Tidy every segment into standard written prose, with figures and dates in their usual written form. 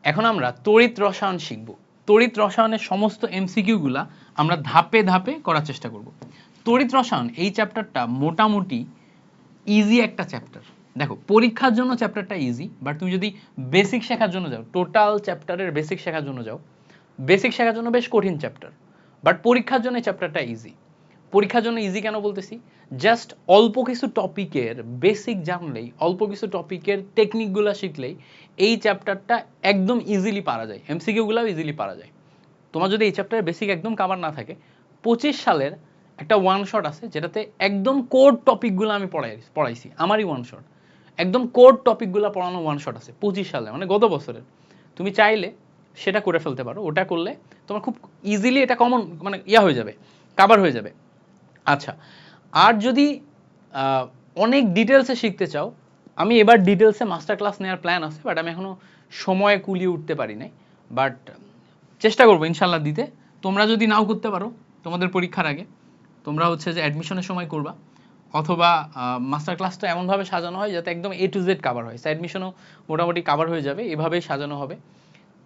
এখন আমরা তড়িৎ রসায়ন শিখব। তড়িৎ রসায়নের সমস্ত এমসিকিউগুলা আমরা ধাপে ধাপে করার চেষ্টা করব। তড়িৎ রসায়ন এই চ্যাপ্টারটা মোটামুটি ইজি একটা চ্যাপ্টার। দেখো পরীক্ষার জন্য চ্যাপ্টারটা ইজি, বাট তুমি যদি বেসিক শেখার জন্য যাও, টোটাল চ্যাপ্টারের বেসিক শেখার জন্য যাও, বেসিক শেখার জন্য বেশ কঠিন চ্যাপ্টার, বাট পরীক্ষার জন্য চ্যাপ্টারটা ইজি। পরীক্ষার জন্য ইজি কেন বলতেছি, জাস্ট অল্প কিছু টপিকের বেসিক জানলেই, অল্প কিছু টপিকের টেকনিকগুলো শিখলেই এই চ্যাপ্টারটা একদম ইজিলি পারা যায়, এমসিকিউগুলোও ইজিলি পারা যায়। তোমার যদি এই চ্যাপ্টারের বেসিক একদম কাভার না থাকে, 25 সালের একটা ওয়ান শট আছে যেটাতে একদম কোর টপিকগুলো আমি পড়াইছি, আমারই ওয়ান শট, একদম কোর টপিকগুলো পড়ানো ওয়ান শট আছে 25 সালে, মানে গত বছরের। তুমি চাইলে সেটা করে ফেলতে পারো, ওটা করলে তোমার খুব ইজিলি এটা কমন মানে হয়ে যাবে, কাভার হয়ে যাবে। আচ্ছা, আর যদি অনেক ডিটেলসে শিখতে চাও, আমি এবার ডিটেলসে মাস্টার ক্লাস নেওয়ার প্ল্যান আছে, বাট আমি এখনো সময় কুলিয়ে উঠতে পারি নাই, বাট চেষ্টা করবো ইনশাল্লাহ দিতে। তোমরা যদি নাও করতে পারো তোমাদের পরীক্ষার আগে, তোমরা হচ্ছে যে অ্যাডমিশনের সময় করবা, অথবা মাস্টার ক্লাসটা এমনভাবে সাজানো হয় যাতে একদম A to Z কাভার হয়, অ্যাডমিশনও মোটামুটি কাভার হয়ে যাবে, এভাবেই সাজানো হবে।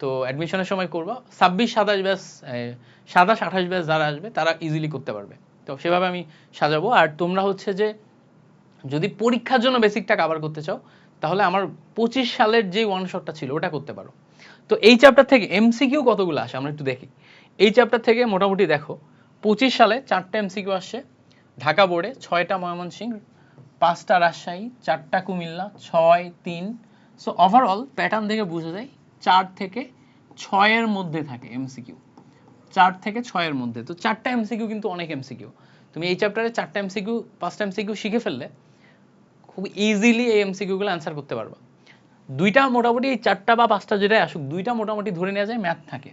তো অ্যাডমিশনের সময় করবা, 26-27 ব্যাচ, 27-28 ব্যাচ যারা আসবে তারা ইজিলি করতে পারবে। তো সেভাবে আমি সাজাবো। আর তোমরা হচ্ছে যে যদি পরীক্ষার জন্য বেসিকটা কাভার করতে চাও, তাহলে আমার 25 সালের যে ওয়ান শটটা ছিল ওটা করতে পারো। তো এই চ্যাপ্টার থেকে এমসিকিউ কতগুলো আসে আমরা একটু দেখি। এই চ্যাপ্টার থেকে মোটামুটি দেখো 25 সালে 4টা এমসিকিউ আসছে ঢাকা বোর্ডে, 6টা ময়মনসিংহ, 5টা রাজশাহী, 4টা কুমিল্লা, 6, 3। সো ওভারঅল প্যাটার্ন থেকে বোঝা যায় 4 থেকে 6 এর মধ্যে থাকে এমসিকিউ, 4 থেকে 6 এর মধ্যে। তো 4টা এমসিকিউ কিন্তু অনেক এমসিকিউ। তুমি এই চ্যাপ্টারে 4টা এমসিকিউ, 5টা এমসিকিউ শিখে ফেললে খুব ইজিলি এই এমসিকিউগুলো অ্যান্সার করতে পারবা। দুইটা মোটামুটি, এই 4টা বা 5টা যেটাই আসুক, দুইটা মোটামুটি ধরে নেওয়া যায় ম্যাথ থাকে,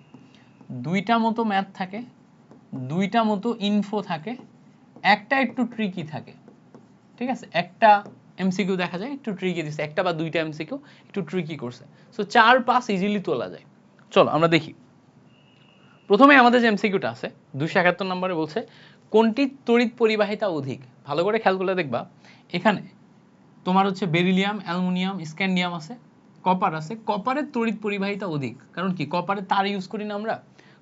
দুইটা মতো ম্যাথ থাকে, দুইটা মতো ইনফো থাকে, একটা একটু ট্রিকি থাকে। ঠিক আছে, একটা এমসিকিউ দেখা যায় একটু ট্রিকি দিচ্ছে, একটা বা দুইটা এমসিকিউ একটু ট্রিকি করছে। সো 4-5 ইজিলি তোলা যায়। চলো আমরা দেখি। প্রথমে আমাদের যে এমসিকিউটা আছে 271 নম্বরে বলছে কোনটি তড়িৎ পরিবাহিতা অধিক। ভালো করে খেয়াল করলে দেখবা এখানে তোমার হচ্ছে বেরিলিয়াম, অ্যালুমিনিয়াম, স্ক্যান্ডিয়াম আছে, কপার আছে। কপারের তড়িৎ পরিবাহিতা অধিক, কারণ কি কপারের তার ইউজ করি না আমরা,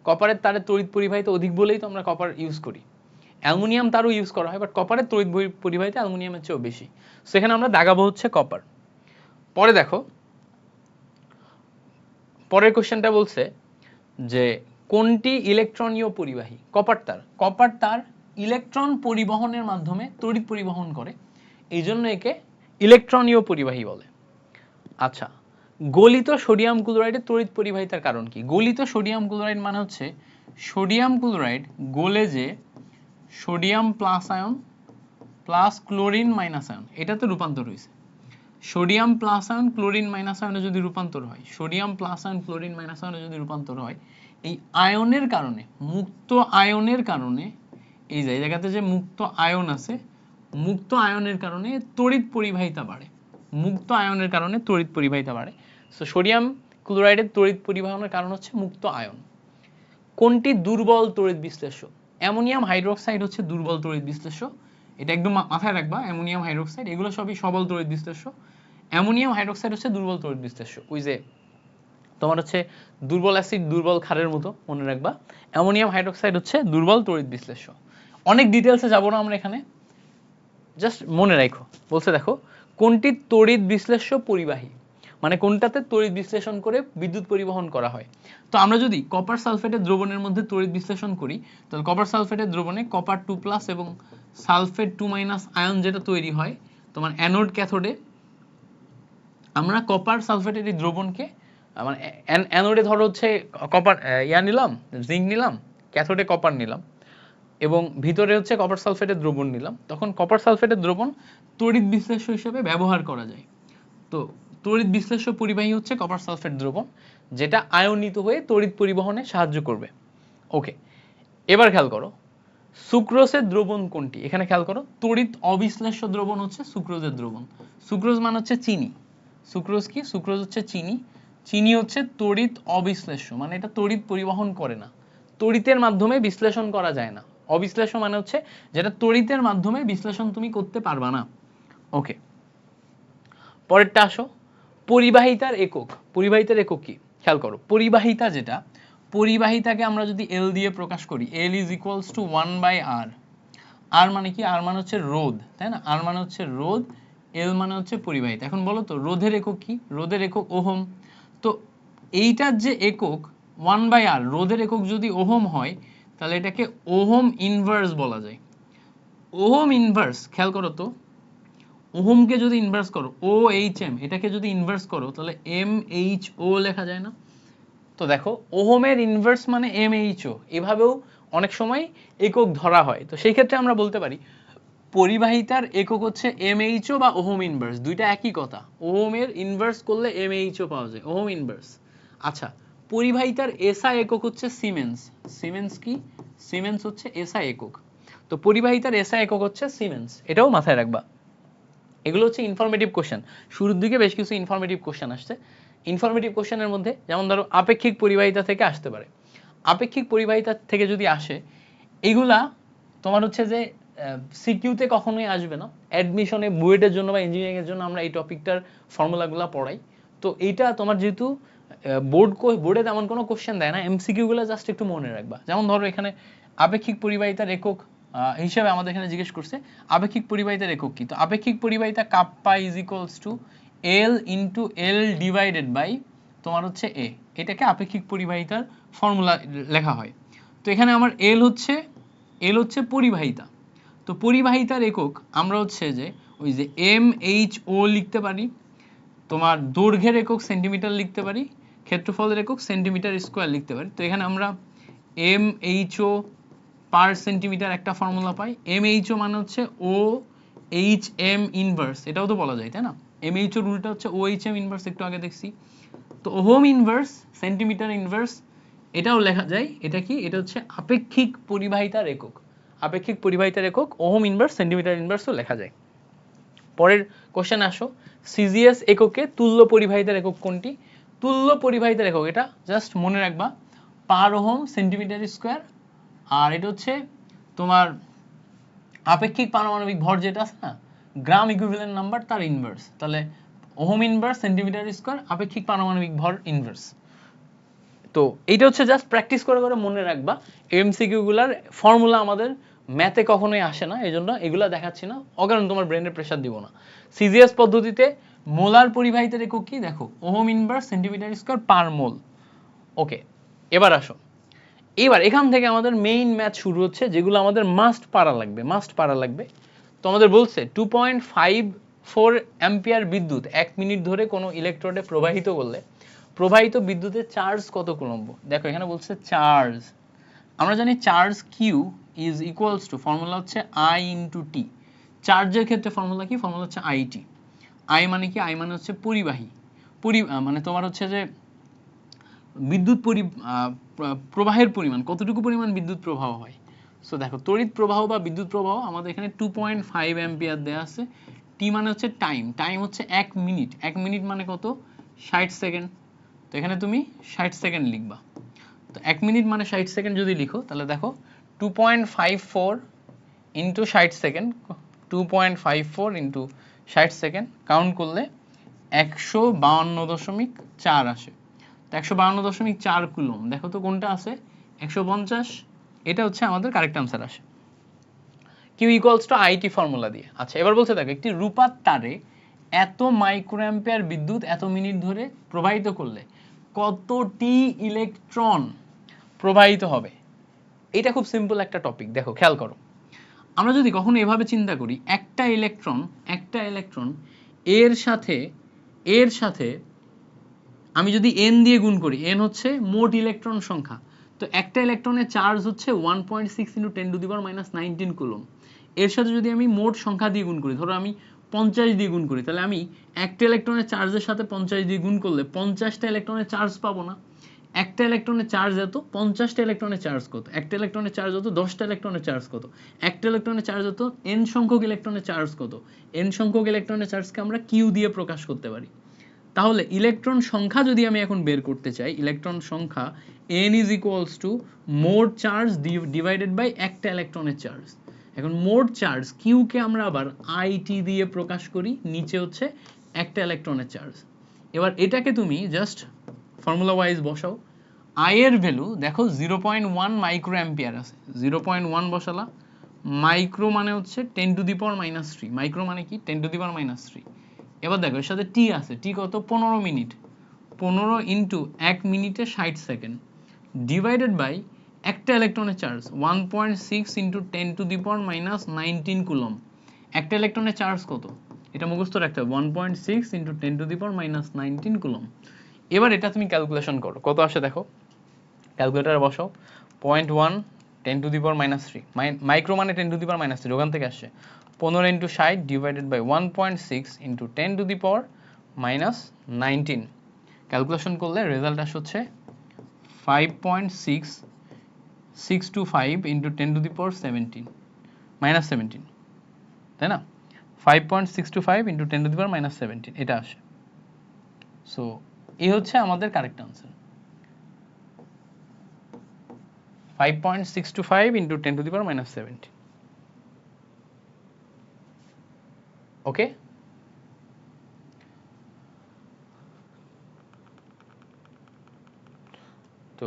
কপারের তারের তড়িৎ পরিবাহিতা অধিক বলেই তো আমরা কপার ইউজ করি। অ্যালুমিনিয়াম তারও ইউজ করা হয়, বাট কপারের তড়িৎ পরিবাহিতা অ্যালুমিনিয়ামের চেয়েও বেশি। সেখানে আমরা দাগাবো হচ্ছে কপার। পরে দেখো পরের কোশ্চেনটা বলছে যে কোনটি ইলেকট্রনীয় পরিবাহী। কপার তার, কপার তার ইলেকট্রন পরিবহনের মাধ্যমে তড়িৎ পরিবহন করে, এই জন্য একে ইলেকট্রনীয় পরিবাহী বলে। আচ্ছা, গলিত সোডিয়াম ক্লোরাইডের তড়িৎ পরিবাহিতার কারণ কি। গলিত সোডিয়াম ক্লোরাইড মানে হচ্ছে সোডিয়াম ক্লোরাইড গলে যে sodium plus ion plus chlorine minus ion এটাতে রূপান্তর হয়েছে। Sodium plus ion chlorine minus আয়নে যদি রূপান্তর হয়, sodium plus ion chlorine minus আয়নে যদি রূপান্তর হয়, এই আয়নের কারণে, মুক্ত আয়নের কারণে, এই জায়গাতে যে মুক্ত আয়ন আছে, মুক্ত আয়নের কারণে তড়িৎ পরিবাহিতা বাড়ে, মুক্ত আয়নের কারণে তড়িৎ পরিবাহিতা বাড়ে। সো সোডিয়াম ক্লোরাইডের তড়িৎ পরিবহনের কারণ হচ্ছে মুক্ত আয়ন। কোনটি দুর্বল তড়িৎ বিশ্লেষ্য। অ্যামোনিয়াম হাইড্রোক্সাইড হচ্ছে দুর্বল তড়িৎ বিশ্লেষ্য, এটা একদম মাথায় রাখবা। অ্যামোনিয়াম হাইড্রোক্সাইড এগুলো সবই সবল তড়িৎ বিশ্লেষ্য, অ্যামোনিয়াম হাইড্রোক্সাইড হচ্ছে দুর্বল তড়িৎ বিশ্লেষ্য। ওই যে তোমার হচ্ছে দুর্বল অ্যাসিড দুর্বল ক্ষারের মতো, মনে রাখবা অ্যামোনিয়াম হাইড্রোক্সাইড হচ্ছে দুর্বল তড়িৎ বিশ্লেষ্য। অনেক ডিটেলসে যাবো না আমরা এখানে, জাস্ট মনে রাখো। বলছে দেখো কোনটি তড়িৎ বিশ্লেষ্য পরিবাহী, মানে কোনটাতে তড়িৎ বিশ্লেষণ করে বিদ্যুৎ পরিবহন করা হয়। তো আমরা যদি কপার সালফেটের দ্রবণের মধ্যে তড়িৎ বিশ্লেষণ করি, তাহলে কপার সালফেটের দ্রবণে কপার 2+ এবং সালফেট 2- আয়ন যেটা তৈরি হয় তোমার অ্যানোড ক্যাথোডে, আমরা কপার সালফেটের এই দ্রবণকে মানে অ্যানোডে ধরো হচ্ছে কপার নিলাম, জিঙ্ক নিলাম, ক্যাথোডে কপার নিলাম, এবং ভিতরে হচ্ছে কপার সালফেটের দ্রবণ নিলাম, তখন কপার সালফেটের দ্রবণ তড়িৎ বিশ্লেষ্য হিসেবে ব্যবহার করা যায়। তো তড়িৎ বিশ্লেষ্য পরিবাহী হচ্ছে কপার সালফেট দ্রবণ, যেটা আয়নিত হয়ে তড়িৎ পরিবহনে সাহায্য করবে। ওকে, এবার খেয়াল করো সুক্রোজের দ্রবণ কোনটি। এখানে খেয়াল করো তড়িৎ অবিশ্লেষ্য দ্রবণ হচ্ছে সুক্রোজের দ্রবণ। সুক্রোজ মানে হচ্ছে চিনি। সুক্রোজ কি? সুক্রোজ হচ্ছে চিনি। চিনি হচ্ছে তড়িৎ অবিশ্লেষ্য, মানে এটা তড়িৎ পরিবহন করে না, তড়িতের মাধ্যমে বিশ্লেষণ করা যায় না। অবিশ্লেষ্য মানে হচ্ছে যেটা তড়িতের মাধ্যমে বিশ্লেষণ তুমি করতে পারবা না। ওকে, পরেরটা আসো, পরিবাহিতার একক। পরিবাহিতার একক কি? খেয়াল করো, পরিবাহিতা যেটা, পরিবাহিতাকে আমরা যদি এল দিয়ে প্রকাশ করি, এল ইজ ইকুয়ালস টু 1/r। আর মানে কি? আর মানে হচ্ছে রোধ, তাই না? আর মানে হচ্ছে রোধ, এল মানে হচ্ছে পরিবাহিতা। এখন বলো তো রোধের একক কি? রোধের একক ওহম। তো এইটার যে একক 1/r, রোধের একক যদি ওহম হয় তাহলে এটাকে ওহম ইনভার্স বলা যায়। ওহম ইনভার্স, খেয়াল করো তো, ওহমকে যদি ইনভার্স করো, ও এইচ এম, এটাকে যদি ইনভার্স করো তাহলে এম এইচ ও লেখা যায় না? তো দেখো, ওহমের ইনভার্স মানে এম এইচ ও, এভাবেও অনেক সময় একক ধরা হয়। তো সেই ক্ষেত্রে আমরা বলতে পারি পরিবাহিতার একক হচ্ছে এমএইচও বা ওহম ইনভার্স, দুইটা একই কথা। ওহমের ইনভার্স করলে এমএইচও পাওয়া যায়, ওহম ইনভার্স। আচ্ছা, পরিবাহিতার এসআই একক হচ্ছে সিমেন্স। সিমেন্স কি? সিমেন্স হচ্ছে এসআই একক। তো পরিবাহিতার এসআই একক হচ্ছে সিমেন্স, এটাও মাথায় রাখবা। এগুলো হচ্ছে ইনফরমেটিভ কোশ্চেন। শুরুর দিকে বেশ কিছু ইনফরমেটিভ কোশ্চেন আসছে। ইনফরমেটিভ কোশ্চেনের মধ্যে যেমন ধরো আপেক্ষিক পরিবাহিতা থেকে আসতে পারে। আপেক্ষিক পরিবাহিতা থেকে যদি আসে, এগুলা তোমার হচ্ছে যে সিকিউতে কখনোই আসবে না। অ্যাডমিশনে, বুয়েটের জন্য বা ইঞ্জিনিয়ারিং এর জন্য আমরা এই টপিকটার ফর্মুলাগুলো পড়াই। তো এইটা তোমার যেহেতু বোর্ডে তেমন কোনো কোশ্চেন দেয় না, এমসিকিউ গুলো জাস্ট একটু মনে রাখবা। যেমন ধরো এখানে আপেক্ষিক পরিবাহিতার একক হিসাবে আমাদের এখানে জিজ্ঞেস করছে আপেক্ষিক পরিবাহিতার একক কি। তো আপেক্ষিক পরিবাহিতা kappa is equals to L into L divided by তোমার হচ্ছে এ। এটাকে আপেক্ষিক পরিবাহিতার ফর্মুলা লেখা হয়। তো এখানে আমার এল হচ্ছে পরিবাহিতা। তো পরিবাহিতার একক আমরা হচ্ছে যে ওই যে এম এইচ ও লিখতে পারি, তোমার দৈর্ঘ্যের একক সেন্টিমিটার লিখতে পারি, ক্ষেত্রফলের একক সেন্টিমিটার স্কোয়ার লিখতে পারি। তো এখানে আমরা M H O per centimetre একটা ফর্মুলা পাই। এম এইচ ও মানে হচ্ছে ও এইচ এম ইনভার্স, এটাও তো বলা যায়, তাই না? এম এইচ ও রুলটা হচ্ছে ও এইচ এম ইনভার্স, একটু আগে দেখছি। তো ওহম ইনভার্স, সেন্টিমিটার ইনভার্স, এটাও লেখা যায়। এটা কি? এটা হচ্ছে আপেক্ষিক পরিবাহিতার একক। আপেক্ষিক পরিবাহিতার একক ওহম ইনভার্স, সেন্টিমিটার ইনভার্সও লেখা যায়। পরের কোশ্চেন আসো, সিজিএস এককে তুল্য পরিবাহিতার একক কোনটি? তুল্য পরিবাহিতার একক, এটা জাস্ট মনে রাখবা, পার ওহম সেন্টিমিটার স্কোয়ার। আর এটা হচ্ছে তোমার আপেক্ষিক পারমাণবিক ভর যেটা আছে না, গ্রাম ইকুইভ্যালেন্ট নাম্বার, তার ইনভার্স। তাহলে ওহম ইনভার্স সেন্টিমিটার স্কোয়ার, আপেক্ষিক পারমাণবিক ভর ইনভার্স। তো এইটা হচ্ছে জাস্ট প্র্যাকটিস করে করে মনে রাখবা। এমসিকিউ গুলার ফর্মুলা আমাদের ম্যাথে কখনোই আসে না, এই জন্য এগুলা দেখাচ্ছি না, অকারণ তোমার ব্রেনের প্রেশার দিব না। সিজিএস পদ্ধতিতে মোলার পরিবাহিতার একক কি? দেখো, ohm inverse centimetre square per mole. Okay, এবার আসো, এবার এখান থেকে আমাদের মেইন ম্যাথ শুরু হচ্ছে, যেগুলো আমাদের মাস্ট পারা লাগবে। তো আমাদের বলছে 2.54 অ্যাম্পিয়ার বিদ্যুৎ 1 মিনিট ধরে কোনো ইলেকট্রোডে প্রবাহিত করলে প্রবাহিত বিদ্যুতের চার্জ কত কুলম্ব। দেখো এখানে বলছে চার্জ, আমরা জানি charge Q is equals to, formula হচ্ছে আই ইন্টু টি। চার্জের ক্ষেত্রে ফর্মুলা কি? ফর্মুলা হচ্ছে আইটি। আই মানে কি? আই মানে হচ্ছে পরিবাহী, মানে তোমার হচ্ছে যে বিদ্যুৎ প্রবাহের পরিমাণ, কতটুকু পরিমাণ বিদ্যুৎ প্রবাহ হয়। সো দেখো, তড়িৎ প্রবাহ বা বিদ্যুৎ প্রবাহ আমাদের এখানে 2.5 অ্যাম্পিয়ার দেওয়া আছে। টি মানে হচ্ছে টাইম হচ্ছে 1 মিনিট। 1 মিনিট মানে কত? 60 সেকেন্ড। তো এখানে তুমি 60 সেকেন্ড লিখবা। তো 1 মিনিট মানে 60 সেকেন্ড যদি লিখো, তাহলে দেখো 2.54 into 60 second, 2.54 into 60 second count করলে 152.4 আসে। 152.4 কুলম। দেখো তো কোনটা আছে? 150। এটা হচ্ছে আমাদের কারেক্ট আনসার আসে Q equals to IT formula দিয়ে। আচ্ছা, এবার বলছে দেখো, একটি রূপার তারে এত মাইক্রোঅ্যাম্পিয়ার বিদ্যুৎ এত মিনিট ধরে প্রবাহিত করলে কতটি ইলেকট্রন প্রবাহিত হবে। এটা খুব সিম্পল একটা টপিক। দেখো খেয়াল করো, আমরা যদি কখনো এভাবে চিন্তা করি, একটা ইলেকট্রন এর সাথে আমি যদি n দিয়ে গুণ করি, n হচ্ছে মোট ইলেকট্রন সংখ্যা। তো একটা ইলেকট্রনের চার্জ হচ্ছে 1.6 × 10⁻⁹ কুলম। এর সাথে যদি আমি মোট সংখ্যা দিয়ে গুণ করি, ধরো আমি 50 দিয়ে গুণ করি, তাহলে আমি একটা ইলেকট্রনের চার্জের সাথে 50 দিয়ে গুণ করলে 50টা ইলেকট্রনের চার্জ পাবো না। একটা ইলেকট্রনের চার্জ এত, 50টা ইলেকট্রনের চার্জ কত? একটা ইলেকট্রনের চার্জ হতো 10টা ইলেকট্রনের চার্জ কত? একটা ইলেকট্রনের চার্জ হতো n সংখ্যক ইলেকট্রনের চার্জ কত? n সংখ্যক ইলেকট্রনের চার্জকে আমরা কিউ দিয়ে প্রকাশ করতে পারি। তাহলে ইলেকট্রন সংখ্যা যদি আমি এখন বের করতে চাই, ইলেকট্রন সংখ্যা n ইজ ইকুয়ালস টু মোট চার্জ ডিভাইডেড বাই একটা ইলেকট্রনের চার্জ। এখন মোট চার্জ কিউ কে আমরা আবার আইটি দিয়ে প্রকাশ করি, নিচে হচ্ছে একটা ইলেকট্রনের চার্জ। এবার এটাকে তুমি জাস্ট ফর্মুলা ওয়াইজ বসাও। আই এর ভ্যালু দেখো 0.1 মাইক্রো অ্যাম্পিয়ার আছে, 0.1 বসালা, মাইক্রো মানে হচ্ছে 10⁻³ মাইক্রো মানে কি 10⁻³ এবার দেখো এর সাথে টি আছে, টি কত 15 মিনিট, 15 ইন্টু 1 মিনিটে 60 সেকেন্ড ডিভাইডেড বাই একটা ইলেকট্রনের চার্জ 1.6 ইন্টু 10⁻19 কুলম। একটা ইলেকট্রনের চার্জ কত এটা মুখস্থ রাখতে হবে, 1.6 ইন্টু 10⁻19 কুলম। এবার এটা তুমি ক্যালকুলেশন করো কত আসে দেখো, ক্যালকুলেটারে বসাও, 0.1 10⁻³ মাইক্রো মানে 10⁻³ ওখান থেকে আসছে, 15 into 60 divided by 1.6 into 10⁻19 calculation করলে রেজাল্ট আসে হচ্ছে 5.625 ইন্টু 10⁻17 তাই না, 5.625 ইন্টু 10⁻17 এটা আসে। সো এই হচ্ছে আমাদের কারেক্ট আনসার, 5.625 ইন্টু 10⁻17। ওকে, তো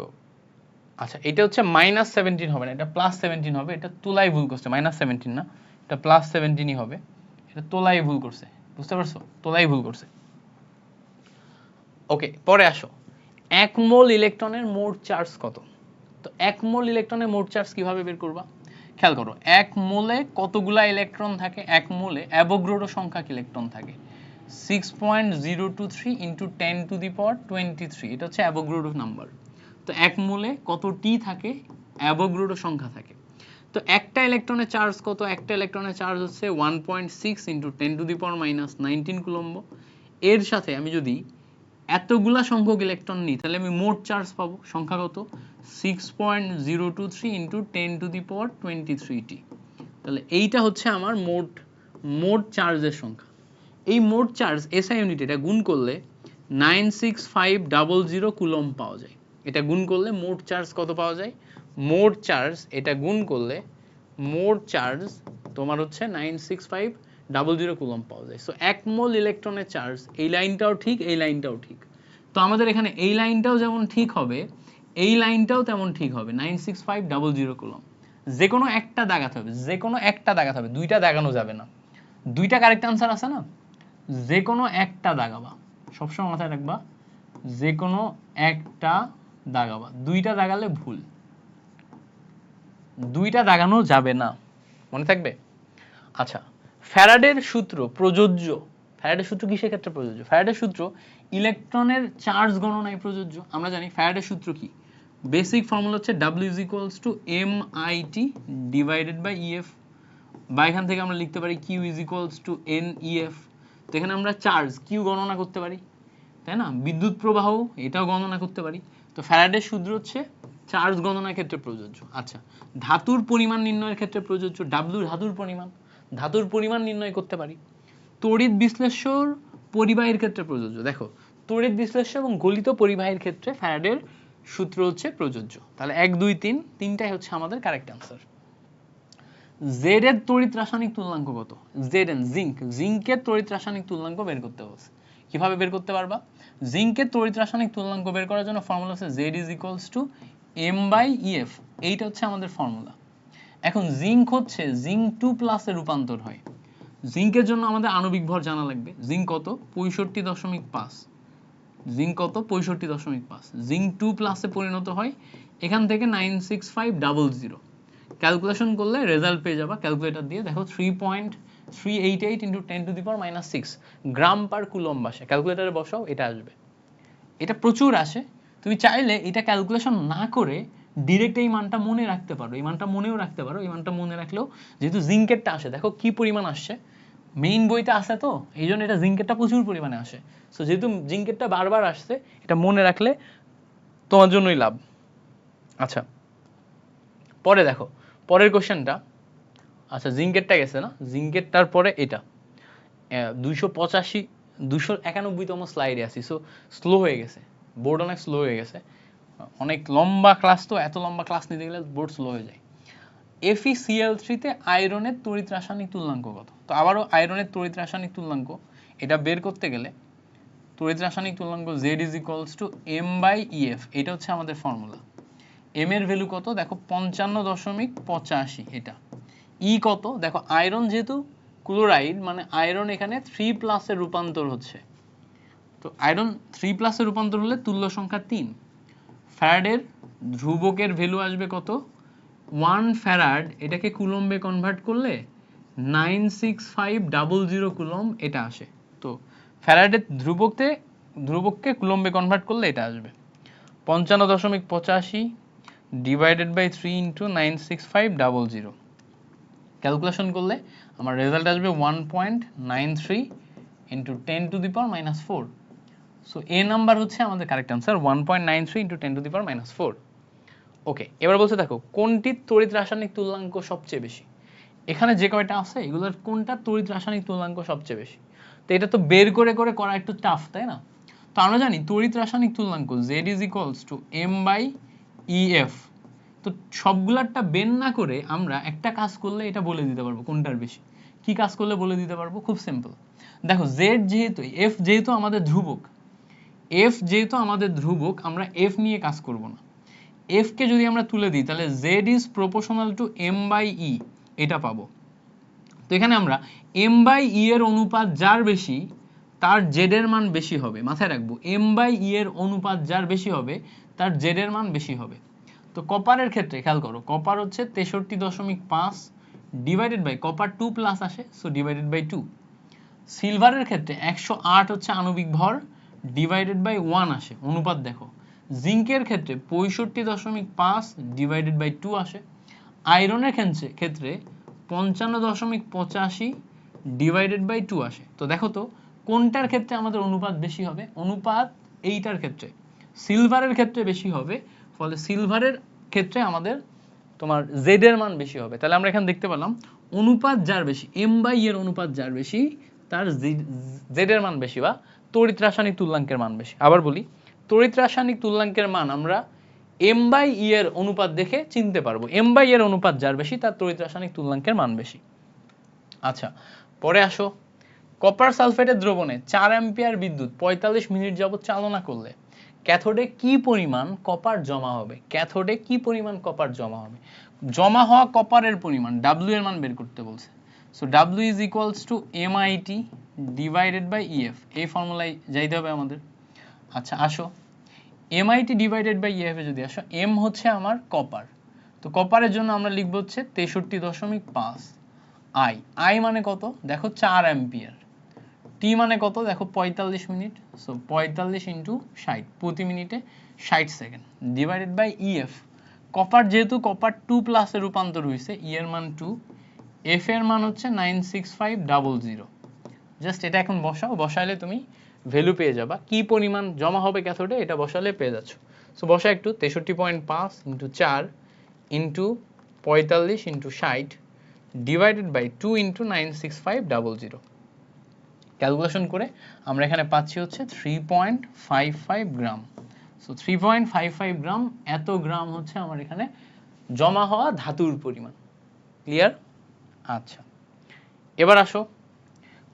আচ্ছা এটা হচ্ছে -17 হবে না, এটা +17 হবে, এটা তোলায় ভুল করছে, -17 না, এটা +17ই হবে, এটা তোলায় ভুল করছে, বুঝতে পারছো, তোলায় ভুল করছে। ওকে, পরে আসো, 1 মোল ইলেকট্রনের মোট চার্জ কত। তো 1 মোল ইলেকট্রনের মোট চার্জ কিভাবে বের করবা, খেয়াল করো, 1 মোলে কতগুলা ইলেকট্রন থাকে, 1 মোলে অ্যাভোগাড্রো সংখ্যক ইলেকট্রন থাকে 6.023 ইন্টু 10⁻23, এটা হচ্ছে অ্যাভোগাড্রো নাম্বার। তো 1 মোলে কতটি থাকে, অ্যাভোগাড্রো সংখ্যা থাকে। তো একটা ইলেকট্রনের চার্জ কত, একটা ইলেকট্রনের চার্জ হচ্ছে 1.6 ইন্টু 10⁻19 কুলম্ব। এর সাথে আমি যদি এতগুলা সংখ্যক ইলেকট্রন নিই তাহলে আমি মোট চার্জ পাবো, সংখ্যা কত 6.023 ইন্টু 10⁻23টি। তাহলে এইটা হচ্ছে আমার মোট চার্জের সংখ্যা। এই মোট চার্জ এসআই ইউনিট এটা গুণ করলে 96500 কুলম পাওয়া যায়। এটা গুণ করলে মোট চার্জ কত পাওয়া যায়, মোট চার্জ এটা গুণ করলে মোট চার্জ তোমার হচ্ছে 96500 কুলম পাওয়া যায়। সো 1 মোল ইলেকট্রনের চার্জ, এই লাইনটাও ঠিক, এই লাইনটাও ঠিক। তো আমাদের এখানে এই লাইনটাও যেমন ঠিক হবে, এই লাইনটাও তেমন ঠিক হবে, 96500 কুলম। যে কোনো একটা দাগাতে হবে, যে কোনো একটা দাগাতে হবে, দুইটা দাগানো যাবে না। দুইটা কারেক্ট আনসার আছে না, যে কোনো একটা দাগাবা, সবসময় মাথায় রাখবা, যে কোনো একটা দাগাবা, দুইটা দাগালে ভুল, দুইটা দাগানো যাবে না, মনে থাকবে। আচ্ছা, ফ্যারাডের সূত্র প্রযোজ্য, ফ্যারাডের সূত্র কিসের ক্ষেত্রে প্রযোজ্য, ফ্যারাডের সূত্র ইলেকট্রনের চার্জ গণনায় প্রযোজ্য। আমরা জানি ফ্যারাডের সূত্র কি, বেসিক ফর্মুলা হচ্ছে W = MIT divided by EF, বা এখান থেকে আমরা লিখতে পারি Q = NEF। তো এখানে আমরা চার্জ Q গণনা করতে পারি, তাই না, বিদ্যুৎ প্রবাহ এটাও গণনা করতে পারি। তো ফ্যারাডের সূত্র হচ্ছে চার্জ গণনার ক্ষেত্রে প্রযোজ্য। আচ্ছা, ধাতুর পরিমাণ নির্ণয়ের ক্ষেত্রে প্রযোজ্য, W ধাতুর পরিমাণ, ধাতুর পরিমাণ নির্ণয় করতে পারি। তড়িৎ বিশ্লেষ্যর পরিবাহীর ক্ষেত্রে প্রযোজ্য, দেখো তড়িৎ বিশ্লেষ্য এবং গলিত পরিবাহীর ক্ষেত্রে ফ্যারাডের সূত্র হচ্ছে প্রযোজ্য। তাহলে 1 2 3 তিনটাই হচ্ছে আমাদের কারেক্ট আনসার। জেড এর তড়িৎ রাসায়নিক তুল্যাঙ্ক কত, Zn জিঙ্কের তড়িৎ রাসায়নিক তুল্যাঙ্ক বের করতে হবে। কিভাবে বের করতে পারবা, জিঙ্কের তড়িৎ রাসায়নিক তুল্যাঙ্ক বের করার জন্য ফর্মুলা আছে Z = M/EF, এইটা হচ্ছে আমাদের ফর্মুলা। এখন জিঙ্ক হচ্ছে জিঙ্ক 2+ এ রূপান্তর হয়, জিঙ্কের জন্য আমাদের আণবিক ভর জানা লাগবে, জিঙ্ক কত 65.5, জিঙ্ক কত 65.5, জিঙ্ক 2+ এ পরিণত হয়, এখান থেকে 96500 ক্যালকুলেশন করলে রেজাল্ট পেয়ে যাবা, ক্যালকুলেটর দিয়ে দেখো 3.388 ইন্টু 10⁻6 গ্রাম পার কুলম্ব আসে, ক্যালকুলেটরে বসাও এটা আসবে। এটা প্রচুর আসে, তুমি চাইলে এটা ক্যালকুলেশন না করে ডিরেক্ট এই মানটা মনে রাখতে পারো, এই মানটা মনেও রাখতে পারো, এই মানটা মনে রাখলেও যেহেতু জিঙ্কেরটা আসে দেখো কি পরিমাণ আসছে, মেইন বইটা আসে, তো এই জন্য এটা জিঙ্কেরটা প্রচুর পরিমাণে আসে। সো যেহেতু জিঙ্কেরটা বারবার আসছে, এটা মনে রাখলে তোমার জন্যই লাভ। আচ্ছা, পরে দেখো পরের কোশ্চেনটা, আচ্ছা জিঙ্কেরটা গেছে না, জিঙ্কেরটার পরে এটা 291তম স্লাইডে আছি, সো স্লো হয়ে গেছে, বোর্ড অনেক স্লো হয়ে গেছে, অনেক লম্বা ক্লাস, তো এত লম্বা ক্লাস নিতে গেলে বোর্ড স্লো হয়ে যায়। FeCl3 তে আয়রনের তড়িৎ রাসায়নিক তুল্যাঙ্ক কত। তো আবারও আয়রনের তড়িৎ রাসায়নিক তুল্যাঙ্ক এটা বের করতে গেলে তড়িৎ রাসায়নিক তুল্যাঙ্ক z is equals two m/ef, এটা হচ্ছে আমাদের ফর্মুলা। m এর ভ্যালু কত দেখো 55.85, এটা ই কত দেখো, আয়রন যেহেতু ক্লোরাইড মানে আয়রন এখানে 3+ এর রূপান্তর হচ্ছে, তো আয়রন 3+ এর রূপান্তর হলে তুল্য সংখ্যা 3। ফ্যারাডের ধ্রুবকের ভ্যালু আসবে কত 1 ফ্যারাড, এটাকে কুলম্বে কনভার্ট করলে 96500 কুলম্ব এটা আসে। তো ফ্যারাডের ধ্রুবককে কুলম্বে কনভার্ট করলে এটা আসবে 55.85 ডিভাইডেড বাই 3 ইন্টু 96500। ক্যালকুলেশন করলে আমার রেজাল্ট আসবে 1.93 ইন্টু 10⁻⁻4। সো এ নাম্বার হচ্ছে আমাদের কারেক্ট আনসার 1.93 ইন্টু 10⁻⁻4। ওকে, এবার বলছে দেখো কোনটির তড়িৎ রাসায়নিক তুল্যাঙ্ক সবচেয়ে বেশি। এখানে যে কয়টা আছে এগুলোর কোনটা তড়িৎ রাসায়নিক তুল্যাঙ্ক সবচেয়ে বেশি, তো এটা তো বের করে করে করা একটু টাফ, তাই না? তো আমরা জানি তড়িৎ রাসায়নিক তুল্যাঙ্ক z is equals two m/ef। তো সবগুলারটা বের না করে আমরা একটা কাজ করলে এটা বলে দিতে পারবো কোনটার বেশি। কি কাজ করলে বলে দিতে পারবো? খুব সিম্পল। দেখো z যেহেতু f যেহেতু আমাদের ধ্রুবক, আমরা f নিয়ে কাজ করব না। f কে যদি আমরা তুলে দিই তাহলে z is proportional two m/e, এটা পাবো। তো এখানে আমরা m/e এর অনুপাত যার বেশি তার z এর মান বেশি হবে, মাথায় রাখবো m/e এর অনুপাত যার বেশি হবে তার z এর মান বেশি হবে। তো কপারের ক্ষেত্রে খেয়াল করো, কপার হচ্ছে 63.5 ডিভাইডেড বাই কপার 2+ আসে, সো ডিভাইডেড বাই 2। সিলভারের ক্ষেত্রে 108 হচ্ছে আণবিক ভর ডিভাইডেড বাই 1 আসে, অনুপাত দেখো। জিঙ্কের ক্ষেত্রে 65.5 ডিভাইডেড বাই 2 আসে। আয়রনের ক্ষেত্রে 55.85 ডিভাইডেড বাই 2 আসে। তো দেখো তো কোনটার ক্ষেত্রে আমাদের অনুপাত বেশি হবে? অনুপাত এইটার ক্ষেত্রে সিলভারের ক্ষেত্রে বেশি হবে, ফলে সিলভারের ক্ষেত্রে আমাদের তোমার জেড এর মান বেশি হবে। তাহলে আমরা এখানে দেখতে পেলাম অনুপাত যার বেশি, m/e এর অনুপাত যার বেশি তার জেড এর মান বেশি, বা তড়িৎ রাসায়নিক তুল্যাঙ্কের মান বেশি। আবার বলি, তড়িৎ রাসায়নিক তুল্যাঙ্কের মান আমরা m/e এর অনুপাত দেখে চিনতে পারবো, m/e এর অনুপাত যার বেশি তার তড়িৎ রাসায়নিক তুল্যাঙ্কের মান বেশি। আচ্ছা, পরে আসো, কপার সালফেটের দ্রবণে 4 অ্যাম্পিয়ার বিদ্যুৎ 45 মিনিট যাবত চালনা করলে ক্যাথোডে কি পরিমাণ কপার জমা হবে? ক্যাথোডে কি পরিমাণ কপার জমা হবে? জমা হওয়া কপারের পরিমাণ W এর মান বের করতে বলছে। So W is equals to MIT divided by EF, এই ফর্মুলায় যাইতে হবে আমাদের। আচ্ছা আসো, MIT ডিভাইডেড বাই EF এ যদি আসো, M হচ্ছে আমার কপার, তো কপারের জন্য আমরা লিখব হচ্ছে 63.5। I মানে কত দেখো 4 অ্যাম্পিয়ার। T মানে কত দেখো 45 মিনিট, সো 45 ইন্টু 60, প্রতি মিনিটে 60 second divided by EF। Copper যেহেতু কপার 2+ এ রূপান্তর হয়েছে, E এর মান 2, F এর মান হচ্ছে 96500। জাস্ট এটা এখন বসাও, বসাইলে তুমি ভ্যালু পেয়ে যাবা কি পরিমাণ জমা হবে ক্যাথোডে, এটা বসালে পেয়ে যাচ্ছ। সো বসা একটু 63.5 into 4 into 45 into 60 divided by 2 into 96500। Calculation করে আমরা এখানে পাচ্ছি হচ্ছে 3.55 গ্রাম। সো 3.55 গ্রাম, এত গ্রাম হচ্ছে আমার এখানে জমা হওয়া ধাতুর পরিমাণ। ক্লিয়ার? আচ্ছা, এবার আসো,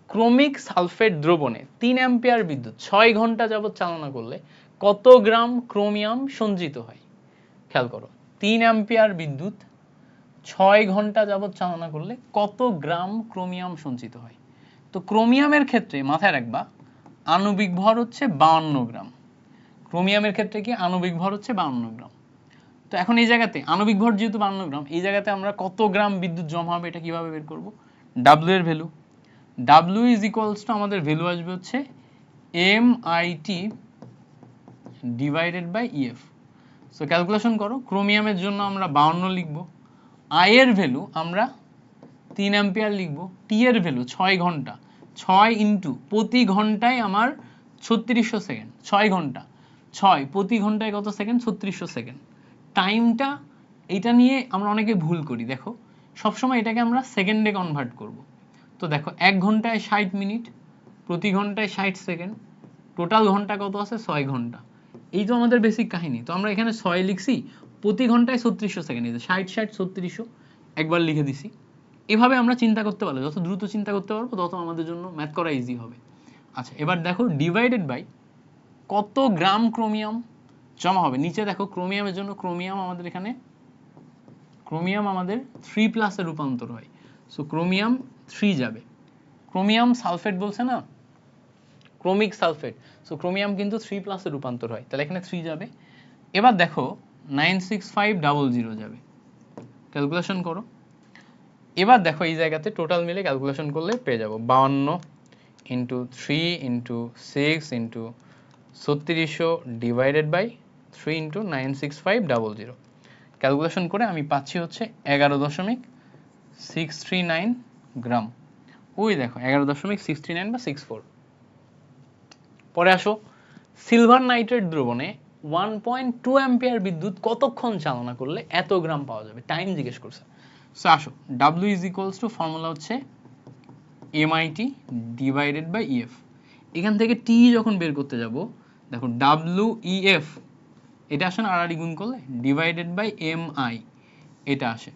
ক্রোমিক সালফেট দ্রবণে 3 অ্যাম্পিয়ার বিদ্যুৎ 6 ঘন্টা যাবত চালনা করলে কত গ্রাম ক্রোমিয়াম সঞ্চিত হয়? খেয়াল করো, 3 অ্যাম্পিয়ার বিদ্যুৎ 6 ঘন্টা যাবত চালনা করলে কত গ্রাম ক্রোমিয়াম সঞ্চিত হয়? তো ক্রোমিয়ামের ক্ষেত্রে মাথায় রাখবা আণবিক ভর হচ্ছে 52 গ্রাম। ক্রোমিয়ামের ক্ষেত্রে কি আণবিক ভর হচ্ছে 52 গ্রাম। তো এখন এই জায়গাতে আণবিক ভর যেহেতু 52 গ্রাম, এই জায়গাতে আমরা কত গ্রাম বিদ্যুৎ জমা হবে এটা কিভাবে বের করব? W এর value, W is equals to আমাদের ভ্যালু আসবে হচ্ছে MIT divided by EF। So calculation করো, ক্রোমিয়ামের জন্য আমরা 52 লিখব, I এর ভ্যালু আমরা 3 অ্যাম্পিয়ার লিখব, T এর ভ্যালু 6 ঘন্টা, 6 ইন্টু প্রতি ঘন্টায় আমার 3600 সেকেন্ড, 6 ঘন্টা 6 প্রতি ঘন্টায় কত সেকেন্ড? 3600 সেকেন্ড। টাইমটা এটা নিয়ে আমরা অনেকে ভুল করি, দেখো সবসময় এটাকে আমরা সেকেন্ডে কনভার্ট করব। তো দেখো 1 ঘন্টায় 60 মিনিট, প্রতি ঘন্টায় 60 সেকেন্ড, টোটাল ঘন্টা কত আছে? 6 ঘন্টা। এই তো আমাদের বেসিক কাহিনী। তো আমরা এখানে 6 লিখছি, প্রতি ঘন্টায় 3600 সেকেন্ড, 60 60 3600 একবার লিখে দিছি। এভাবে আমরা চিন্তা করতে পারলে, যত দ্রুত চিন্তা করতে পারবো তত আমাদের জন্য ম্যাথ করা ইজি হবে। আচ্ছা, এবার দেখো ডিভাইডেড বাই কত গ্রাম ক্রোমিয়াম জমা হবে। নিচে দেখো ক্রোমিয়ামের জন্য ক্রোমিয়াম আমাদের এখানে ক্রোমিয়াম আমাদের 3+ এ রূপান্তর হয়, সো ক্রোমিয়াম 3 যাবে। ক্রোমিয়াম সালফেট বলছে না, ক্রোমিক সালফেট, সো ক্রোমিয়াম কিন্তু 3+ এ রূপান্তর হয়, তাহলে এখানে 3 যাবে। এবার দেখো 96500 যাবে, ক্যালকুলেশন করো। এবার দেখো এই জায়গাতে টোটাল মিলে ক্যালকুলেশন করলে পেয়ে যাবো 52 into 3 into 6 into 3600 divided by 3 into 96500। Calculation করে আমি পাচ্ছি হচ্ছে 11.639 গ্রাম। ওই দেখো 11.639 বা 64। পরে আসো, সিলভার নাইট্রেট দ্রবণে 1.2 অ্যাম্পিয়ার বিদ্যুৎ কতক্ষণ চালনা করলে এত গ্রাম পাওয়া যাবে, টাইম জিজ্ঞেস করছে। সো আসো, W is equals to formula হচ্ছে MIT ডিভাইডেড বাই EF। এখান থেকে T যখন বের করতে যাব, দেখো WEF এটা আসে না, আর গুণ করলে ডিভাইডেড বাই MI এটা আসে,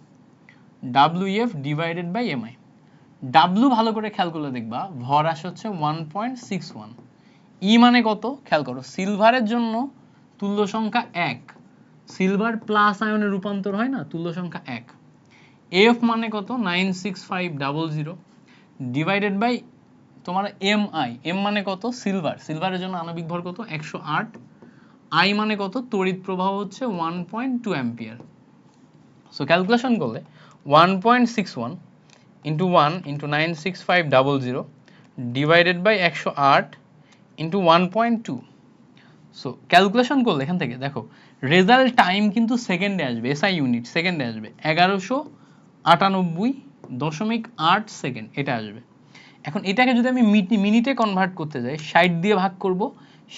WEF divided by MI। W ভালো করে খেয়াল করলে দেখবা ভর আসে হচ্ছে 1.61। ই মানে কত খেয়াল করো, সিলভারের জন্য তুল্য সংখ্যা 1, সিলভার প্লাস আয়নে রূপান্তর হয় না, তুল্য সংখ্যা 1। এফ মানে কত 96500 ডিভাইডেড বাই তোমার MI, এম মানে কত সিলভার, সিলভারের জন্য আণবিক ভর কত 108, আই মানে কত তড়িৎ প্রবাহ হচ্ছে 1.2 অ্যাম্পিয়ার। সো ক্যালকুলেশন করলে 1.61 into 1 into 96500 divided by 108 into 1.2। So calculation করলে এখান থেকে দেখো রেজাল্ট টাইম কিন্তু সেকেন্ডে আসবে, এসআই ইউনিট সেকেন্ডে আসবে 1198.8 সেকেন্ড এটা আসবে। এখন এটাকে যদি আমি মিনিটে কনভার্ট করতে যাই, 60 দিয়ে ভাগ করব,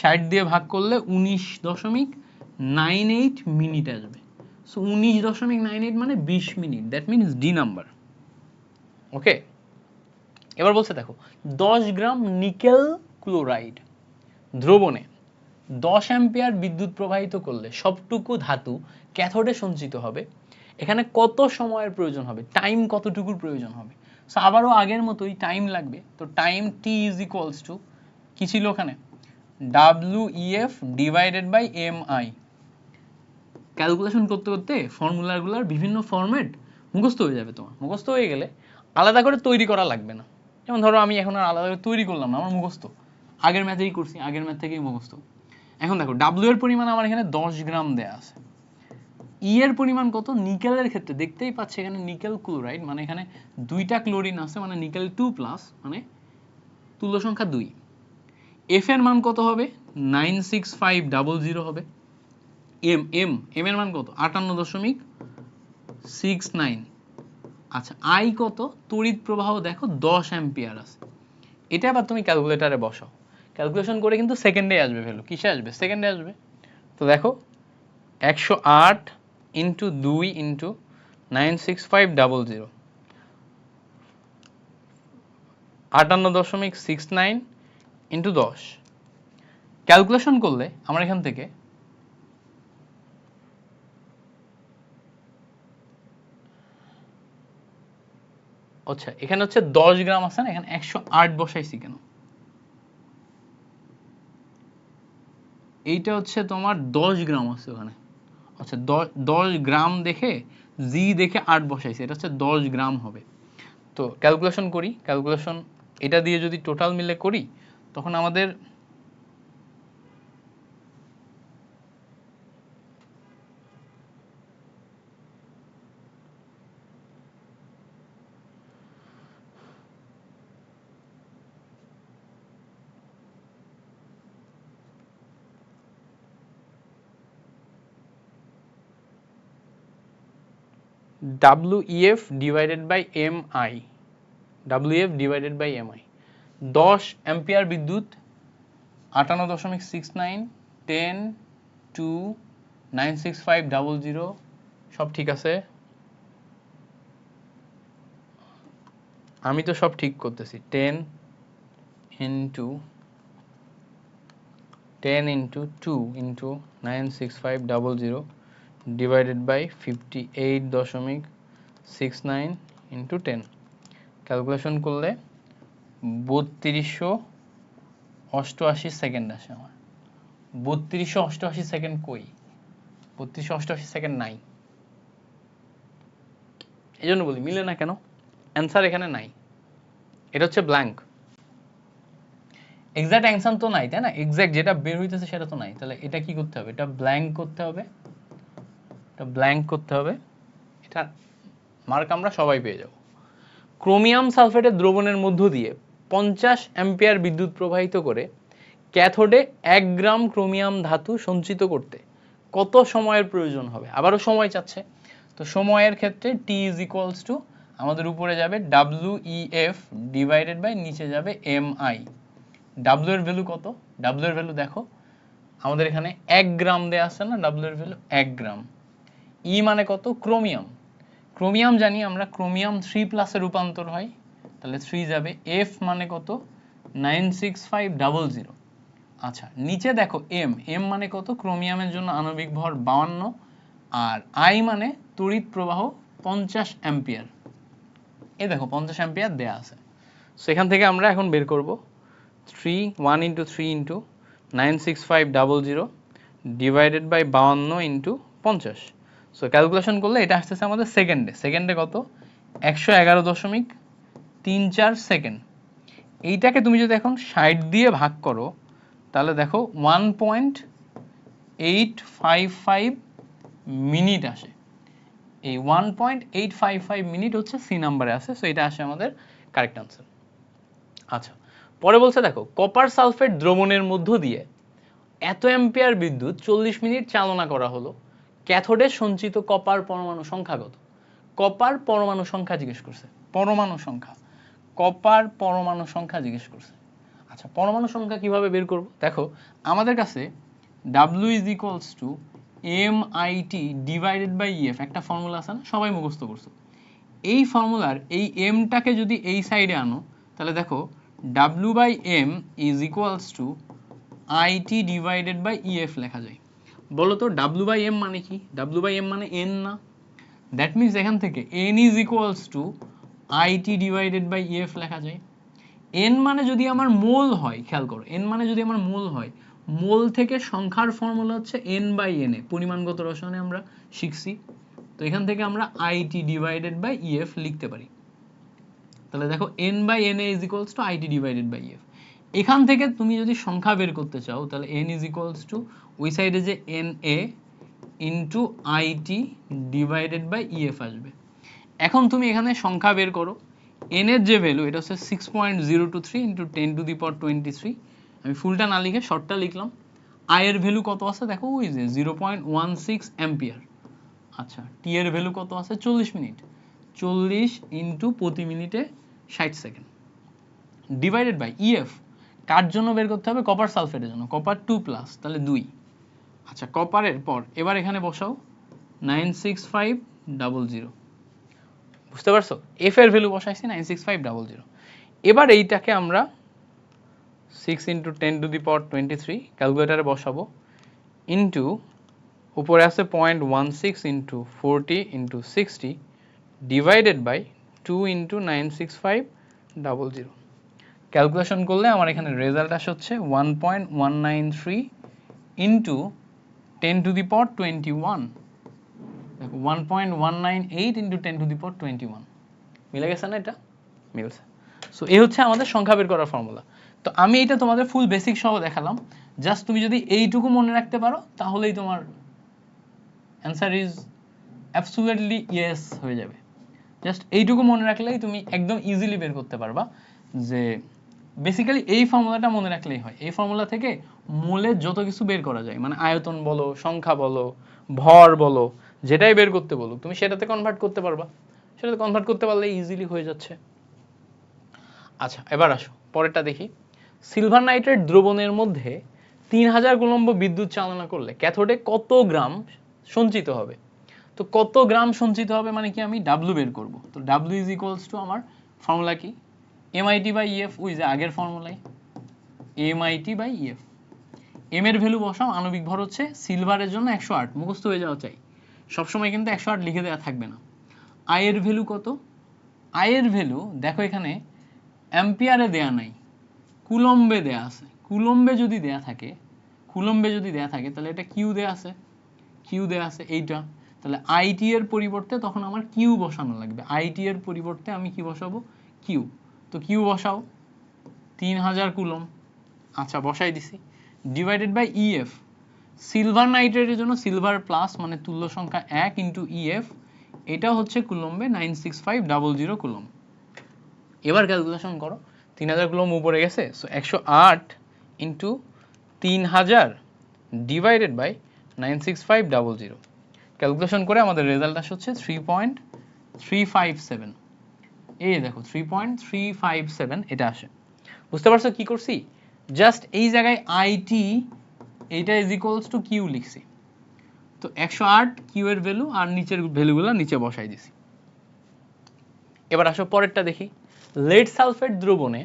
60 দিয়ে ভাগ করলে 19.98 মিনিট আসবে। সো 19.98 মানে 20 minute, that means D number. Okay, এবার বলছে দেখো 10 গ্রাম নিকেল ক্লোরাইড দ্রবণে 10 অ্যাম্পিয়ার বিদ্যুৎ প্রবাহিত করলে সবটুকু ধাতু ক্যাথোডে সঞ্চিত হবে, এখানে কত সময়ের প্রয়োজন হবে, টাইম কতটুকুর প্রয়োজন হবে। সো আবারও আগের মতোই টাইম লাগবে, তো time T is equals to কি ছিল ওখানে WEF divided by MI। Calculation করতে করতে ফর্মুলাগুলোর বিভিন্ন ফরম্যাট মুখস্থ হয়ে যাবে, তোমার মুখস্থ হয়ে গেলে আলাদা করে তৈরি করা লাগবে না। যেমন ধরো আমি এখন আর আলাদা করে তৈরি করলাম না, আমার মুখস্থ, আগের ম্যাথেই করছি, আগের ম্যাথ থেকেই মুখস্থ। এখন দেখো W এর পরিমাণ আমার এখানে 10 গ্রাম দেয়া আছে, ই এর পরিমাণ কত, নিকেলের ক্ষেত্রে দেখতেই পাচ্ছি এখানে নিকেল ক্লোরাইড মানে এখানে দুইটা ক্লোরিন আছে, মানে নিকেল 2+, মানে তুল্য সংখ্যা 2। এফ এর মান কত হবে 96500 হবে। এম এম এম এর মান কত 58.69। আচ্ছা আই কত, তড়িৎ প্রবাহ দেখো 10 অ্যাম্পিয়ার আছে, এটা আবার তুমি ক্যালকুলেটরে বসাও, ক্যালকুলেশন করে কিন্তু সেকেন্ডে আসবে ভ্যালু, কিসে আসবে সেকেন্ডে আসবে। তো দেখো 108 ইন্টু 2 ইন্টু 96500 58.69 ইন্টু 10 ক্যালকুলেশন করলে আমার এখান থেকে আচ্ছা এখানে হচ্ছে 10 গ্রাম আছে না, এখানে 108 বসাইছি কেন, এইটা হচ্ছে তোমার 10 গ্রাম আছে ওখানে, আচ্ছা 10 গ্রাম দেখে জি দেখে 8 বসাইছি, এটা হচ্ছে 10 গ্রাম হবে। তো ক্যালকুলেশন করি, ক্যালকুলেশন এটা দিয়ে যদি টোটাল মিলে করি তখন আমাদের WEF divided by MI, WEF divided by MI 10 ampere বিদ্যুৎ 58.69 10 2 96500 সব ঠিক আছে, আমি তো সব ঠিক করতেছি। 10 into 2 into 96500 divided by 58.69 into 10 calculation করলে 3288 সেকেন্ড আসে আমার। 3288 সেকেন্ড কই? 3288 সেকেন্ড নাই, এই জন্য বলি মিলে না কেন, অ্যান্সার এখানে নাই, এটা হচ্ছে ব্ল্যাঙ্ক। এক্সাক্ট অ্যান্সার তো নাই, তাই না? এক্সাক্ট যেটা বের হইতেছে সেটা তো নাই, তাহলে এটা কি করতে হবে? এটা ব্ল্যাঙ্ক করতে হবে, এটা ব্ল্যাঙ্ক করতে হবে, এটা মার্ক আমরা সবাই পেয়ে যাব। ক্রোমিয়াম সালফেটের দ্রবণের মধ্য দিয়ে 50 অ্যাম্পিয়ার বিদ্যুৎ প্রবাহিত করে ক্যাথোডে 1 গ্রাম ক্রোমিয়াম ধাতু সঞ্চিত করতে কত সময়ের প্রয়োজন হবে? আবারও সময় চাচ্ছে, তো সময়ের ক্ষেত্রে t ইজ ইকুয়ালস টু আমাদের উপরে যাবে WEF ডিভাইডেড বাই নিচে যাবে MI। W এর ভ্যালু কত? W এর ভ্যালু দেখো আমাদের এখানে 1 গ্রাম দেয়া আছে না, W এর ভ্যালু 1 গ্রাম। E মানে কত? ক্রোমিয়াম, ক্রোমিয়াম জানি আমরা ক্রোমিয়াম 3+ এ রূপান্তর হয়, তাহলে 3 যাবে। F মানে কত? 96500। আচ্ছা নিচে দেখো M মানে কত? ক্রোমিয়ামের জন্য আণবিক ভর 52, আর I মানে তড়িৎ প্রবাহ 50 অ্যাম্পিয়ার। এই দেখো 50 অ্যাম্পিয়ার দেয়া আছে, সো এখান থেকে আমরা এখন বের করব 1 × 3 × 96500 ডিভাইডেড বাই 52 × 50। সো ক্যালকুলেশন করলে এটা আসতেছে আমাদের সেকেন্ডে, সেকেন্ডে কত? 111.34 সেকেন্ড। এইটাকে তুমি যদি এখন 60 দিয়ে ভাগ করো তাহলে দেখো 1.855 মিনিট আসে। এই 1.855 মিনিট হচ্ছে সি নাম্বারে আছে, সো এটা আসে আমাদের কারেক্ট আনসার। আচ্ছা পরে বলছে দেখো কপার সালফেট দ্রবণের মধ্য দিয়ে এত অ্যাম্পিয়ার বিদ্যুৎ 40 মিনিট চালনা করা হলো, ক্যাথোডে সঞ্চিত কপার পরমাণু সংখ্যা কত? কপার পরমাণু সংখ্যা জিজ্ঞেস করছে, পরমাণু সংখ্যা, কপার পরমাণু সংখ্যা জিজ্ঞেস করছে। আচ্ছা পরমাণু সংখ্যা কিভাবে বের করব? দেখো আমাদের কাছে W is equals to MIT divided by EF একটা ফর্মুলা আছে না, সবাই মুখস্থ করছো। এই ফর্মুলার এই এমটাকে যদি এই সাইডে আনো তাহলে দেখো W/M is equals to IT divided by EF লেখা যায়। বলো তো W/M মানে কি? W/M মানে N না? দ্যাট মিনস এখান থেকে N is equals to IT divided by EF লেখা যায়। N মানে যদি আমার মোল হয়, খেয়াল করো, N মানে যদি আমার মোল হয়, মোল থেকে সংখ্যার ফর্মুলা হচ্ছে N/Na, পরিমাণগত রসায়নে আমরা শিখছি। তো এখান থেকে আমরা IT ডিভাইডেড বাই EF লিখতে পারি। তাহলে দেখো N/Na is equals to IT divided by EF। এখান থেকে তুমি যদি সংখ্যা বের করতে চাও তাহলে N ইজ ইকুয়ালস টু ওই সাইডে যে Na into IT divided by EF আসবে। এখন তুমি এখানে সংখ্যা বের করো, N এর যে ভ্যালু এটা হচ্ছে 6.023 × 10⁻23। আমি ফুলটা না লিখে শর্টটা লিখলাম। I এর ভ্যালু কত আছে দেখো, ওই যে 0.16 অ্যাম্পিয়ার। আচ্ছা T এর ভ্যালু কত আছে? 40 মিনিট, 40 ইন্টু প্রতি মিনিটে 60 সেকেন্ড ডিভাইডেড বাই EF কার জন্য বের করতে হবে? কপার সালফেটের জন্য, কপার 2+, তাহলে 2। আচ্ছা কপারের পর এবার এখানে বসাও 96500, বুঝতে পারছো? F এর ভ্যালু বসাইছি 96500। এবার এইটাকে আমরা 6 × 10⁻23 ক্যালকুলেটরে বসাবো, ইন্টু উপরে আছে 0.16 × 40 × 60 ডিভাইডেড বাই 2 × 96500। ক্যালকুলেশন করলে আমার এখানে রেজাল্ট আসে হচ্ছে 1.193 ইন্টু 10⁻21, দেখো 1.198 ইন্টু 10⁻21। মিলে গেছে না? এটা মিলছে। সো এই হচ্ছে আমাদের সংখ্যা বের করার ফর্মুলা। তো আমি এটা তোমাদের ফুল বেসিক সহ দেখালাম, জাস্ট তুমি যদি এইটুকু মনে রাখতে পারো তাহলেই তোমার অ্যান্সার ইজ অ্যাবসলিউটলি ইয়েস হয়ে যাবে। জাস্ট এইটুকু মনে রাখলেই তুমি একদম ইজিলি বের করতে পারবা যে বেসিক্যালি এই ফর্মুলাটা মনে রাখলেই হয়। এই ফর্মুলা থেকে মোলের যত কিছু বের করা যায়, মানে আয়তন বলো, সংখ্যা বলো, ভর বলো, যেটাই বের করতে বলো তুমি সেটাতে কনভার্ট করতে পারবা। সেটাতে কনভার্ট করতে পারলে ইজিলি হয়ে যাচ্ছে। আচ্ছা এবার আসো পরেরটা দেখি। সিলভার নাইট্রেট দ্রবণের মধ্যে 3000 কুলম্ব বিদ্যুৎ চালনা করলে ক্যাথোডে কত গ্রাম সঞ্চিত হবে? তো কত গ্রাম সঞ্চিত হবে মানে কি, আমি W বের করব। তো W ইজ ইকুয়ালস টু আমার ফর্মুলা কি? MIT/EF, ওই যে আগের ফর্মুলাই MIT/EF। M এর ভ্যালু বসাও, আণবিক ভর হচ্ছে সিলভারের জন্য 108, মুখস্থ হয়ে যাওয়া চাই, সবসময় কিন্তু 108 লিখে দেওয়া থাকবে না। I এর ভ্যালু কত? I এর ভ্যালু দেখো এখানে অ্যাম্পিয়ারে দেয়া নাই, কুলম্বে দেয়া আছে। কুলম্বে যদি দেয়া থাকে, কুলম্বে যদি দেয়া থাকে তাহলে এটা কিউ দেয়া আছে এইটা, তাহলে আইটি এর পরিবর্তে তখন আমার কিউ বসানো লাগবে। আইটি এর পরিবর্তে আমি কি বসাবো? কিউ। তো কিউ বসাও, 3000 কুলম। আচ্ছা বসাই দিছি। ডিভাইডেড বাই ইএফ, সিলভার নাইট্রেটের জন্য সিলভার প্লাস মানে তুল্য সংখ্যা 1 ইন্টু ইএফ, এটা হচ্ছে কুলম্বে 96500 কুলম। এবার ক্যালকুলেশন করো, 3000 কুলম উপরে গেছে, so 108 into 3000 divided by 96500। Calculation করে আমাদের রেজাল্ট আসছে হচ্ছে 3.357। এই দেখো 3.357 এটা আসে। বুঝতে পারছো কি করছি? জাস্ট এই জায়গায় আইটি এটা ইজ ইকুয়ালস টু কিউ লিখছি। তো 108 কিউ এর ভ্যালু আর নিচের ভ্যালুগুলো নিচে বসাই দিছি। এবার আসো পরেরটা দেখি। লেড সালফেট দ্রবণে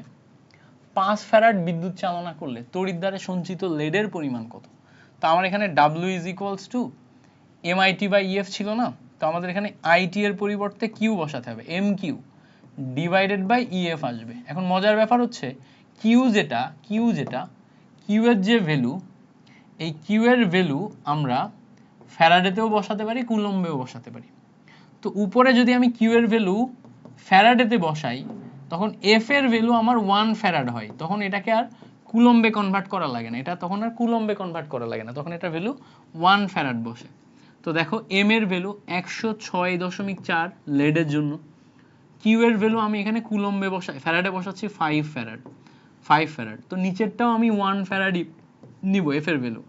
5 ফ্যারাড বিদ্যুৎ চালনা করলে তড়িৎ দ্বারে সঞ্চিত লেডের পরিমাণ কত? তো আমার এখানে W is equals to MIT by EF ছিল না, তো আমাদের এখানে আইটি এর পরিবর্তে কিউ বসাতে হবে, MQ ডিভাইডেড বাই EF আসবে। এখন মজার ব্যাপার হচ্ছে কিউ এর যে ভ্যালু, এই কিউ এর ভ্যালু আমরা ফ্যারাডেতেও বসাতে পারি, কুলম্বেও বসাতে পারি। তো উপরে যদি আমি কিউ এর ভ্যালু ফ্যারাডেতে বসাই তখন এফ এর ভ্যালু আমার 1 ফ্যারাড হয়, তখন এটাকে আর কুলম্বে কনভার্ট করা লাগে না, এটা তখন আর কুলম্বে কনভার্ট করা লাগে না, তখন এটা ভ্যালু 1 ফ্যারাড বসে। তো দেখো এম এর ভ্যালু 106.4 লেডের জন্য, কিউ এর ভ্যালু আমি এখানে কুলম্বে বসাই, ফ্যারাডে বসাচ্ছি 5 ফ্যারাড। তো নিচেরটাও আমি 1 ফ্যারাডই নিব এফ এর ভ্যালু।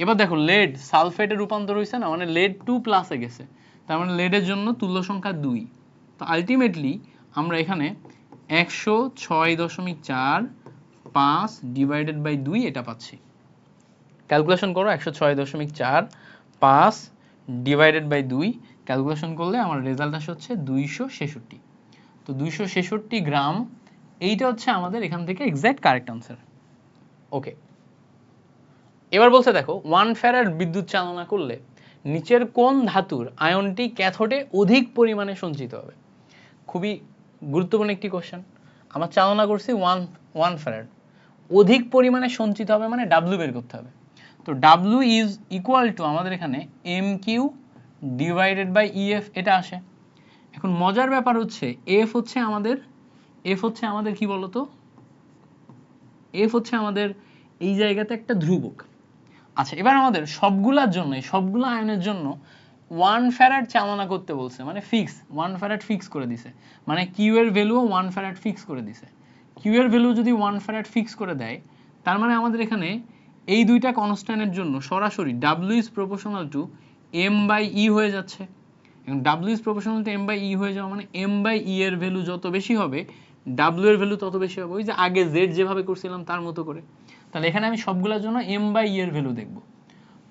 এবার দেখো লেড সালফেটে রূপান্তর হয়েছে না, মানে লেড 2 প্লাসে গেছে, তার মানে লেডের জন্য তুল্য সংখ্যা 2। তো আলটিমেটলি আমরা এখানে 106.45 ডিভাইডেড বাই 2 এটা পাচ্ছি। ক্যালকুলেশন করো, 106.45 ডিভাইডেড বাই 2 ক্যালকুলেশন করলে আমার রেজাল্ট আসে হচ্ছে 266। তো 266 গ্রাম, এইটা হচ্ছে আমাদের এখান থেকে এক্সাক্ট কারেক্ট আনসার। ওকে, এবার বলছে দেখো 1 ফ্যারাড বিদ্যুৎ চালনা করলে নিচের কোন ধাতুর আয়নটি ক্যাথোডে অধিক পরিমাণে সঞ্চিত হবে? খুবই গুরুত্বপূর্ণ একটি কোশ্চেন। আমরা চালনা করছি 1 ফ্যারাড, অধিক পরিমাণে সঞ্চিত হবে মানে ডাব্লিউ বের করতে হবে। তো ডাব্লিউ ইজ ইকুয়াল টু আমাদের এখানে M Q divided by EF এটা আসে। এখন মজার ব্যাপার হচ্ছে এফ হচ্ছে আমাদের কি বলতো, এফ হচ্ছে আমাদের এই জায়গাতে একটা ধ্রুবক। আচ্ছা এবার আমাদের সবগুলা আয়নের জন্য 1 ফ্যারাড চালনা করতে বলছে, মানে ফিক্স 1 ফ্যারাড ফিক্স করে দিছে, মানে কিউ এর ভ্যালুও 1 ফ্যারাড ফিক্স করে দিছে। কিউ এর ভ্যালু যদি 1 ফ্যারাড ফিক্স করে দেয়, তার মানে আমাদের এখানে এই দুইটা কনস্ট্যান্টের জন্য সরাসরি W is proportional to M by E হয়ে যাচ্ছে। এবং W is proportional to M by E হয়ে যাওয়া মানে M বাই E এর ভ্যালু যত বেশি হবে W এর ভ্যালু তত বেশি হবে, ওই যে আগে Z যেভাবে করছিলাম তার মতো করে। তাহলে এখানে আমি সবগুলোর জন্য M বাই E এর ভ্যালু দেখব।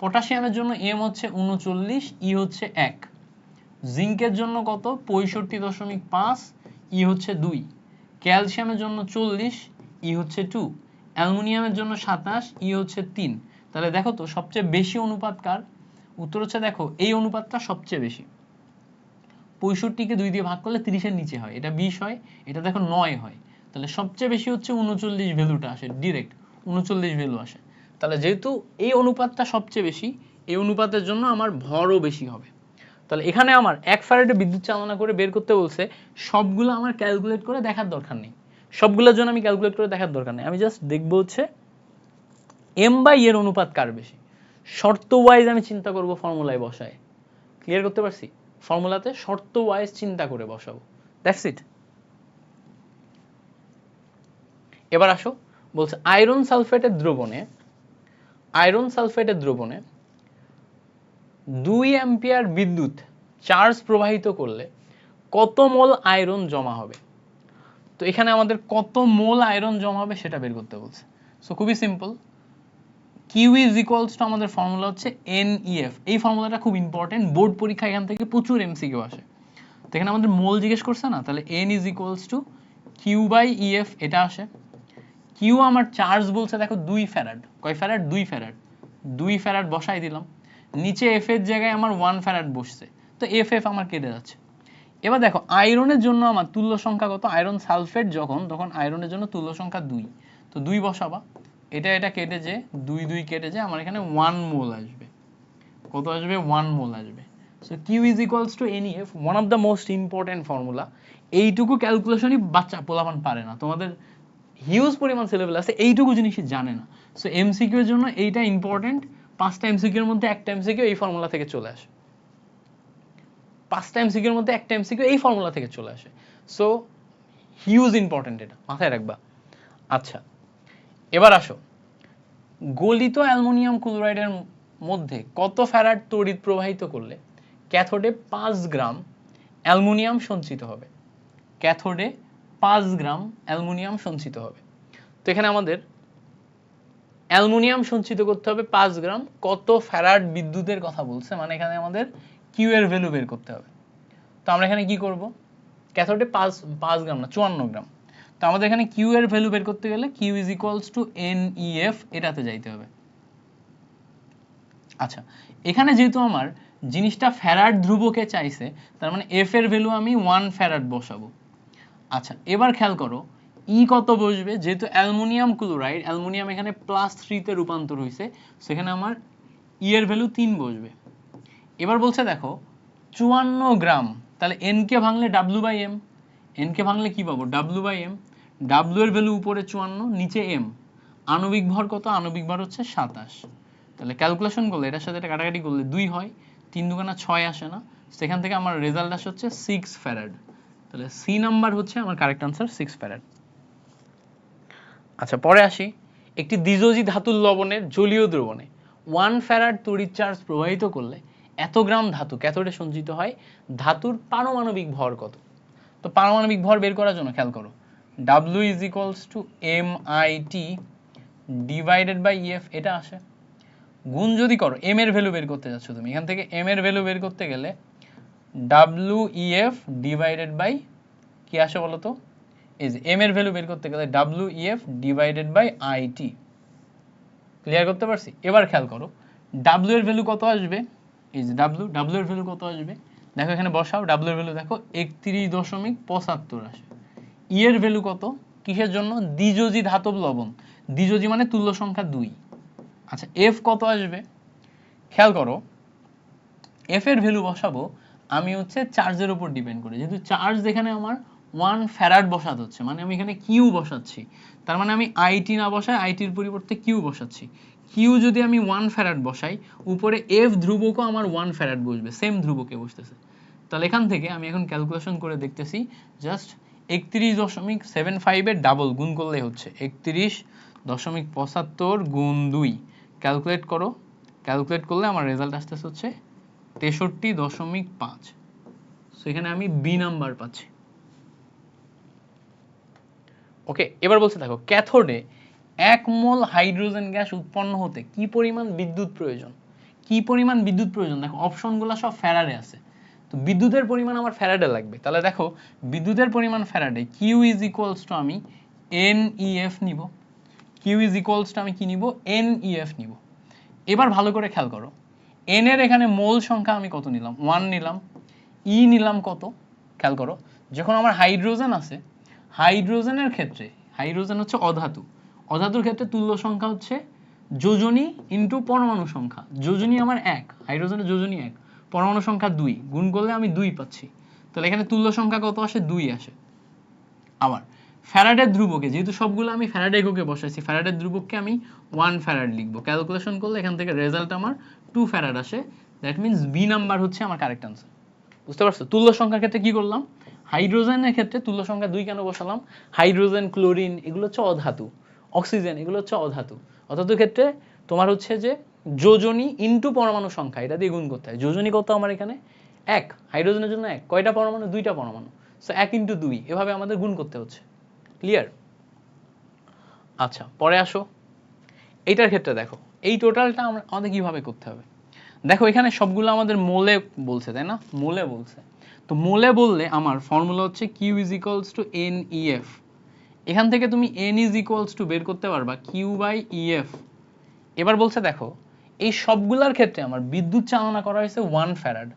পটাশিয়ামের জন্য M হচ্ছে 39, E হচ্ছে 1। জিঙ্কের জন্য কত? 65.5, E হচ্ছে 2। ক্যালসিয়ামের জন্য 40, E হচ্ছে 2। অ্যালুমিনিয়ামের জন্য 27, E হচ্ছে 3। তাহলে দেখো তো সবচেয়ে বেশি অনুপাত কার? উত্তর হচ্ছে দেখো এই অনুপাতটা সবচেয়ে বেশি। 65কে 2 দিয়ে ভাগ করলে 30 এর নিচে হয়, এটা 20 হয়, এটা দেখো 9 হয়। তাহলে সবচেয়ে বেশি হচ্ছে 39 ভ্যালুটা আসে, ডিরেক্ট 39 ভ্যালু আসে। তাহলে যেহেতু এই অনুপাতটা সবচেয়ে বেশি, এই অনুপাতের জন্য আমার ভরও বেশি হবে। তাহলে এখানে আমার 1 ফ্যারাডে বিদ্যুৎ চালনা করে বের করতে বলছে, সবগুলো আমার ক্যালকুলেট করে দেখার দরকার নেই, সবগুলোর জন্য আমি ক্যালকুলেট করে দেখার দরকার নেই, আমি জাস্ট দেখবো হচ্ছে এম বাই এর অনুপাত কার বেশি। শর্ত ওয়াইজ আমি চিন্তা করব, ফর্মুলায় বসায়। ক্লিয়ার করতে পারছি? ফর্মুলাতে শর্ত ওয়াইজ চিন্তা করে বসাবো, দ্যাটস ইট। এবার আসো, বলছে আয়রন সালফেটের দ্রবণে 2 অ্যাম্পিয়ার বিদ্যুৎ চার্জ প্রবাহিত করলে কত মোল আয়রন জমা হবে? তো এখানে আমাদের কত মোল আয়রন জমা হবে সেটা বের করতে বলছে। সো খুবই simple, Q is equals to আমাদের ফর্মুলা হচ্ছে NEF। এই ফর্মুলাটা খুব ইম্পর্টেন্ট, বোর্ড পরীক্ষা এখান থেকে প্রচুর MCQ আসে। তো এখানে আমাদের মোল জিজ্ঞেস করছে না, তাহলে N is equals to Q by EF এটা আসে। কিউ আমার চার্জ বলছে দেখো 2 ফ্যারাড, কয় ফ্যারাড? 2 ফ্যারাড বসাই দিলাম। নিচে এফ এর জায়গায় আমার 1 ফ্যারাড বসছে, তো এফ আমার কেটে যাচ্ছে। এবার দেখো আয়রনের জন্য আমার তুল্য সংখ্যা কত? আয়রন সালফেট তখন আয়রনের জন্য তুল্য সংখ্যা 2, তো 2 বসাবা। এটা এটা কেটে যে 2 2 কেটে যে আমার এখানে 1 মোল আসবে। কত আসবে? 1 মোল আসবে। So Q is equals to NEF, one of the most important formula. এইটুকু ক্যালকুলেশনই বাচ্চা পোলাপান পারে না, তোমাদের হিউজ পরিমাণ সিলেবেল আছে এইটুকু জিনিসই জানে না। সো এমসিকিউ এর জন্য এইটা ইম্পর্টেন্ট। 5টা এমসিকিউ এর মধ্যে একটা এমসিকিউ এই ফর্মুলা থেকে চলে আসে, 5টা এমসিকিউ এর মধ্যে একটা এমসিকিউ এই ফর্মুলা থেকে চলে আসে। সো হিউজ ইম্পর্টেন্ট, এটা মাথায় রাখবা। আচ্ছা, এবার আসো, গলিত অ্যালুমিনিয়াম ক্লোরাইডের মধ্যে কত ফ্যারাড তড়িৎ প্রবাহিত করলে ক্যাথোডে 5 গ্রাম অ্যালুমিনিয়াম সঞ্চিত হবে? ক্যাথোডে 5 গ্রাম অ্যালুমিনিয়াম সঞ্চিত হবে। তো এখানে আমাদের অ্যালুমিনিয়াম সঞ্চিত করতে হবে 5 গ্রাম, কত ফ্যারাড বিদ্যুতের কথা বলছে, মানে এখানে আমাদের কিউ এর ভ্যালু বের করতে হবে। তো আমরা এখানে কি করব? ক্যাথোডে 5 গ্রাম না 54 গ্রাম। তো আমাদের এখানে কিউ এর ভ্যালু বের করতে গেলে Q is equals to NEF, এটাতে যাইতে হবে। আচ্ছা, এখানে যেহেতু আমার জিনিসটা ফ্যারাড ধ্রুবকে চাইছে, তার মানে এফ এর ভ্যালু আমি 1 ফ্যারাড বসাবো। আচ্ছা, এবার খেয়াল করো ই কত বসবে, যেহেতু অ্যালুমিনিয়াম ক্লোরাইড, অ্যালুমিনিয়াম এখানে +3 তে রূপান্তর হয়েছে, সেখানে আমার ই এর ভ্যালু 3 বসবে। এবার বলছে দেখো 54 গ্রাম, তাহলে এন কে ভাঙলে W/m, এন কে ভাঙলে কি পাবো? W/m। W এর ভ্যালু উপরে 54, নিচে m, আণবিক ভর কত? আণবিক ভর হচ্ছে 27। তাহলে ক্যালকুলেশন করলে এটার সাথে এটা কাটাকাটি করলে 2 হয়, 3 দুগুণা 6 আসে না, সেখান থেকে আমার রেজাল্ট আসে হচ্ছে 6 ফ্যারাড। তাহলে সি নাম্বার হচ্ছে আমার কারেক্ট আনসার 6 ফ্যারাড। আচ্ছা, পরে আসি, একটি দ্বিযোজী ধাতুর লবণের জলীয় দ্রবণে 1 ফ্যারাড তড়িৎ চার্জ প্রবাহিত করলে এত গ্রাম ধাতু ক্যাথোডে সঞ্চিত হয়, ধাতুর পারমাণবিক ভর কত? তো পারমাণবিক ভর বের করার জন্য খেয়াল করো, W is equals to MIT divided by EF, এটা আসে। গুণ যদি করো, m এর ভ্যালু বের করতে যাচ্ছ তুমি, এখান থেকে m এর ভ্যালু বের করতে গেলে WEF ডিভাইডেড বাই কি আসে বলো তো? এই যে m এর ভ্যালু বের করতে গেলে WEF divided by IT। Clear করতে পারছি? এবার খেয়াল করো W এর ভ্যালু কত আসবে, এই যে W এর ভ্যালু কত আসবে, দেখো এখানে বসাও, W এর ভ্যালু দেখো 31.75 আসে। ই এর ভ্যালু কত, কিসের জন্য? দ্বিযোজী ধাতব লবণ, দ্বিযোজী মানে তুল্য সংখ্যা 2। আচ্ছা, F কত আসবে? খেয়াল করো, F এর ভ্যালু বসাবো আমি হচ্ছে চার্জের উপর ডিপেন্ড করে, যেহেতু চার্জ এখানে আমার 1 ফ্যারাড বসাতে হচ্ছে, মানে আমি এখানে কিউ বসাচ্ছি, তার মানে আমি আইটি না বসাই আইটির পরিবর্তে কিউ বসাচ্ছি। কিউ যদি আমি 1 ফ্যারাড বসাই, উপরে এফ ধ্রুবকও আমার 1 ফ্যারাড বসবে, সেম ধ্রুবকে বসতেছে। তাহলে এখান থেকে আমি এখন ক্যালকুলেশন করে দেখতেছি, জাস্ট 31.75 এর ডাবল গুণ করলেই হচ্ছে 31.75 গুণ 2, ক্যালকুলেট করো, ক্যালকুলেট করলে আমার রেজাল্ট আসতেছে হচ্ছে 63.5। সো এখানে আমি বি নাম্বার পাচ্ছি। ওকে, এবার বলছে দেখো ক্যাথোডে 1 মোল হাইড্রোজেন গ্যাস উৎপন্ন হতে কি পরিমাণ বিদ্যুৎ প্রয়োজন? কি পরিমাণ বিদ্যুৎ প্রয়োজন? দেখো অপশনগুলো সব ফ্যারাডে আছে, তো বিদ্যুতের পরিমাণ আমার ফ্যারাডে লাগবে। তাহলে দেখো বিদ্যুতের পরিমাণ Faraday Q is equals to আমি NEF নিব, কিউ ইজ ইকুয়ালস টু আমি কি নিব? NEF নিব। এবার ভালো করে খেয়াল করো, এন এর এখানে মোল সংখ্যা আমি কত নিলাম? 1 নিলাম। ই নিলাম কত? খেয়াল করো, যখন আমার হাইড্রোজেন আছে, হাইড্রোজেনের ক্ষেত্রে, হাইড্রোজেন হচ্ছে অধাতু, অধাতুর ক্ষেত্রে তুল্য সংখ্যা হচ্ছে যোজনী ইনটু পরমাণু সংখ্যা। যোজনী আমার 1, হাইড্রোজেনের যোজনী 1, পরমাণু সংখ্যা 2, গুণ করলে আমি 2 পাচ্ছি। তাহলে এখানে তুল্য সংখ্যা কত আসে? 2 আসে। আবার ফ্যারাডের ধ্রুবকে, যেহেতু সবগুলো আমি ফ্যারাডে এককে বসাইছি, ফ্যারাডের ধ্রুবককে আমি 1 ফ্যারাড লিখবো। ক্যালকুলেশন করলে এখান থেকে রেজাল্ট আমার 2 ফ্যারাড আসে। দ্যাট মিন্স বি নাম্বার হচ্ছে আমার কারেক্ট আনসার। বুঝতে পারছো? তুল্য সংখ্যার ক্ষেত্রে কি করলাম? হাইড্রোজেনের ক্ষেত্রে তুল্য সংখ্যা 2 কেন বসালাম? হাইড্রোজেন, ক্লোরিন এগুলো হচ্ছে অধাতু, অক্সিজেন এগুলো হচ্ছে অধাতু। অধাতুর ক্ষেত্রে তোমার হচ্ছে যে যোজনী ইনটু পরমাণু সংখ্যা, এটা দিয়ে গুণ করতে হয়। যোজনী কত আমার এখানে? 1, হাইড্রোজেনের জন্য 1, কয়টা পরমাণু? 2টা পরমাণু। সো 1 ইনটু 2, এভাবে আমাদের গুণ করতে হচ্ছে। ক্লিয়ার? আচ্ছা, পরে আসো, এইটার ক্ষেত্রে দেখো এই টোটালটা আমাদের কিভাবে করতে হবে। দেখো এখানে সবগুলো আমাদের মোলে বলছে, তাই না? মোলে বলছে, তো মোলে বললে আমার ফর্মুলা হচ্ছে Q is equals to NEF। এখান থেকে তুমি N ইজ ইকুয়ালস টু বের করতে পারবা কিউ বাই EF। এবার বলছে দেখো এই সবগুলোর ক্ষেত্রে আমার বিদ্যুৎ চালনা করা হয়েছে 1 ফ্যারাড।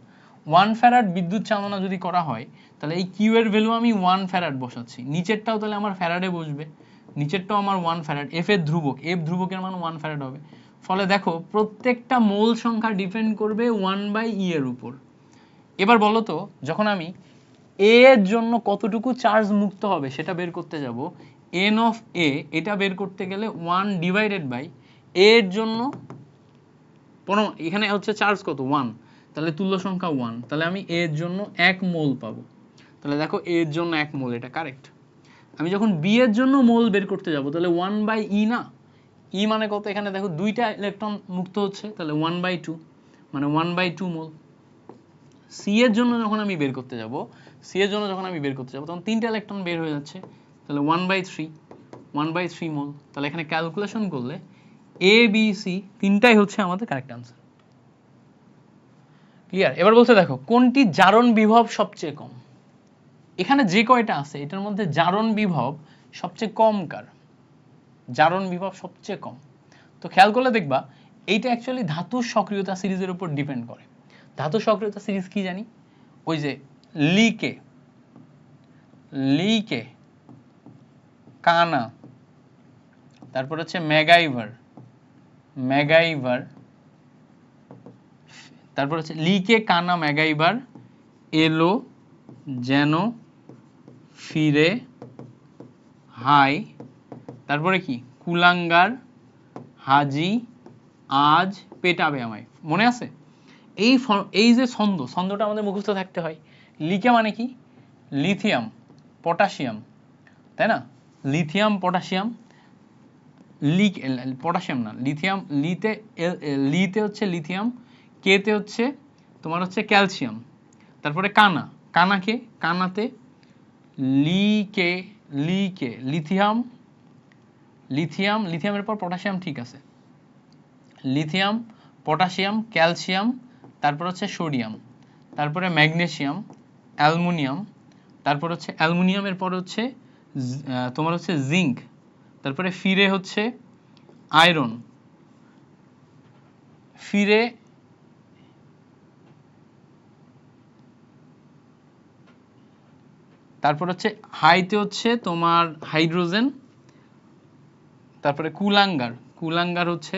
1 ফ্যারাড বিদ্যুৎ চালনা যদি করা হয়, তাহলে এই কিউ এর ভ্যালু আমি 1 ফ্যারাড বসাচ্ছি, নিচেরটাও তাহলে আমার ফ্যারাডে বসবে। নিচেরটাও আমার 1 ফ্যারাড, এফ এর ধ্রুবক, এফ ধ্রুবকের মান 1 ফ্যারাড হবে। ফলে দেখো প্রত্যেকটা মোল সংখ্যা ডিপেন্ড করবে 1/e এর উপর। এবার বলো তো, যখন আমি এ এর জন্য কতটুকু চার্জ মুক্ত হবে সেটা বের করতে যাব, এন অফ এ, এটা বের করতে গেলে 1 ডিভাইডেড বাই এ এর জন্য এখানে হচ্ছে চার্জ কত 1, তাহলে তুল্য সংখ্যা 1, তাহলে আমি এ এর জন্য 1 মোল পাবো। তাহলে দেখো এ এর জন্য 1 মোল, এটা কারেক্ট। আমি যখন বি এর জন্য মোল বের করতে যাব, তাহলে 1/e না, ই মানে কত, এখানে দেখো 2টা ইলেকট্রন মুক্ত হচ্ছে, তাহলে 1/2 মানে 1/2 মোল। সি এর জন্য যখন আমি বের করতে যাব, তখন 3টা ইলেকট্রন বের হয়ে যাচ্ছে, তাহলে 1/3 মোল। তাহলে এখানে ক্যালকুলেশন করলে এ বি সি তিনটাই হচ্ছে আমাদের কারেক্ট আনসার। ক্লিয়ার? এবার বলতে দেখো কোনটি জারণ বিভব সবচেয়ে কম। এখানে যে কয়টা আছে এটার মধ্যে জারণ বিভব সবচেয়ে কম কার? জারণ বিভব সবচেয়ে কম। তো খেয়াল করলে দেখবা এইটা অ্যাকচুয়ালি ধাতুর সক্রিয়তা সিরিজের উপর ডিপেন্ড করে। ধাতুর সক্রিয়তা সিরিজ কি জানি? ওই যে লিকে, কানা, তারপর হচ্ছে ম্যাগাইভার, তারপর হচ্ছে লিকে, কানা, ম্যাগাইভার, এলো, যেন, ফিরে, হাই, তারপরে কি কুলাঙ্গার, হাজি, আজ, পেটাবে আমায়। মনে আছে? এই যে ছন্দটা আমাদের মুখস্থ থাকতে হয়। লিকে মানে কি? লিথিয়াম, পটাশিয়াম, তাই না? লিথিয়াম, পটাশিয়াম, পটাশিয়াম না, লিথিয়াম, লিতে হচ্ছে লিথিয়াম, কেতে হচ্ছে তোমার হচ্ছে ক্যালসিয়াম, তারপরে কানাতে লিকে, লিথিয়ামের পর পটাশিয়াম, ঠিক আছে, লিথিয়াম, পটাশিয়াম, ক্যালসিয়াম, তারপর হচ্ছে সোডিয়াম, তারপরে ম্যাগনেসিয়াম, অ্যালুমিনিয়াম, তারপর হচ্ছে অ্যালুমিনিয়ামের পর হচ্ছে তোমার হচ্ছে জিঙ্ক, তারপরে ফিরে হচ্ছে আয়রন, তারপর হচ্ছে হাইতে হচ্ছে তোমার হাইড্রোজেন, তারপরে কুলাঙ্গার হচ্ছে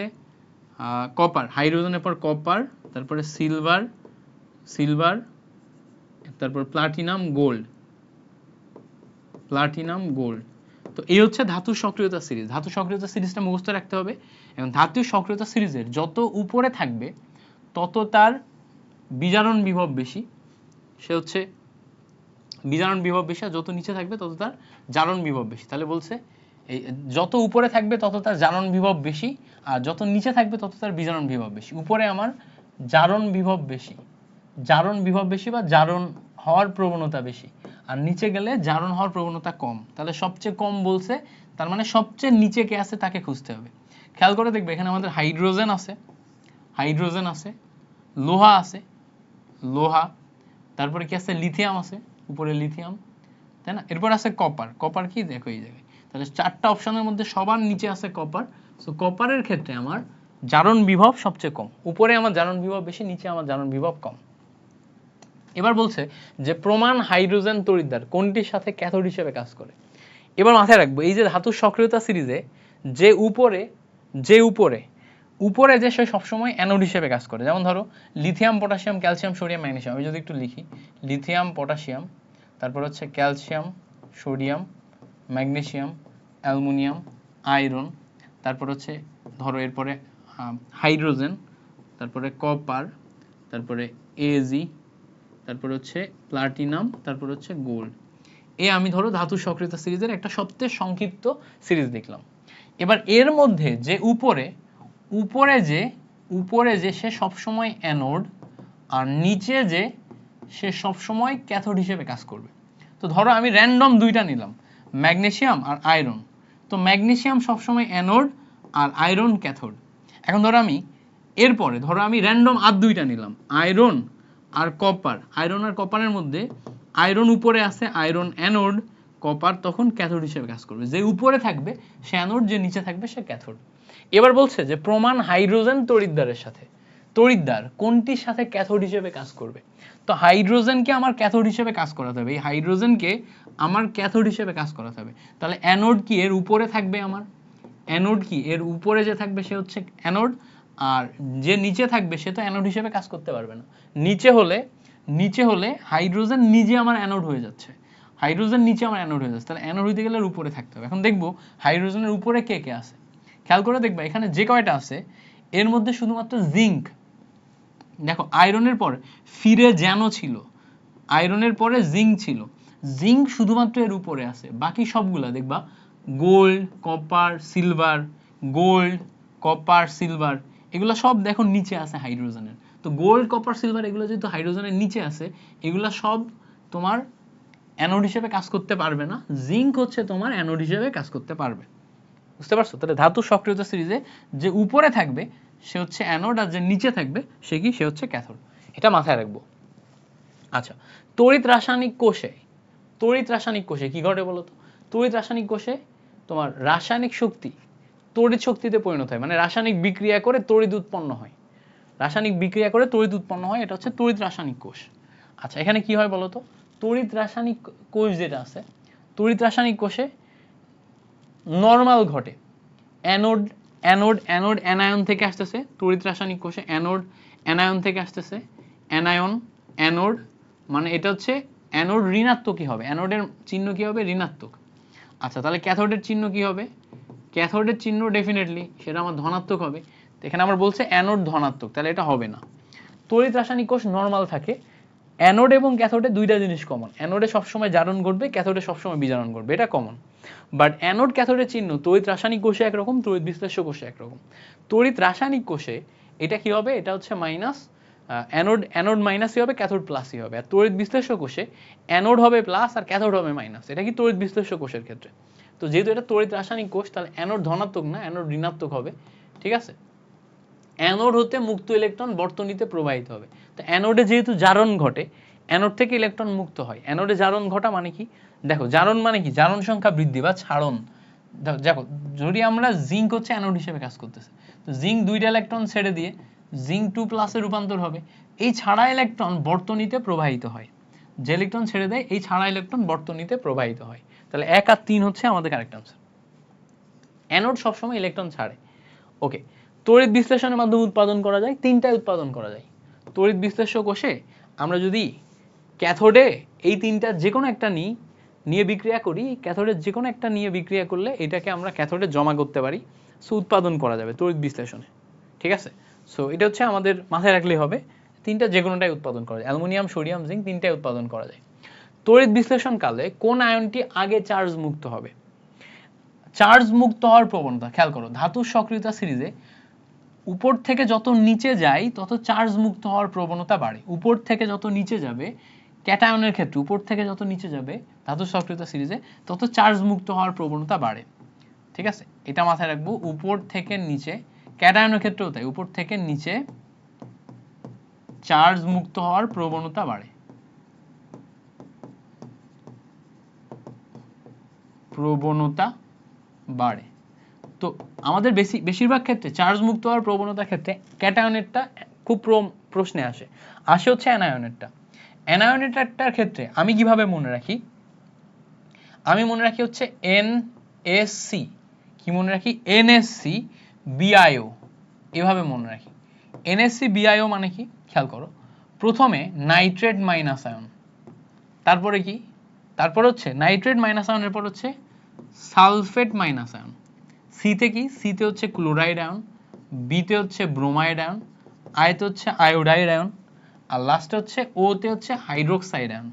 কপার, হাইড্রোজেনের পর কপার, তারপরে সিলভার, তারপর প্লাটিনাম, গোল্ড। তো এই হচ্ছে ধাতু সক্রিয়তা সিরিজ। ধাতু সক্রিয়তা সিরিজটা মুখস্থ রাখতে হবে, এবং ধাতু সক্রিয়তা সিরিজের যত উপরে থাকবে তত তার বিজারণ বিভব বেশি, সে হচ্ছে বিজারণ বিভব বেশি, আর যত নিচে থাকবে তত তার জারণ বিভব বেশি। তাহলে বলছে এই যত উপরে থাকবে তত তার জারণ বিভব বেশি, আর যত নিচে থাকবে তত তার বিজারণ বিভব বেশি। উপরে আমার জারণ বিভব বেশি বা জারণ হওয়ার প্রবণতা বেশি, আর নিচে গেলে জারণ হওয়ার প্রবণতা কম। তাহলে সবচেয়ে কম বলছে, তার মানে সবচেয়ে নিচে কে আছে তাকে খুঁজতে হবে। খেয়াল করে দেখবে এখানে আমাদের হাইড্রোজেন আছে, লোহা, তারপরে কি আছে লিথিয়াম আছে, উপরে লিথিয়াম, তাই না? এরপর আছে কপার কি দেখো এই জায়গায়। তাহলে 4টা অপশনের মধ্যে সবার নিচে আছে কপার। সো কপারের ক্ষেত্রে আমার জারণ বিভব সবচেয়ে কম, উপরে আমার জারণ বিভব বেশি, নিচে আমার জারণ বিভব কম। এবার বলছে যে প্রমাণ হাইড্রোজেন তড়িৎদ্বার কোনটির সাথে ক্যাথোড হিসেবে কাজ করে। এবার মাথায় রাখবো এই যে ধাতুর সক্রিয়তা সিরিজে যে উপরে যে সে সবসময় অ্যানোড হিসেবে কাজ করে। যেমন ধরো lithium, potassium, calcium, sodium, magnesium. আমি যদি একটু লিখি, লিথিয়াম, পটাশিয়াম, তারপর হচ্ছে calcium, sodium, magnesium, aluminium, iron, তারপর হচ্ছে ধরো এরপরে হাইড্রোজেন, তারপরে কপার, তারপরে এজি, তারপর হচ্ছে প্লাটিনাম, তারপর হচ্ছে গোল্ড। আমি ধরো ধাতু সক্রিয়তা সিরিজের একটা সবচেয়ে সংক্ষিপ্ত সিরিজ দেখলাম। এবার এর মধ্যে যে উপরে যে সে সবসময় অ্যানোড, আর নিচে যে সে সবসময় ক্যাথোড হিসেবে কাজ করবে। তো ধরো আমি র্যান্ডম 2টা নিলাম, ম্যাগনেসিয়াম আর আয়রন। তো ম্যাগনেসিয়াম সবসময় অ্যানোড আর আয়রন ক্যাথোড। এখন ধরো আমি র্যান্ডম আর 2টা নিলাম, আয়রন আর কপারের মধ্যে আয়রন উপরে আছে, আয়রন অ্যানোড, কপার তখন ক্যাথোড হিসেবে কাজ করবে। যে উপরে থাকবে সে অ্যানোড, যে নিচে থাকবে সে ক্যাথোড। এবার বলছে যে প্রমাণ হাইড্রোজেন তড়িৎদ্বারের সাথে। তড়িৎদ্বার কোনটির সাথে ক্যাথোড হিসেবে কাজ করবে? তো হাইড্রোজেনকে আমার ক্যাথোড হিসেবে কাজ করাতে হবে, এই হাইড্রোজেনকে আমার ক্যাথোড হিসেবে কাজ করাতে হবে। তাহলে অ্যানোড কি এর উপরে থাকবে? আমার অ্যানোড কি এর উপরে যে থাকবে সে হচ্ছে অ্যানোড, আর যে নিচে থাকবে সে তো অ্যানোড হিসেবে কাজ করতে পারবে না। নিচে হলে হাইড্রোজেন নিজে আমার অ্যানোড হয়ে যাচ্ছে, হাইড্রোজেন নিচে আমার অ্যানোড হয়ে যাচ্ছে, তাহলে অ্যানোড হইতে গেলে উপরে থাকতে হবে। এখন দেখবো হাইড্রোজেনের উপরে কে কে আছে, খেয়াল করে দেখবা এখানে যে কয়টা আছে এর মধ্যে শুধুমাত্র জিঙ্ক, দেখো আয়রনের পর ফিরে যেন ছিল, আয়রনের পরে জিঙ্ক ছিল, জিঙ্ক শুধুমাত্র এর উপরে আছে, বাকি সবগুলা দেখবা gold copper silver, gold copper silver এগুলা সব দেখো নিচে আছে হাইড্রোজেনের। তো গোল্ড কপার সিলভার এগুলো যেহেতু হাইড্রোজেনের নিচে আছে, এগুলা সব তোমার অ্যানোড হিসেবে কাজ করতে পারবে না, জিঙ্ক হচ্ছে তোমার অ্যানোড হিসেবে কাজ করতে পারবে। বুঝতে পারছো? তাহলে ধাতু সক্রিয়তা সিরিজে যে উপরে থাকবে সে হচ্ছে অ্যানোড, আর যে নিচে থাকবে সে কি, সে হচ্ছে ক্যাথোড। এটা মাথায় রাখবো। আচ্ছা, তড়িৎ রাসায়নিক কোষে কি ঘটে বলো তো? তড়িৎ রাসায়নিক কোষে তোমার রাসায়নিক শক্তি তড়িৎ শক্তিতে পরিণত হয়, মানে রাসায়নিক বিক্রিয়া করে তড়িৎ উৎপন্ন হয়, রাসায়নিক বিক্রিয়া করে তড়িৎ উৎপন্ন হয়, এটা হচ্ছে তড়িৎ রাসায়নিক কোষ। আচ্ছা, এখানে কি হয় বলো তো? তড়িৎ রাসায়নিক কোষ যেটা আছে, তড়িৎ রাসায়নিক কোষে নরমাল ঘটে, অ্যানোড অ্যানোড অ্যানোড অ্যানায়ন থেকে আসতেছে, তড়িৎ রাসায়নিক কোষে অ্যানোড অ্যানায়ন থেকে আসতেছে, অ্যানায়ন অ্যানোড, মানে এটা হচ্ছে অ্যানোড ঋণাত্মক কি হবে, অ্যানোডের চিহ্ন কি হবে, ঋণাত্মক। আচ্ছা, তাহলে ক্যাথোডের চিহ্ন কি হবে? ক্যাথোডের চিহ্ন ডেফিনেটলি সেটা আমার ধনাত্মক হবে। তো এখানে আমার বলছে অ্যানোড ধনাত্মক, তাহলে এটা হবে না। তড়িৎ রাসায়নিক কোষ নরমাল থাকে, অ্যানোড এবং ক্যাথোডে দুইটা জিনিস কমন, অ্যানোডে সবসময় জারণ ঘটবে, ক্যাথোডে সবসময় বিজারণ ঘটবে, এটা কমন। বাট অ্যানোড ক্যাথোডের চিহ্ন তড়িৎ রাসায়নিক কোষে একরকম, তড়িৎ বিশ্লেষ্য কোষে একরকম। তড়িৎ রাসায়নিক কোষে এটা কি হবে, এটা হচ্ছে মাইনাস, অ্যানোড অ্যানোড মাইনাসই হবে, ক্যাথোড প্লাসই হবে। আর তড়িৎ বিশ্লেষ্য কোষে অ্যানোড হবে প্লাস আর ক্যাথোড হবে মাইনাস, এটা কি তড়িৎ বিশ্লেষ্য কোষের ক্ষেত্রে। তো যেহেতু এটা তড়িৎ রাসায়নিক কোষ, তাহলে অ্যানোড ধনাত্মক না, অ্যানোড ঋণাত্মক হবে, ঠিক আছে। অ্যানোড হতে মুক্ত ইলেকট্রন বর্তনীতে প্রবাহিত হবে। তো অ্যানোডে যেহেতু জারণ ঘটে, অ্যানোড থেকে ইলেকট্রন মুক্ত হয়। অ্যানোডে জারণ ঘটা মানে কি, দেখো জারণ মানে কি, জারণ সংখ্যা বৃদ্ধি বা ছাড়ন। দেখো যদি আমরা জিঙ্ক হচ্ছে অ্যানোড হিসেবে কাজ করতেছে, তো জিঙ্ক দুইটা ইলেকট্রন ছেড়ে দিয়ে জিঙ্ক 2+ রূপান্তর হবে, এই ছাড়া ইলেকট্রন বর্তনীতে প্রবাহিত হয়, যে ইলেকট্রন ছেড়ে দেয় এই ছাড়া ইলেকট্রন বর্তনীতে প্রবাহিত হয়। তাহলে 1 আর 3 হচ্ছে আমাদের কারেক্ট আনসার। অ্যানোড সবসময় ইলেকট্রন ছাড়ে। ওকে, তড়িৎ বিশ্লেষণের মাধ্যমে উৎপাদন করা যায়, তিনটায় উৎপাদন করা যায়। তড়িৎ বিশ্লেষ্য কোষে আমরা যদি ক্যাথোডে এই তিনটার যে কোনো একটা নিয়ে বিক্রিয়া করি, ক্যাথোডের যে কোনো একটা নিয়ে বিক্রিয়া করলে এটাকে আমরা ক্যাথোডে জমা করতে পারি, সো উৎপাদন করা যাবে তড়িৎ বিশ্লেষণে, ঠিক আছে। সো এটা হচ্ছে আমাদের মাথায় রাখলেই হবে, তিনটা যে কোনোটাই উৎপাদন করা যায়, অ্যালুমিনিয়াম সোডিয়াম জিঙ্ক তিনটাই উৎপাদন করা যায়। তড়িৎ বিশ্লেষণ কালে কোন আয়নটি আগে চার্জ মুক্ত হবে? চার্জ মুক্ত হওয়ার প্রবণতা খেয়াল করো, ধাতুর সক্রিয়তা সিরিজে উপর থেকে যত নিচে যায় তত চার্জ মুক্ত হওয়ার প্রবণতা বাড়ে। উপর থেকে যত নিচে যাবে, ক্যাটায়নের ক্ষেত্রে উপর থেকে যত নিচে যাবে ধাতুর সক্রিয়তা সিরিজে তত চার্জ মুক্ত হওয়ার প্রবণতা বাড়ে, ঠিক আছে। এটা মাথায় রাখবো, উপর থেকে নিচে, ক্যাটায়নের ক্ষেত্রেও তাই, উপর থেকে নিচে চার্জ মুক্ত হওয়ার প্রবণতা বাড়ে, প্রবণতা বাড়ে। তো আমাদের বেশিরভাগ ক্ষেত্রে চার্জ মুক্ত হওয়ার প্রবণতার ক্ষেত্রে ক্যাটায়নেরটা খুব প্রশ্নে আসে হচ্ছে অ্যানায়নেরটা। অ্যানায়নেরটার ক্ষেত্রে আমি কিভাবে মনে রাখি, আমি মনে রাখি হচ্ছে NaC, কি মনে রাখি, NaC BiO, এভাবে মনে রাখি। NaC BiO মানে কি খেয়াল করো, প্রথমে নাইট্রেট মাইনাস আয়ন, তারপরে কি, তারপর হচ্ছে নাইট্রেট মাইনাস আয়নের পর হচ্ছে সালফেট মাইনাস আয়ন, সিতে কি, সিতে হচ্ছে ক্লোরাইড আয়ন, বিতে হচ্ছে ব্রোমাইড আয়ন, আইতে হচ্ছে আয়োডাইড আয়ন, আর লাস্টে হচ্ছে ওতে হচ্ছে হাইড্রোক্সাইড আয়ন।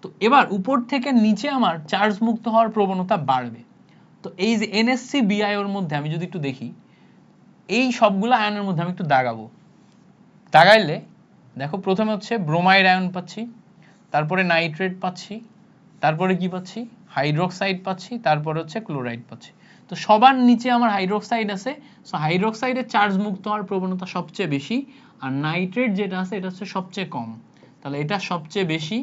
তো এবার উপর থেকে নিচে আমার চার্জ মুক্ত হওয়ার প্রবণতা বাড়বে। তো এই যে NaC BiO এর মধ্যে আমি যদি একটু দেখি, এই সবগুলো আয়নের মধ্যে আমি একটু দাগাবো, দাগাইলে দেখো প্রথমে হচ্ছে ব্রোমাইড আয়ন পাচ্ছি, তারপরে নাইট্রেট পাচ্ছি, তারপরে কি পাচ্ছি, হাইড্রোক্সাইড পাচ্ছি, তারপরে হচ্ছে ক্লোরাইড পাচ্ছি। তো সবার নিচে আমার হাইড্রোক্সাইড আছে, সো হাইড্রোক্সাইডের চার্জ মুক্ত হওয়ার প্রবণতা সবচেয়ে বেশি, আর নাইট্রেট যেটা আছে এটা হচ্ছে সবচেয়ে কম, তাহলে এটা সবচেয়ে বেশি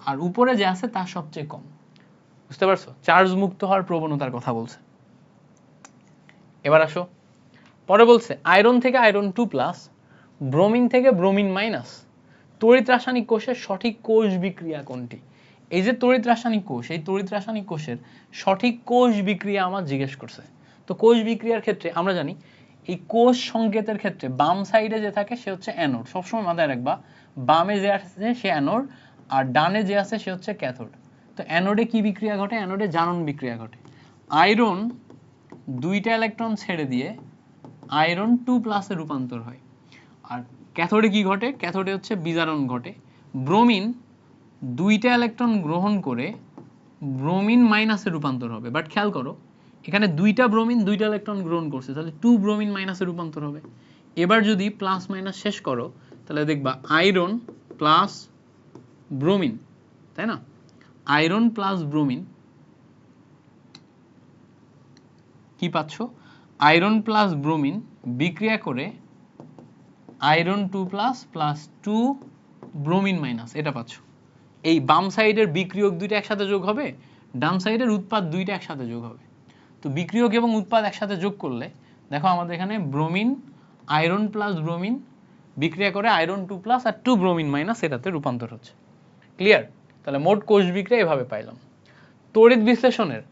আর উপরে যে আছে তা সবচেয়ে কম। বুঝতে পারছো, চার্জ মুক্ত হওয়ার প্রবণতার কথা বলছে। এবার আসো, পরে বলছে আয়রন থেকে আয়রন 2+, ব্রোমিন থেকে ব্রোমিন মাইনাস। তড়িৎ রাসায়নিক কোষের সঠিক কোষ বিক্রিয়া কোনটি? এই যে তড়িৎ রাসায়নিক কোষ, এই তড়িৎ রাসায়নিক কোষের সঠিক কোষ বিক্রিয়া আমার জিজ্ঞেস করছে। তো কোষ বিক্রিয়ার ক্ষেত্রে আমরা জানি এই কোষ সংকেতের ক্ষেত্রে বাম সাইডে যে থাকে সে হচ্ছে অ্যানোড, সবসময় মাথায় রাখবা বামে যে আছে সে অ্যানোড আর ডানে যে আছে সে হচ্ছে ক্যাথোড। তো অ্যানোডে কি বিক্রিয়া ঘটে? অ্যানোডে জারণ বিক্রিয়া ঘটে। আয়রন 2টা ইলেকট্রন ছেড়ে দিয়ে আয়রন 2+ এ রূপান্তর হয়। আর ক্যাথোডে কি ঘটে? ক্যাথোডে হচ্ছে বিজারণ ঘটে। ব্রোমিন 2টা ইলেকট্রন গ্রহণ করে ব্রোমিন মাইনাসে রূপান্তর হবে। বাট খেয়াল করো এখানে 2টা ব্রোমিন 2টা ইলেকট্রন গ্রহণ করছে, তাহলে 2 ব্রোমিন মাইনাসে রূপান্তর হবে। এবার যদি প্লাস মাইনাস শেষ করো তাহলে দেখবা আয়রন প্লাস ব্রোমিন, তাই না? আয়রন প্লাস ব্রোমিন কি পাচ্ছ? আয়রন প্লাস ব্রোমিন বিক্রিয়া করে আয়রন 2+ প্লাস 2 ব্রোমিন মাইনাস, এটা পাচ্ছ। এই বাম সাইডের বিক্রিয়ক দুইটা একসাথে যোগ হবে, ডান সাইডের উৎপাদ দুইটা একসাথে যোগ হবে। তো বিক্রিয়ক এবং উৎপাদ একসাথে যোগ করলে দেখো আমাদের এখানে ব্রোমিন আয়রন প্লাস ব্রোমিন বিক্রিয়া করে আয়রন 2+ আর 2 ব্রোমিন মাইনাস এটাতে রূপান্তর হচ্ছে। ক্লিয়ার? তাহলে মোট কোষ বিক্রিয়া এভাবে পাইলাম। তড়িৎ বিশ্লেষণের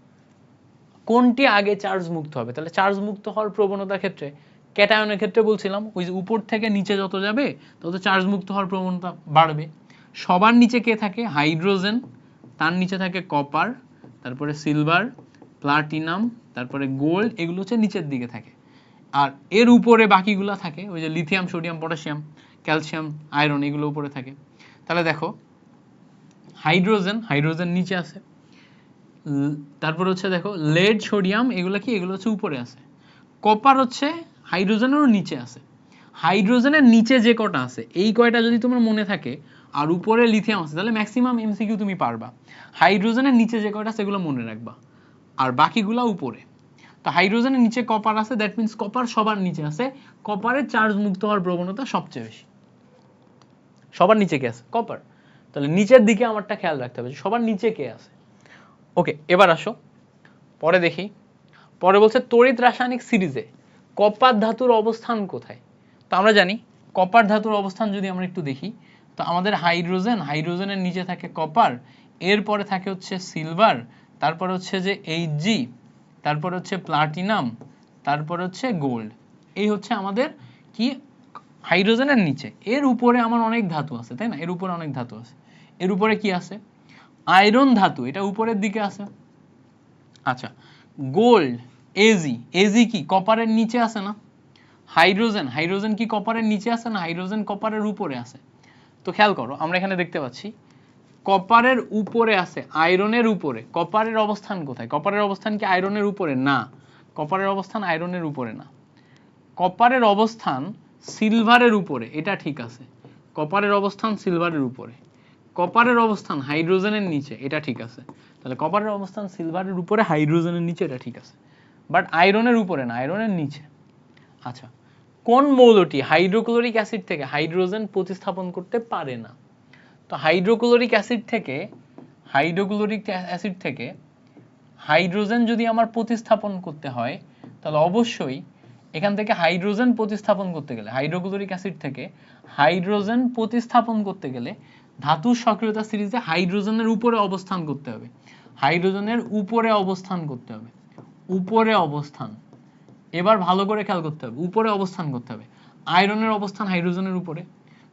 কোনটি আগে চার্জ মুক্ত হবে? তাহলে চার্জ মুক্ত হওয়ার প্রবণতার ক্ষেত্রে ক্যাটায়নের ক্ষেত্রে বলছিলাম ওই যে উপর থেকে নিচে যত যাবে তত চার্জ মুক্ত হওয়ার প্রবণতা বাড়বে। সবার নিচে কে থাকে? হাইড্রোজেন, তার নিচে থাকে কপার, তারপরে সিলভার, প্লাটিনাম, তারপরে গোল্ড, এগুলো হচ্ছে নিচের দিকে থাকে। আর এর উপরে বাকিগুলো থাকে ওই যে lithium, sodium, potassium, calcium, iron, এগুলো উপরে থাকে। তাহলে দেখো হাইড্রোজেন নিচে আছে, তারপর হচ্ছে দেখো লেড, সোডিয়াম, এগুলো কি? এগুলো হচ্ছে উপরে আছে। কপার হচ্ছে হাইড্রোজেনেরও নিচে আছে। হাইড্রোজেনের নিচে যে কটা আছে এই কয়টা যদি তোমার মনে থাকে আর উপরে লিথিয়াম আছে তাহলে ম্যাক্সিমাম এমসিকিউ তুমি পারবা। হাইড্রোজেনের নিচে যে কয়টা সেগুলো মনে রাখবা আর বাকিগুলো উপরে। তো হাইড্রোজেনের নিচে কপার আছে, দ্যাট মিন্স কপার সবার নিচে আছে। কপারের চার্জ মুক্ত হওয়ার প্রবণতা সবচেয়ে বেশি। সবার নিচে কে আছে? কপার। তাহলে নিচের দিকে আমারটা খেয়াল রাখতে হবে সবার নিচে কে আছে। ওকে, এবার আসো পরে দেখি। পরে বলছে তড়িৎ রাসায়নিক সিরিজে কপার ধাতুর অবস্থান কোথায়? তো আমরা জানি কপার ধাতুর অবস্থান যদি আমরা একটু দেখি তো আমাদের হাইড্রোজেনের নিচে থাকে কপার, এরপরে থাকে হচ্ছে সিলভার, তারপর হচ্ছে যে Hg, তারপর হচ্ছে প্লাটিনাম, তারপর হচ্ছে গোল্ড। এই হচ্ছে আমাদের কি হাইড্রোজেনের নিচে। এর উপরে আমার অনেক ধাতু আছে, তাই না? এর উপরে অনেক ধাতু আছে। এর উপরে কি আছে? আয়রন ধাতু, এটা উপরের দিকে আছে। আচ্ছা, গোল্ড, এজি কি কপারের নিচে আছে না? হাইড্রোজেন কি কপারের নিচে আছে না? হাইড্রোজেন কপারের উপরে আছে। তো খেয়াল করো আমরা এখানে দেখতে পাচ্ছি কপারের উপরে আছে আয়রনের উপরে। কপারের অবস্থান কোথায়? কপারের অবস্থান কি আয়রনের উপরে? না, কপারের অবস্থান আয়রনের উপরে না। কপারের অবস্থান সিলভারের উপরে, এটা ঠিক আছে। কপারের অবস্থান সিলভারের উপরে। কপারের অবস্থান হাইড্রোজেনের নিচে, এটা ঠিক আছে। তাহলে কপারের অবস্থান সিলভারের উপরে, হাইড্রোজেনের নিচে, এটা ঠিক আছে। বাট আয়রনের উপরে না, আয়রনের নিচে। আচ্ছা, কোন মৌলটি হাইড্রোক্লোরিক অ্যাসিড থেকে হাইড্রোজেন প্রতিস্থাপন করতে পারে না? তো হাইড্রোক্লোরিক অ্যাসিড থেকে হাইড্রোজেন যদি আমার প্রতিস্থাপন করতে হয় তাহলে অবশ্যই এখান থেকে হাইড্রোজেন প্রতিস্থাপন করতে গেলে হাইড্রোক্লোরিক অ্যাসিড থেকে হাইড্রোজেন প্রতিস্থাপন করতে গেলে ধাতুর সক্রিয়তা সিরিজে হাইড্রোজেনের উপরে অবস্থান করতে হবে। হাইড্রোজেনের উপরে অবস্থান করতে হবে। উপরে অবস্থান, এবার ভালো করে খেয়াল করতে হবে, উপরে অবস্থান করতে হবে। আয়রনের অবস্থান হাইড্রোজেনের উপরে,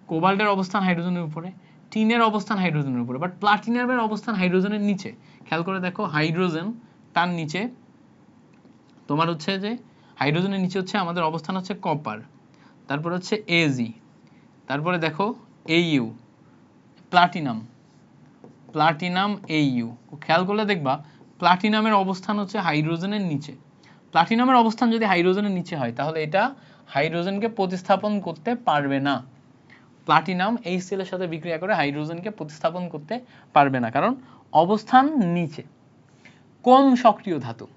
কোবাল্টের অবস্থান হাইড্রোজেনের উপরে, টিনের অবস্থান হাইড্রোজেনের উপরে, বাট প্লাটিনামের অবস্থান হাইড্রোজেনের নিচে। খেয়াল করে দেখো হাইড্রোজেন, তার নিচে তোমার হচ্ছে যে হাইড্রোজেনের নিচে হচ্ছে আমাদের অবস্থান হচ্ছে কপার, তারপর হচ্ছে এজি, তারপরে দেখো এইউ, প্লাটিনাম এইউ। খেয়াল করলে দেখবা প্লাটিনামের অবস্থান হচ্ছে হাইড্রোজেনের নিচে। প্লাটিনামের অবস্থান যদি হাইড্রোজেনের নিচে হয় তাহলে এটা হাইড্রোজেনকে প্রতিস্থাপন করতে পারবে না। প্লাটিনাম HCl এর সাথে বিক্রিয়া করে হাইড্রোজেনকে প্রতিস্থাপন করতে পারবে না, কারণ অবস্থান নিচে। কম সক্রিয় ধাতু,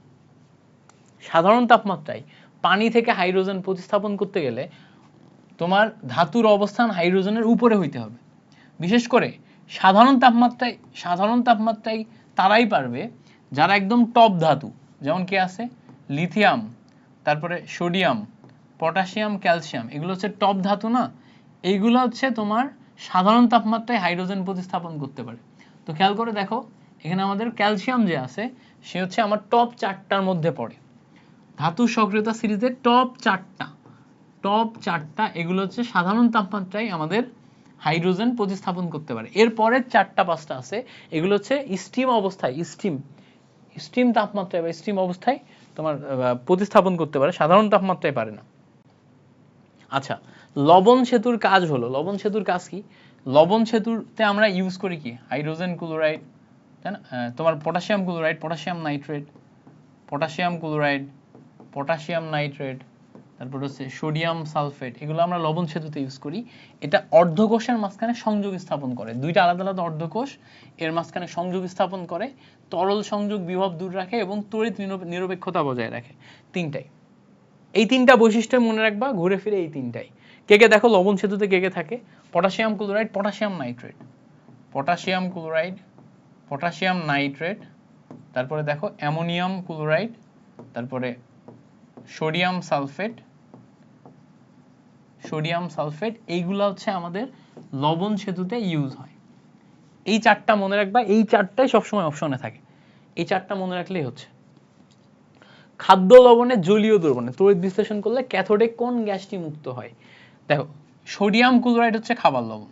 সাধারণ তাপমাত্রায় পানি থেকে হাইড্রোজেন প্রতিস্থাপন করতে গেলে তোমার ধাতুর অবস্থান হাইড্রোজেনের উপরে হইতে হবে। বিশেষ করে সাধারণ তাপমাত্রায় তারাই পারবে যারা একদম টপ ধাতু, যেমন কে আছে? লিথিয়াম, তারপরে সোডিয়াম, পটাশিয়াম, ক্যালসিয়াম, এগুলো হচ্ছে টপ ধাতু না? এইগুলো হচ্ছে তোমার সাধারণ তাপমাত্রায় হাইড্রোজেন প্রতিস্থাপন করতে পারে। তো খেয়াল করে দেখো এখানে আমাদের ক্যালসিয়াম যে আছে সে হচ্ছে আমার টপ 4টার মধ্যে পড়ে। ধাতু সক্রিয়তা সিরিজের টপ 4টা এগুলো হচ্ছে সাধারণ তাপমাত্রায় আমাদের হাইড্রোজেন প্রতিস্থাপন করতে পারে। এরপরে 4টা 5টা আছে এগুলো হচ্ছে স্টিম অবস্থায়, স্টিম তাপমাত্রায় বা স্টিম অবস্থায় তোমার প্রতিস্থাপন করতে পারে, সাধারণ তাপমাত্রায় পারে না। আচ্ছা, লবণ সেতুর কাজ হলো, লবণ সেতুর কাজ কি? লবণ সেতুতে আমরা ইউজ করি কি? হাইড্রোজেন ক্লোরাইড, তাই না? তোমার potassium chloride, potassium nitrate, potassium chloride, potassium nitrate, তারপর হচ্ছে সোডিয়াম সালফেট, এগুলো আমরা লবণ সেতুতে ইউজ করি। এটা অর্ধকোষের মাঝখানে সংযোগ স্থাপন করে, দুইটা আলাদা আলাদা অর্ধকোষ এর মাঝখানে সংযোগ স্থাপন করে, তরল সংযোগ বিভব দূর রাখে এবং তড়িৎ নিরপেক্ষতা বজায় রাখে। তিনটাই, এই 3টা বৈশিষ্ট্য মনে রাখবা, ঘুরে ফিরে এই 3টাই। কে কে দেখো লবণ সেতুতে কে কে থাকে? Potassium chloride, potassium nitrate, potassium chloride, potassium nitrate, তারপরে দেখো অ্যামোনিয়াম ক্লোরাইড, তারপরে সোডিয়াম সালফেট, এইগুলা হচ্ছে আমাদের লবণ সেতুতে ইউজ হয়। এই 4টা মনে রাখবা, এই 4টাই সবসময় অপশনে থাকে, এই 4টা মনে রাখলেই হচ্ছে। খাদ্য লবণে জলীয় দ্রবণে তড়িৎ বিশ্লেষণ করলে ক্যাথোডে কোন গ্যাসটি মুক্ত হয়? দেখো সোডিয়াম ক্লোরাইড হচ্ছে খাবার লবণ,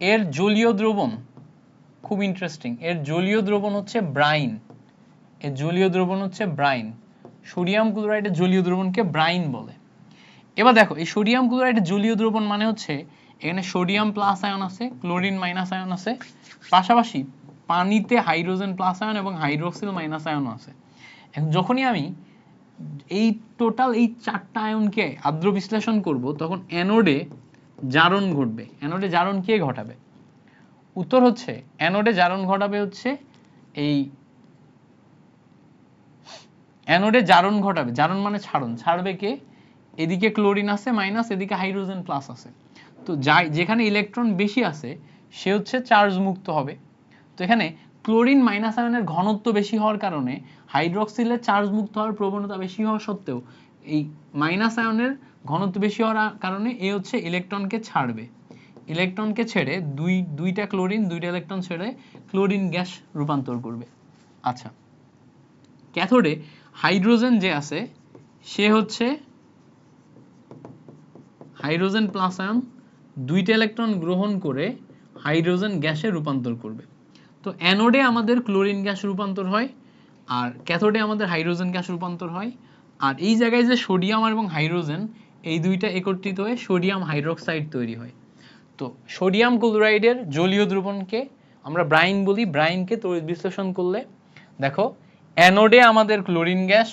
এর জলীয় দ্রবণ খুব ইন্টারেস্টিং, এর জলীয় দ্রবণ হচ্ছে ব্রাইন, এর জলীয় দ্রবণ হচ্ছে ব্রাইন। সোডিয়াম ক্লোরাইডের জলীয় দ্রবণকে ব্রাইন বলে। এবার দেখো এই সোডিয়াম ক্লোরাইডের জলীয় দ্রবণ মানে হচ্ছে এখানে সোডিয়াম প্লাস আয়ন আছে, ক্লোরিন মাইনাস আয়ন আছে, পাশাপাশি পানিতে হাইড্রোজেন প্লাস আয়ন এবং হাইড্রোক্সিল মাইনাস আয়ন আছে। এখন যখনই আমি এই টোটাল এই 4টা আয়নকে আদ্র বিশ্লেষণ করব তখন অ্যানোডে জারণ ঘটবে। অ্যানোডে জারণ কে ঘটাবে? উত্তর হচ্ছে অ্যানোডে জারণ ঘটাবে হচ্ছে এই অ্যানোডে জারণ ঘটাবে, জারণ মানে ছাড়ন, ছাড়বে কে? এদিকে ক্লোরিন আছে মাইনাস, এদিকে হাইড্রোজেন প্লাস আছে, তো যেখানে ইলেকট্রন বেশি আছে সে হচ্ছে চার্জ মুক্ত হবে। তো এখানে ক্লোরিন মাইনাস আয়নের ঘনত্ব বেশি হওয়ার কারণে হাইড্রোক্সিলের চার্জ মুক্ত হওয়ার প্রবণতা বেশি হওয়া সত্ত্বেও এই মাইনাস আয়নের ঘনত্ব বেশি হওয়ার কারণে এ হচ্ছে ইলেকট্রনকে ছাড়বে, ইলেকট্রনকে ছেড়ে দুইটা ক্লোরিন, দুইটা ইলেকট্রন ছেড়ে ক্লোরিন গ্যাস রূপান্তর করবে। আচ্ছা, ক্যাথোডে হাইড্রোজেন যে আছে সে হচ্ছে হাইড্রোজেন প্লাস আয়ন দুইটা ইলেকট্রন গ্রহণ করে হাইড্রোজেন গ্যাসে রূপান্তর করবে। তো অ্যানোডে আমাদের ক্লোরিন গ্যাস রূপান্তর হয় আর ক্যাথোডে আমাদের হাইড্রোজেন গ্যাস রূপান্তর হয়। আর এই জায়গায় যে সোডিয়াম এবং হাইড্রোজেন এই দুইটা একত্রিত হয়ে সোডিয়াম হাইড্রোক্সাইড তৈরি হয়। তো সোডিয়াম ক্লোরাইডের জলীয় দ্রবণকে আমরা ব্রাইন বলি, ব্রাইনকে তড়িৎ বিশ্লেষণ করলে দেখো অ্যানোডে আমাদের ক্লোরিন গ্যাস,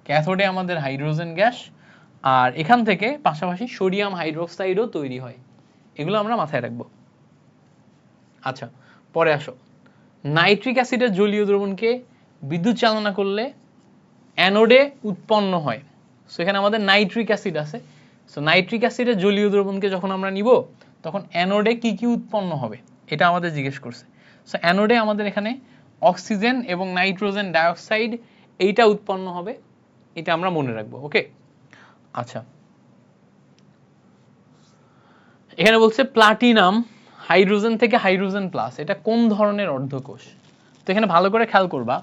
ক্যাথোডে আমাদের হাইড্রোজেন গ্যাস, আর এখান থেকে পাশাপাশি সোডিয়াম হাইড্রোক্সাইডও তৈরি হয়। এগুলো আমরা মাথায় রাখবো। আচ্ছা, পরে আসো, নাইট্রিক অ্যাসিডের জলীয় দ্রবণকে বিদ্যুৎ চালনা করলে অ্যানোডে উৎপন্ন হয়। সো এখানে আমাদের নাইট্রিক অ্যাসিড আছে, সো নাইট্রিক অ্যাসিডের জলীয় দ্রবণকে যখন আমরা নিব তখন অ্যানোডে কি কি উৎপন্ন হবে এটা আমাদের জিজ্ঞেস করছে। সো অ্যানোডে আমাদের এখানে অক্সিজেন এবং নাইট্রোজেন ডাইঅক্সাইড এইটা উৎপন্ন হবে, এটা আমরা মনে রাখবো। ওকে, আচ্ছা, এখানে বলছে প্লাটিনাম হাইড্রোজেন থেকে হাইড্রোজেন প্লাস, এটা কোন ধরনের অর্ধকোষ? তো এখানে ভালো করে খেয়াল করবা,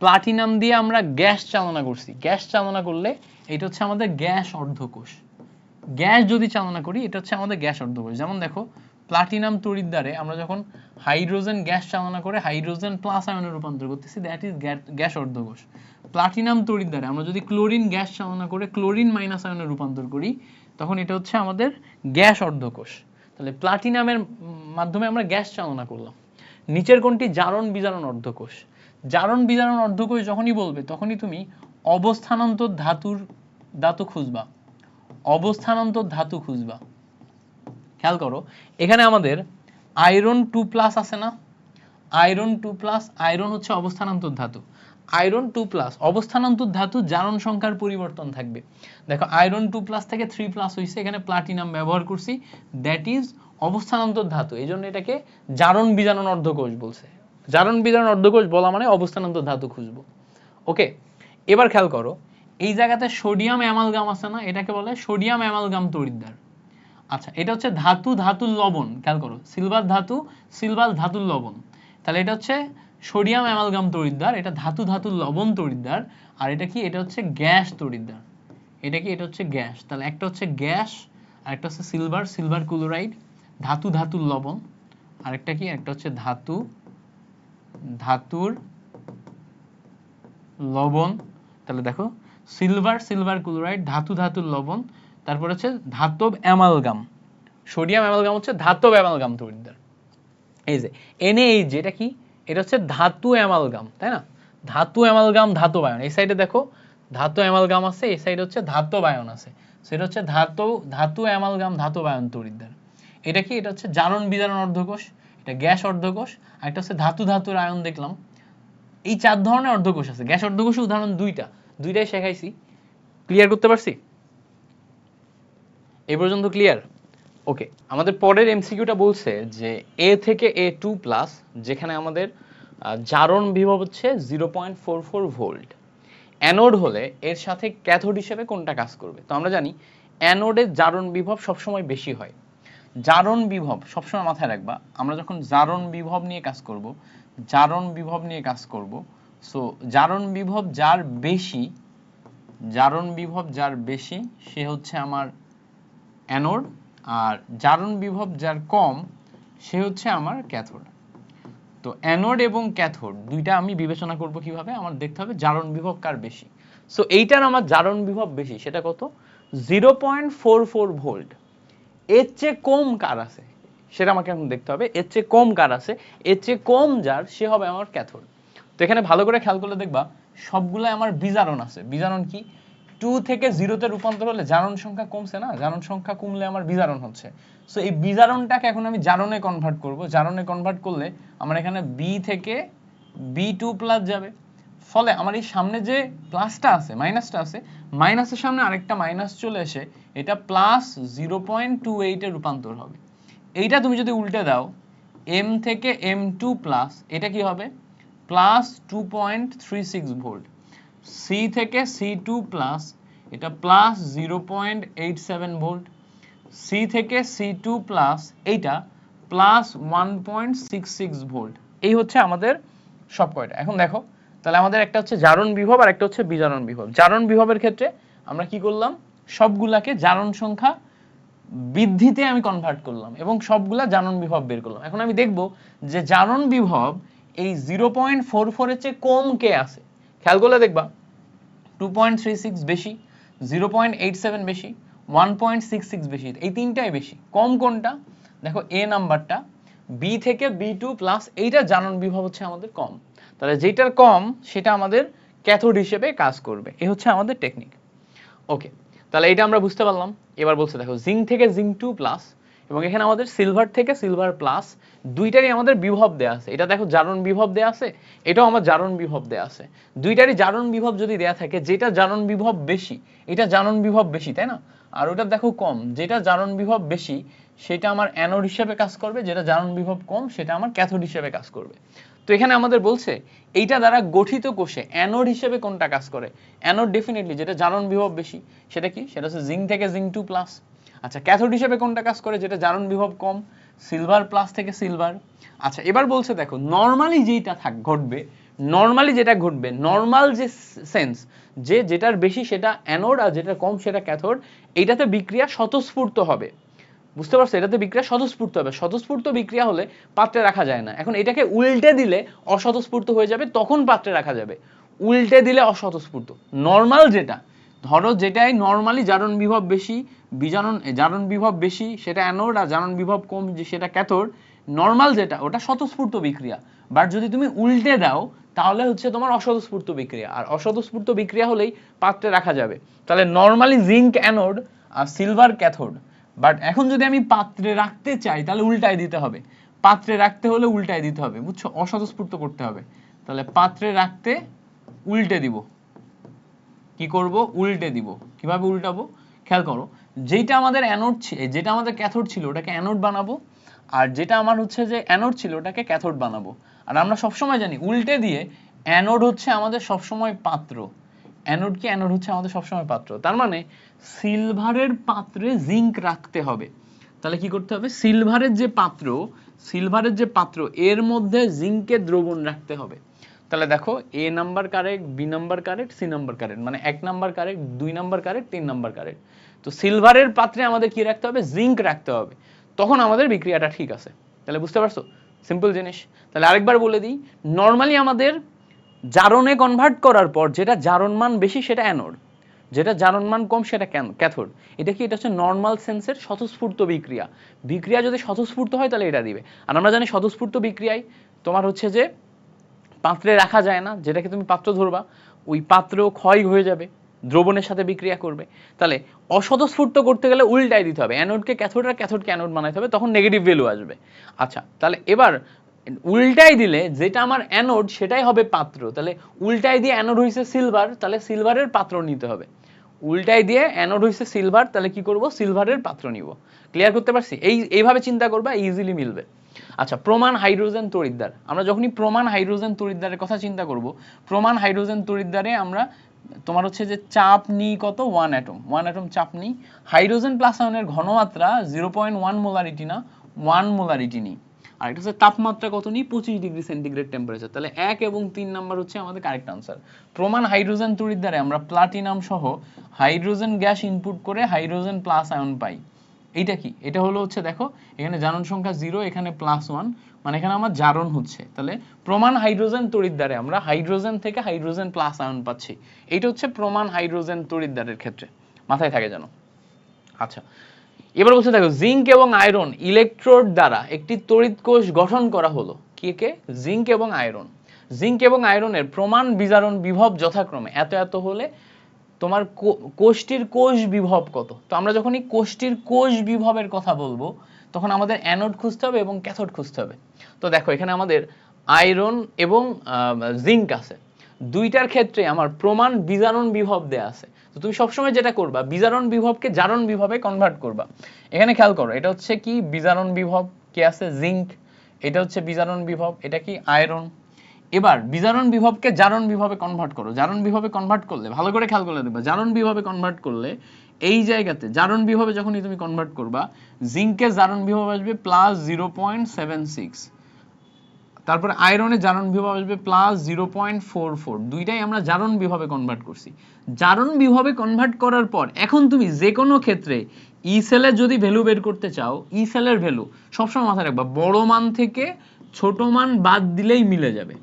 প্লাটিনাম দিয়ে আমরা গ্যাস চালনা করছি, গ্যাস চালনা করলে এটা হচ্ছে আমাদের গ্যাস অর্ধকোষ। গ্যাস যদি চালনা করি এটা হচ্ছে আমাদের গ্যাস অর্ধকোষ। যেমন দেখো প্লাটিনাম তড়িৎ দ্বারে আমরা যখন হাইড্রোজেন গ্যাস চালনা করে হাইড্রোজেন প্লাস আয়নে রূপান্তর করতেছি, দ্যাট ইজ গ্যাস অর্ধকোষ। প্লাটিনাম তড়িৎ দ্বারে আমরা যদি ক্লোরিন গ্যাস চালনা করে ক্লোরিন মাইনাস আয়নে রূপান্তর করি তখন এটা হচ্ছে আমাদের গ্যাস অর্ধকোষ। তাহলে প্লাটিনামের মাধ্যমে আমরা গ্যাস চালনা করলাম। নিচের কোনটি জারণ বিজারণ অর্ধকোষ? জারণ বিজারণ অর্ধকোষ যখনই বলবে তখনই তুমি অবস্থানান্তর ধাতু খুঁজবা, অবস্থানান্তর ধাতু খুঁজবা। খেয়াল করো এখানে আমাদের আয়রন 2+ আছে না, আয়রন 2+, আয়রন হচ্ছে অবস্থানান্তর ধাতু, আয়রন 2+ অবস্থানান্তর ধাতু জারণ সংখ্যার পরিবর্তন থাকবে। দেখো আয়রন 2+ থেকে 3+ হয়েছে, এখানে প্লাটিনাম ব্যবহার করছি, দ্যাট ইজ অবস্থানান্তর ধাতু, এই জন্য এটাকে জারণ বিজারণ অর্ধকোষ বলছে। জারণ বিজারণ অর্ধকোষ বলা মানে অবস্থানান্তর ধাতু খুঁজবো। ওকে, এবার খেয়াল করো এই জায়গাতে সোডিয়াম অ্যামালগাম আছে না, এটাকে বলে সোডিয়াম অ্যামালগাম তড়িৎদ্বার। আচ্ছা, এটা হচ্ছে ধাতু ধাতুর লবণ, খেয়াল করো, সিলভার ধাতু সিলভার ধাতুর লবণ, তাহলে এটা হচ্ছে সোডিয়াম অ্যামালগাম তড়িৎদ্বার, এটা ধাতু ধাতুর লবণ তড়িৎদ্বার। আর এটা কি, এটা হচ্ছে গ্যাস তড়িৎদ্বার। এটা কি, এটা হচ্ছে গ্যাস। তাহলে একটা হচ্ছে গ্যাস আর একটা হচ্ছে সিলভার, সিলভার ক্লোরাইড, ধাতু ধাতুর লবণ। আরেকটা কি, একটা হচ্ছে ধাতু ধাতুর লবণ। তাহলে দেখো, সিলভার সিলভার ক্লোরাইড, ধাতু ধাতুর লবণ, তারপর হচ্ছে ধাতব অ্যামালগাম। সোডিয়াম অ্যামালগাম হচ্ছে ধাতব অ্যামালগাম তড়িৎদ্বার। এই যে NaH, এটা কি, এটা হচ্ছে ধাতু অ্যামালগাম, তাই না? ধাতু অ্যামালগাম ধাতব আয়ন। এই সাইডে দেখো ধাতু অ্যামালগাম আছে, এই সাইডে হচ্ছে ধাতব আয়ন আছে। সেটা হচ্ছে ধাতু অ্যামালগাম ধাতব আয়ন তড়িৎদ্বার। এটা কি, এটা হচ্ছে জারণ বিজারণ অর্ধকোষ, এটা গ্যাস অর্ধকোষ, আর একটা হচ্ছে ধাতু ধাতুর আয়ন দেখলাম। এই 4 ধরনের অর্ধকোষ আছে। গ্যাস অর্ধকোষের উদাহরণ দুইটাই শেখাইছি। ক্লিয়ার করতে পারছি? এই পর্যন্ত ক্লিয়ার? ওকে, আমাদের পরের এমসিকিউটা বলছে যে A থেকে A2 প্লাস, যেখানে আমাদের জারণ বিভব হচ্ছে 0.44 ভোল্ট, অ্যানোড হলে এর সাথে ক্যাথোড হিসেবে কোনটা কাজ করবে? তো আমরা জানি অ্যানোডের জারণ বিভব সবসময় বেশি হয়। জারণ বিভব সবসময় মাথায় রাখবা, আমরা যখন জারণ বিভব নিয়ে কাজ করব, জারণ বিভব নিয়ে কাজ করব, সো জারণ বিভব যার বেশি, জারণ বিভব যার বেশি সে হচ্ছে আমার অ্যানোড, আর জারণ বিভব যার কম সে হচ্ছে আমার ক্যাথোড। তো অ্যানোড এবং ক্যাথোড দুইটা আমি বিবেচনা করব কিভাবে, আমার দেখতে হবে জারণ বিভব কার বেশি। সো এইটার আমার জারণ বিভব বেশি, সেটা কত? 0.44 ভোল্ট। এর চেয়ে কম কার আছে সেটা আমাকে এখন দেখতে হবে। এর চেয়ে কম কার আছে, এর চেয়ে কম যার সে হবে আমার ক্যাথোড। তো এখানে ভালো করে খেয়াল করলে দেখবা সবগুলাই আমার বিজারণ আছে। বিজারণ কি, 2 থেকে 0-তে রূপান্তর হলে জারণ সংখ্যা কমছে না, জারণ সংখ্যা কমলে আমার বিজারণ হচ্ছে। সো এই বিজারণটাকে এখন আমি জারণে কনভার্ট করব। জারণে কনভার্ট করলে আমার এখানে বি থেকে B2 প্লাস যাবে। ফলে আমার এই সামনে যে প্লাসটা আছে, মাইনাসটা আছে, মাইনাসের সামনে আরেকটা মাইনাস চলে এসে এটা প্লাস 0.28 এ রূপান্তর হবে। এইটা তুমি যদি উল্টে দাও, M থেকে M2 প্লাস, এটা কি হবে? Plus 2.36 volt. C থেকে C2 প্লাস, এটা প্লাস 0.87 ভোল্ট। C থেকে C2 প্লাস, এইটা প্লাস 1.66 ভোল্ট। এই হচ্ছে আমাদের সব কয়টা। এখন দেখো, তাহলে আমাদের একটা হচ্ছে জারণ বিভব আর একটা হচ্ছে বিজারণ বিভব। জারণ বিভবের ক্ষেত্রে আমরা কি করলাম, সবগুলাকে জারণ সংখ্যা বৃদ্ধিতে আমি কনভার্ট করলাম এবং সবগুলা জারণ বিভব বের করলাম। এখন আমি দেখব যে জারণ বিভব এই 0.44 এর চেয়ে কম কে আছে। খেয়াল করলে দেখবা 2.36 বেশি, 0.87 বেশি, 1.66 বেশি, এই তিনটাই বেশি। কম কোনটা? দেখো A নাম্বারটা, B থেকে B2 প্লাস, এইটা জারণ বিভব হচ্ছে আমাদের কম। তাহলে যেটার কম সেটা আমাদের ক্যাথোড হিসেবে কাজ করবে। এই হচ্ছে আমাদের টেকনিক। ওকে, তাহলে এটা আমরা বুঝতে পারলাম। এবার বলছে দেখো জিঙ্ক থেকে জিঙ্ক 2 প্লাস, এবং এখানে আমাদের সিলভার থেকে সিলভার প্লাস, দুইটারই আমাদের বিভব দেয়া আছে। এটা দেখো জারণ বিভব দেয়া আছে, এটাও আমার জারণ বিভব দেয়া আছে। দুইটারই জারণ বিভব যদি দেয়া থাকে, যেটা জারণ বিভব বেশি এটা জারণ বিভব বেশি, তাই না? আর ওটা দেখো কম, যেটা জারণ বিভব বেশি সেটা আমার অ্যানোড হিসেবে কাজ করবে, যেটা জারণ বিভব কম সেটা আমার ক্যাথোড হিসেবে কাজ করবে। তো এখানে আমাদের বলছে এইটা দ্বারা গঠিত কোষে অ্যানোড হিসেবে কোনটা কাজ করে? অ্যানোড ডেফিনেটলি যেটা জারণ বিভব বেশি, সেটা কি? সেটা হচ্ছে জিঙ্ক থেকে জিঙ্ক 2 প্লাস। আচ্ছা, ক্যাথোড হিসেবে কোনটা কাজ করে? যেটা জারণ বিভব কম, সিলভার প্লাস থেকে সিলভার। আচ্ছা, এবার বলছে দেখো নরমালি যেটা ঘটবে, নরমালি যেটা ঘটবে, নরমাল যে সেন্স, যে যেটার বেশি সেটা অ্যানোড আর যেটা কম সেটা ক্যাথোড, এইটাতে বিক্রিয়া স্বতঃস্ফূর্ত হবে। বুঝতে পারছো? এটাতে বিক্রিয়া স্বতঃস্ফূর্ত হবে। স্বতঃস্ফূর্ত বিক্রিয়া হলে পাত্রে রাখা যায় না। এখন এটাকে উল্টে দিলে অস্বতঃস্ফূর্ত হয়ে যাবে, তখন পাত্রে রাখা যাবে। উল্টে দিলে অস্বতঃস্ফূর্ত। নরমাল যেটা, ধরো যেটাই নরমালি জারণ বিভব বেশি, জারণ বিভব বেশি সেটা অ্যানোড, আর জারণ বিভব কম যে সেটা ক্যাথোড, নরমাল যেটা ওটা স্বতঃস্ফূর্ত বিক্রিয়া। বাট যদি তুমি উল্টে দাও তাহলে হচ্ছে তোমার অস্বতঃস্ফূর্ত বিক্রিয়া, আর অস্বতঃস্ফূর্ত বিক্রিয়া হলেই পাত্রে রাখা যাবে। তাহলে নরমালি জিঙ্ক অ্যানোড আর সিলভার ক্যাথোড। বাট এখন যদি আমি পাত্রে রাখতে চাই তাহলে উল্টায় দিতে হবে। পাত্রে রাখতে হলে উল্টায় দিতে হবে, বুঝছো? অস্বতঃস্ফূর্ত করতে হবে। তাহলে পাত্রে রাখতে উল্টে দিব। কি করব? উল্টে দিব। কিভাবে উল্টাবো? খেয়াল করো, যেটা আমাদের অ্যানোড যেটা আমাদের ক্যাথোড ছিল ওটাকে অ্যানোড বানাবো, আর যেটা আমার হচ্ছে যে অ্যানোড ছিল ওটাকে ক্যাথোড বানাবো। আর আমরা সবসময় জানি উল্টে দিয়ে অ্যানোড হচ্ছে আমাদের সবসময় পাত্র, অ্যানোড কি? অ্যানোড হচ্ছে আমাদের সবসময় পাত্র, তার মানে সিলভারের পাত্রে জিঙ্ক রাখতে হবে। তাহলে কি করতে হবে? সিলভারের যে পাত্র এর মধ্যে জিঙ্কের দ্রবণ রাখতে হবে। তাহলে দেখো A number correct, B number correct, C number correct, মানে 1 number correct, 2 number correct, 3 number correct. তো সিলভারের পাত্রে আমাদের কি রাখতে হবে? জিঙ্ক রাখতে হবে, তখন আমাদের বিক্রিয়াটা ঠিক আছে। তাহলে বুঝতে পারছো? সিম্পল জিনিস। তাহলে আরেকবার বলে দিই, নর্মালি আমাদের জারণে কনভার্ট করার পর যেটা জারণ মান বেশি সেটা অ্যানোড, যেটা জারণ মান কম সেটা ক্যাথোড। এটা কি? এটা হচ্ছে নর্মাল সেন্সের স্বতঃস্ফূর্ত বিক্রিয়া। বিক্রিয়া যদি স্বতঃস্ফূর্ত হয় তাহলে এটা দিবে। আর আমরা জানি স্বতঃস্ফূর্ত বিক্রিয়ায় তোমার হচ্ছে যে পাত্রে রাখা যায় না, যেটাকে তুমি পাত্র ধরবা ওই পাত্র ক্ষয় হয়ে যাবে, দ্রবণের সাথে বিক্রিয়া করবে। তাহলে অস্বতঃস্ফূর্ত করতে গেলে উল্টাই দিতে হবে, অ্যানোডকে ক্যাথোড আর ক্যাথোডকে অ্যানোড বানাইতে হবে, তখন নেগেটিভ ভ্যালু আসবে। আচ্ছা, তাহলে এবার উল্টাই দিলে যেটা আমার অ্যানোড সেটাই হবে পাত্র। তাহলে উল্টাই দিয়ে অ্যানোড হইছে সিলভার, তাহলে সিলভারের পাত্র নিতে হবে। উল্টাই দিয়ে অ্যানোড হইছে সিলভার, তাহলে কি করব? সিলভারের পাত্র নিব। ক্লিয়ার করতে পারছি? এইভাবে চিন্তা করবা, ইজিলি মিলবে। আচ্ছা, প্রমাণ হাইড্রোজেন তড়িৎদ্বার। আমরা যখনই প্রমাণ হাইড্রোজেন তড়িৎদ্বারের কথা চিন্তা করব, প্রমাণ হাইড্রোজেন তড়িৎদ্বারে আমরা তোমার হচ্ছে যে চাপ নিই কত? 1 অ্যাটম চাপ নিই। হাইড্রোজেন প্লাস আয়নের ঘনমাত্রা 0.1 মোলারিটি না 1 মোলারিটি নিই। আর এটা হচ্ছে তাপমাত্রা কত নিই? 25 ডিগ্রি সেন্টিগ্রেড টেম্পারেচার। তাহলে 1 এবং 3 নাম্বার হচ্ছে আমাদের কারেক্ট আনসার। প্রমাণ হাইড্রোজেন তড়িৎদ্বারে আমরা প্লাটিনাম সহ হাইড্রোজেন গ্যাস ইনপুট করে হাইড্রোজেন প্লাস আয়ন পাই। এইটা কি? এটা হলো হচ্ছে দেখো এখানে জারণ সংখ্যা 0, এখানে +1, মানে এখানে আমার জারণ হচ্ছে। তাহলে প্রমাণ হাইড্রোজেন তড়িৎদ্বারে আমরা হাইড্রোজেন থেকে হাইড্রোজেন প্লাস আয়ন পাচ্ছি। এইটা হচ্ছে প্রমাণ হাইড্রোজেন তড়িৎদ্বারের ক্ষেত্রে, মাথায় থাকে যেন। আচ্ছা, এবার বলছে দেখো জিঙ্ক এবং আয়রন ইলেকট্রোড দ্বারা একটি তড়িৎ কোষ গঠন করা হলো। কে? জিঙ্ক এবং আয়রন। জিঙ্ক এবং আয়রনের প্রমাণ বিজারণ বিভব যথাক্রমে এত এত হলে তোমার কোষটির কোষ বিভব কত? তো আমরা যখন এই কোষটির কোষ বিভবের কথা বলবো তখন আমাদের অ্যানোড খুঁজতে হবে এবং ক্যাথোড খুঁজতে হবে। তো দেখো এখানে আমাদের আয়রন এবং জিঙ্ক আছে, দুইটার ক্ষেত্রে আমার প্রমাণ বিজারণ বিভব দেয়া আছে। তো তুমি সবসময় যেটা করবা, বিজারণ বিভবকে জারণ বিভবে কনভার্ট করবা। এখানে খেয়াল করো, এটা হচ্ছে কি বিজারণ বিভব, কে আছে? জিঙ্ক। এটা হচ্ছে বিজারণ বিভব, এটা কি? আয়রন। এবার বিজারণ বিভবকে জারণ বিভবে কনভার্ট করো। জারণ বিভবে কনভার্ট করলে ভালো করে খেয়াল করলে দেখবা, জারণ বিভবে কনভার্ট করলে এই জায়গাতে জারণ বিভবে যখনই তুমি কনভার্ট করবা, জিঙ্কের জারণ বিভব আসবে +0.76, তারপরে আয়রনের জারণ বিভব আসবে +0.44। দুইটাই আমরা জারণ বিভবে কনভার্ট করছি। জারণ বিভবে কনভার্ট করার পর এখন তুমি যে কোনো ক্ষেত্রে ই সেলের যদি ভ্যালু বের করতে চাও, ই সেলের ভ্যালু সবসময় মাথায় রাখবা, বড় মান থেকে ছোট মান বাদ দিলেই মিলে যাবে।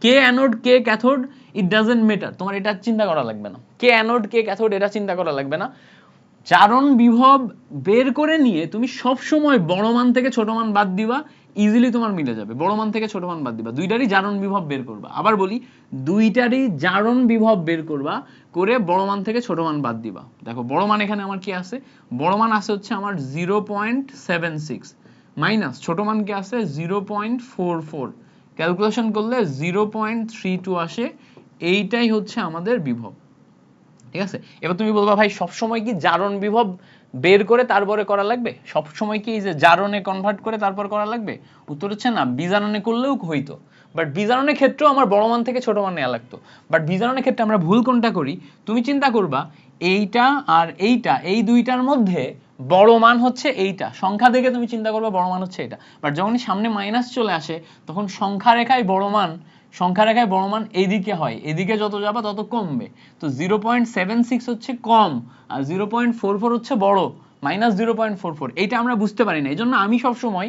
কে অ্যানোড কে ক্যাথোড ইট ডাজন্ট ম্যাটার, তোমার এটা চিন্তা করা লাগবে না। কে অ্যানোড কে ক্যাথোড এটা চিন্তা করা লাগবে না। জারণ বিভব বের করে নিয়ে তুমি সব সময় বড় মান থেকে ছোট মান বাদ দিবা, ইজিলি তোমার মিলে যাবে। বড় মান থেকে ছোট মান বাদ দিবা, দুইটারই জারণ বিভব বের করবা। আবার বলি, দুইটারই জারণ বিভব বের করবা, করে বড় মান থেকে ছোট মান বাদ দিবা। দেখো বড় মান এখানে আমার কি আছে? বড় মান আছে হচ্ছে আমার 0.76 মাইনাস ছোট মান কি আছে? 0.44। ক্যালকুলেশন করলে 0.32 আসে। এইটাই হচ্ছে আমাদের বিভব। ঠিক আছে? এবার তুমি বলবা ভাই সবসময় কি জারণ বিভব বের করে তারপরে করা লাগবে? সবসময় কি এই যে জারণে কনভার্ট করে তারপর করা লাগবে? উত্তর হচ্ছে না, বিজারণে করলেও হইতো, বাট বিজারণের ক্ষেত্রেও আমার বড় মান থেকে ছোট মান নেওয়া লাগতো। বাট বিজারণের ক্ষেত্রে আমরা ভুল কোনটা করি? তুমি চিন্তা করবা এইটা আর এইটা, এই দুইটার মধ্যে বড় মান হচ্ছে এইটা, সংখ্যা দেখে তুমি চিন্তা করবা বড় মান হচ্ছে এটা। বাট যখনই সামনে মাইনাস চলে আসে তখন সংখ্যা রেখায় বড় মান এইদিকে হয়, এদিকে যত যাবা তত কমবে। তো 0.76 হচ্ছে কম আর 0.44 হচ্ছে বড়, -0.44। এইটা আমরা বুঝতে পারি না। এই জন্য আমি সবসময়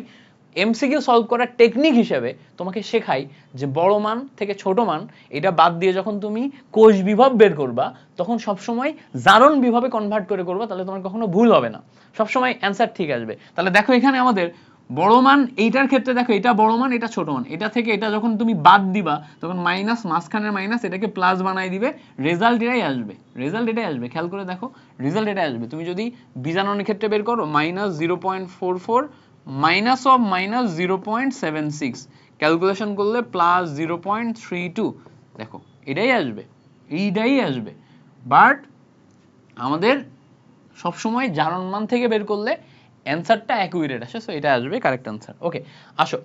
এমসিকিউ সলভ করার টেকনিক হিসেবে তোমাকে শেখাই যে বড় মান থেকে ছোট মান এটা বাদ দিয়ে যখন তুমি কোষ বিভব বের করবা তখন সবসময় জারণ বিভবে কনভার্ট করে করবা, তাহলে তোমার কখনো ভুল হবে না, সবসময় অ্যান্সার ঠিক আসবে। তাহলে দেখো এখানে আমাদের বড় মান, এইটার ক্ষেত্রে দেখো এটা বড় মান এটা ছোট মান, এটা থেকে এটা যখন তুমি বাদ দিবা তখন মাইনাস, মাঝখানের মাইনাস এটাকে প্লাস বানাই দিবে, রেজাল্ট এটাই আসবে। খেয়াল করে দেখো রেজাল্ট এটাই আসবে। তুমি যদি বিজারণের ক্ষেত্রে বের করো -0.44 মাইনাস অফ -0.76, ক্যালকুলেশন করলে +0.32, দেখো এটাই আসবে। বাট আমাদের সবসময় জারণ মান থেকে বের করলে অ্যান্সারটা অ্যাকুরেট আসে, সো এটা আসবে কারেক্ট অ্যান্সার। ওকে, আসো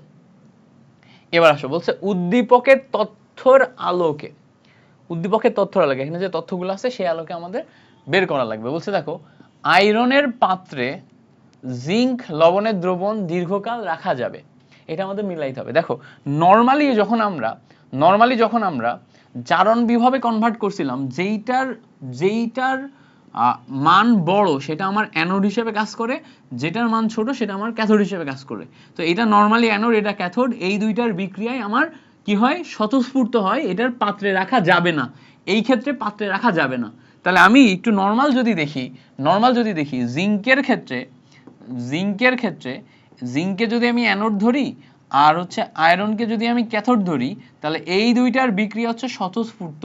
এবার বলছে উদ্দীপকের তথ্যর আলোকে উদ্দীপকের তথ্যর আলোকে, এখানে যে তথ্যগুলো আছে সেই আলোকে আমাদের বের করা লাগবে। বলছে দেখো আয়রনের পাত্রে জিঙ্ক লবণের দ্রবণ দীর্ঘকাল রাখা যাবে, এটা আমাদের মিলাইতে হবে। দেখো নর্মালি যখন আমরা জারণ বিভবে কনভার্ট করছিলাম, যেইটার মান বড় সেটা আমার অ্যানোড হিসেবে কাজ করে, যেটার মান ছোট সেটা আমার ক্যাথোড হিসেবে কাজ করে। তো এটা নর্মালি অ্যানোড, এটা ক্যাথোড, এই দুইটার বিক্রিয়ায় আমার কি হয়, স্বতঃস্ফূর্ত হয়, এটার পাত্রে রাখা যাবে না, এই ক্ষেত্রে পাত্রে রাখা যাবে না। তাহলে আমি একটু নর্মাল যদি দেখি জিঙ্কের ক্ষেত্রে জিঙ্কে যদি আমি অ্যানোড ধরি আর হচ্ছে আয়রনকে যদি আমি ক্যাথোড ধরি, তাহলে এই দুইটার বিক্রিয়া হচ্ছে স্বতঃস্ফূর্ত,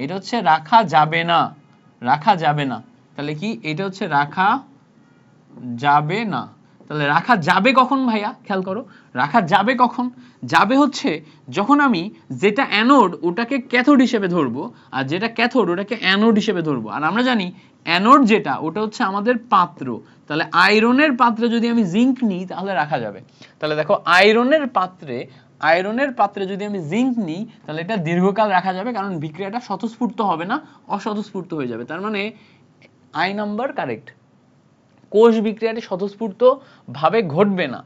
এটা হচ্ছে রাখা যাবে না। তাহলে কি এটা হচ্ছে রাখা যাবে না। তাহলে রাখা যাবে কখন ভাইয়া, খেয়াল করো, রাখা যাবে কখন, যাবে হচ্ছে যখন আমি যেটা অ্যানোড ওটাকে ক্যাথোড হিসেবে ধরবো, আর যেটা ক্যাথোড ওটাকে অ্যানোড হিসেবে ধরবো। আর আমরা জানি অ্যানোড যেটা ওটা হচ্ছে আমাদের পাত্র, তাহলে আয়রনের পাত্রে যদি আমি জিঙ্ক নিই তাহলে রাখা যাবে। তাহলে দেখো আয়রনের পাত্রে যদি আমি জিঙ্ক নিই তাহলে এটা দীর্ঘকাল রাখা যাবে, কারণ বিক্রিয়াটা স্বতঃস্ফূর্ত হবে না, অস্বতঃস্ফূর্ত হয়ে যাবে। তার মানে আই নাম্বার কারেক্ট, কোষ বিক্রিয়াটি স্বতঃস্ফূর্ত ভাবে ঘটবে না।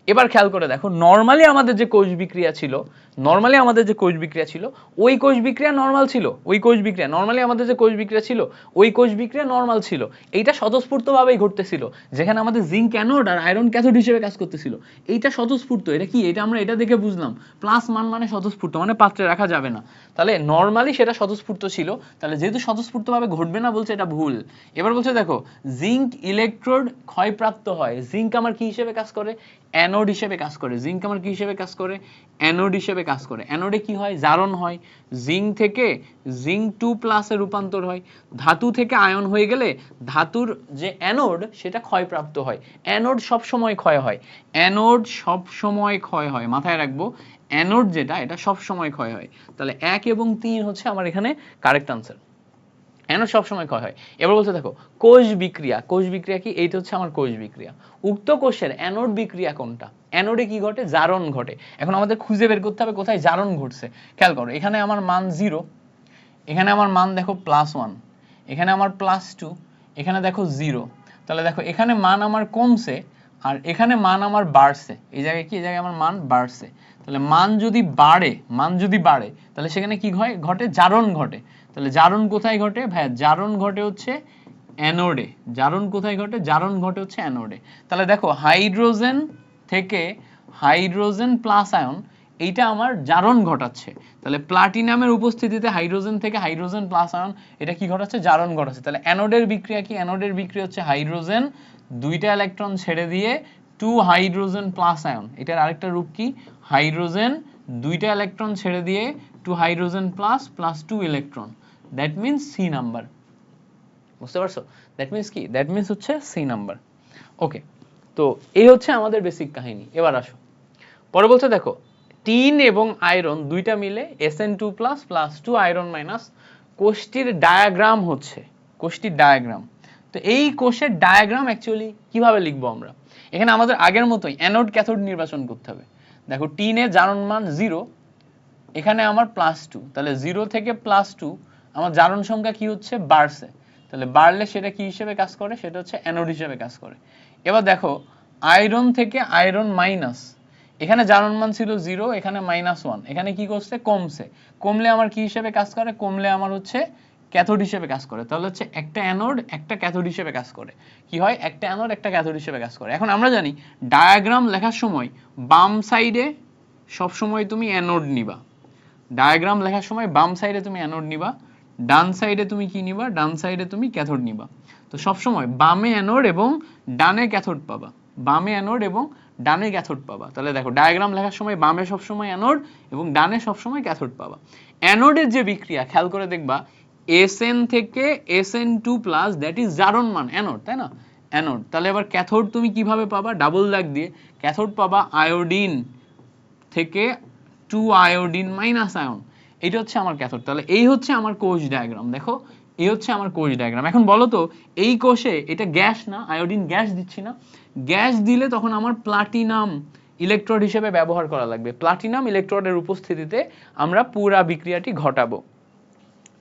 এবার খেয়াল করে দেখো নর্মালি আমাদের যে কোষ বিক্রিয়া ছিল ওই কোষ বিক্রিয়া নর্মাল ছিল, এইটা স্বতঃস্ফূর্তভাবেই ঘটতেছিল, যেখানে আমাদের জিঙ্ক অ্যানোড আর আয়রন ক্যাথোড হিসেবে কাজ করতেছিল, এইটা স্বতঃস্ফূর্ত। এটা কি, এটা আমরা এটা দেখে বুঝলাম প্লাস মান মানে স্বতঃস্ফূর্ত, মানে পাত্রে রাখা যাবে না। তাহলে নর্মালি সেটা স্বতঃস্ফূর্ত ছিল, তাহলে যেহেতু স্বতঃস্ফূর্তভাবে ঘটবে না বলছে, এটা ভুল। এবার বলছে দেখো জিঙ্ক ইলেকট্রোড ক্ষয়প্রাপ্ত হয়, জিঙ্ক আমার কি হিসেবে কাজ করে, অ্যানোড হিসেবে কাজ করে। অ্যানোডে কি হয়, জারণ হয়, জিঙ্ক থেকে জিঙ্ক 2+ এ রূপান্তর হয়, ধাতু থেকে আয়ন হয়ে গেলে ধাতুর যে অ্যানোড সেটা ক্ষয়প্রাপ্ত হয়। অ্যানোড সব সময় ক্ষয় হয়, মাথায় রাখবো, অ্যানোড যেটা এটা সব সময় ক্ষয় হয়। তাহলে 1 এবং 3 হচ্ছে আমার এখানে কারেক্ট আনসার, অ্যানোড সবসময় ক্ষয় হয়। এবার বলতে দেখো কোষ বিক্রিয়া কি, এইটা হচ্ছে আমার কোষ বিক্রিয়া। উক্ত কোষের অ্যানোড বিক্রিয়া কোনটা, অ্যানোডে কি ঘটে, জারণ ঘটে। এখন আমাদের খুঁজে বের করতে হবে কোথায় জারণ ঘটছে। খেয়াল করো এখানে আমার মান 0, এখানে আমার মান দেখো +1, এখানে আমার +2, এখানে দেখো 0। তাহলে দেখো এখানে মান আমার কমছে আর এখানে মান আমার বাড়ছে, এই জায়গায় কি, এই জায়গায় আমার মান বাড়ছে। তাহলে মান যদি বাড়ে তাহলে সেখানে কি ঘটে, জারণ ঘটে। তাহলে জারণ কোথায় ঘটে ভাইয়া, জারণ ঘটে হচ্ছে অ্যানোডে। জারণ ঘটে হচ্ছে অ্যানোডে। তাহলে দেখো হাইড্রোজেন থেকে হাইড্রোজেন প্লাস আয়ন, এইটা আমার জারণ ঘটাচ্ছে। তাহলে প্লাটিনামের উপস্থিতিতে হাইড্রোজেন থেকে হাইড্রোজেন প্লাস আয়ন এটা কি ঘটাচ্ছে, জারণ ঘটাচ্ছে। তাহলে অ্যানোডের বিক্রিয়া কি, অ্যানোডের বিক্রিয়া হচ্ছে হাইড্রোজেন 2টা ইলেকট্রন ছেড়ে দিয়ে 2 হাইড্রোজেন প্লাস আয়ন, এটার আরেকটা রূপ কি, হাইড্রোজেন 2টা ইলেকট্রন ছেড়ে দিয়ে 2 hydrogen plus 2 electron, that means C number. বুঝতে পারছো, দ্যাট মিন্স কি, দ্যাট মিন্স হচ্ছে সি নাম্বার। ওকে, তো এই হচ্ছে আমাদের বেসিক কাহিনী। এবার আসো পরে বলছে দেখো টিন এবং আয়রন দুইটা মিলে Sn2+ প্লাস 2 আয়রন মাইনাস কোষটির ডায়াগ্রাম হচ্ছে, তো এই কোষের ডায়াগ্রাম অ্যাকচুয়ালি কিভাবে লিখবো আমরা, এখানে আমাদের আগের মতোই অ্যানোড ক্যাথোড নির্বাচন করতে হবে। দেখো টিনের জারণ মান 0, এখানে আমার +2, তাহলে 0 থেকে +2 আমার জারণ সংখ্যা কি হচ্ছে, বাড়ছে। তাহলে বাড়লে সেটা কি হিসেবে কাজ করে, সেটা হচ্ছে অ্যানোড হিসেবে কাজ করে। এবার দেখো আয়রন থেকে আয়রন মাইনাস, এখানে জারণ মান ছিল 0, এখানে -1, এখানে কি করছে, কমলে আমার কি হিসেবে কাজ করে, কমলে আমার হচ্ছে ক্যাথোড হিসেবে কাজ করে। তাহলে হচ্ছে একটা অ্যানোড একটা ক্যাথোড হিসেবে কাজ করে, কি হয়, একটা অ্যানোড একটা ক্যাথোড হিসেবে কাজ করে। এখন আমরা জানি ডায়াগ্রাম লেখার সময় বাম সাইডে সব সময় তুমি অ্যানোড নিবা, ডায়াগ্রাম লেখার সময় বাম সাইডে তুমি অ্যানোড নিবা, ডান সাইডে তুমি কি নিবা, ডান সাইডে তুমি ক্যাথোড নিবা। তো সব সময় বামে অ্যানোড এবং ডানে ক্যাথোড পাবা, তাহলে দেখো ডায়াগ্রাম লেখার সময় বামে সব সময় অ্যানোড এবং ডানে সব সময় ক্যাথোড পাবা। অ্যানোডের যে বিক্রিয়া খেয়াল করে দেখবা Sn থেকে Sn2+, দ্যাট ইজ জারণ মান অ্যানোড, তাই না, অ্যানোড। তাহলে এবার ক্যাথোড তুমি কিভাবে পাবা, ডাবল দাগ দিয়ে ক্যাথোড পাবা আয়োডিন থেকে 2 আয়োডিন মাইনাস আয়ন, এটা হচ্ছে আমার ক্যাথোড। তাহলে এই হচ্ছে আমার কোষ ডায়াগ্রাম, দেখো এই হচ্ছে আমার কোষ ডায়াগ্রাম। এখন বলো তো এই কোষে এটা গ্যাস না, আয়োডিন গ্যাস দিচ্ছি না, গ্যাস দিলে তখন আমার প্লাটিনাম ইলেকট্রোড হিসেবে ব্যবহার করা লাগবে, প্লাটিনাম ইলেকট্রোডের উপস্থিতিতে আমরা পুরা বিক্রিয়াটি ঘটাবো।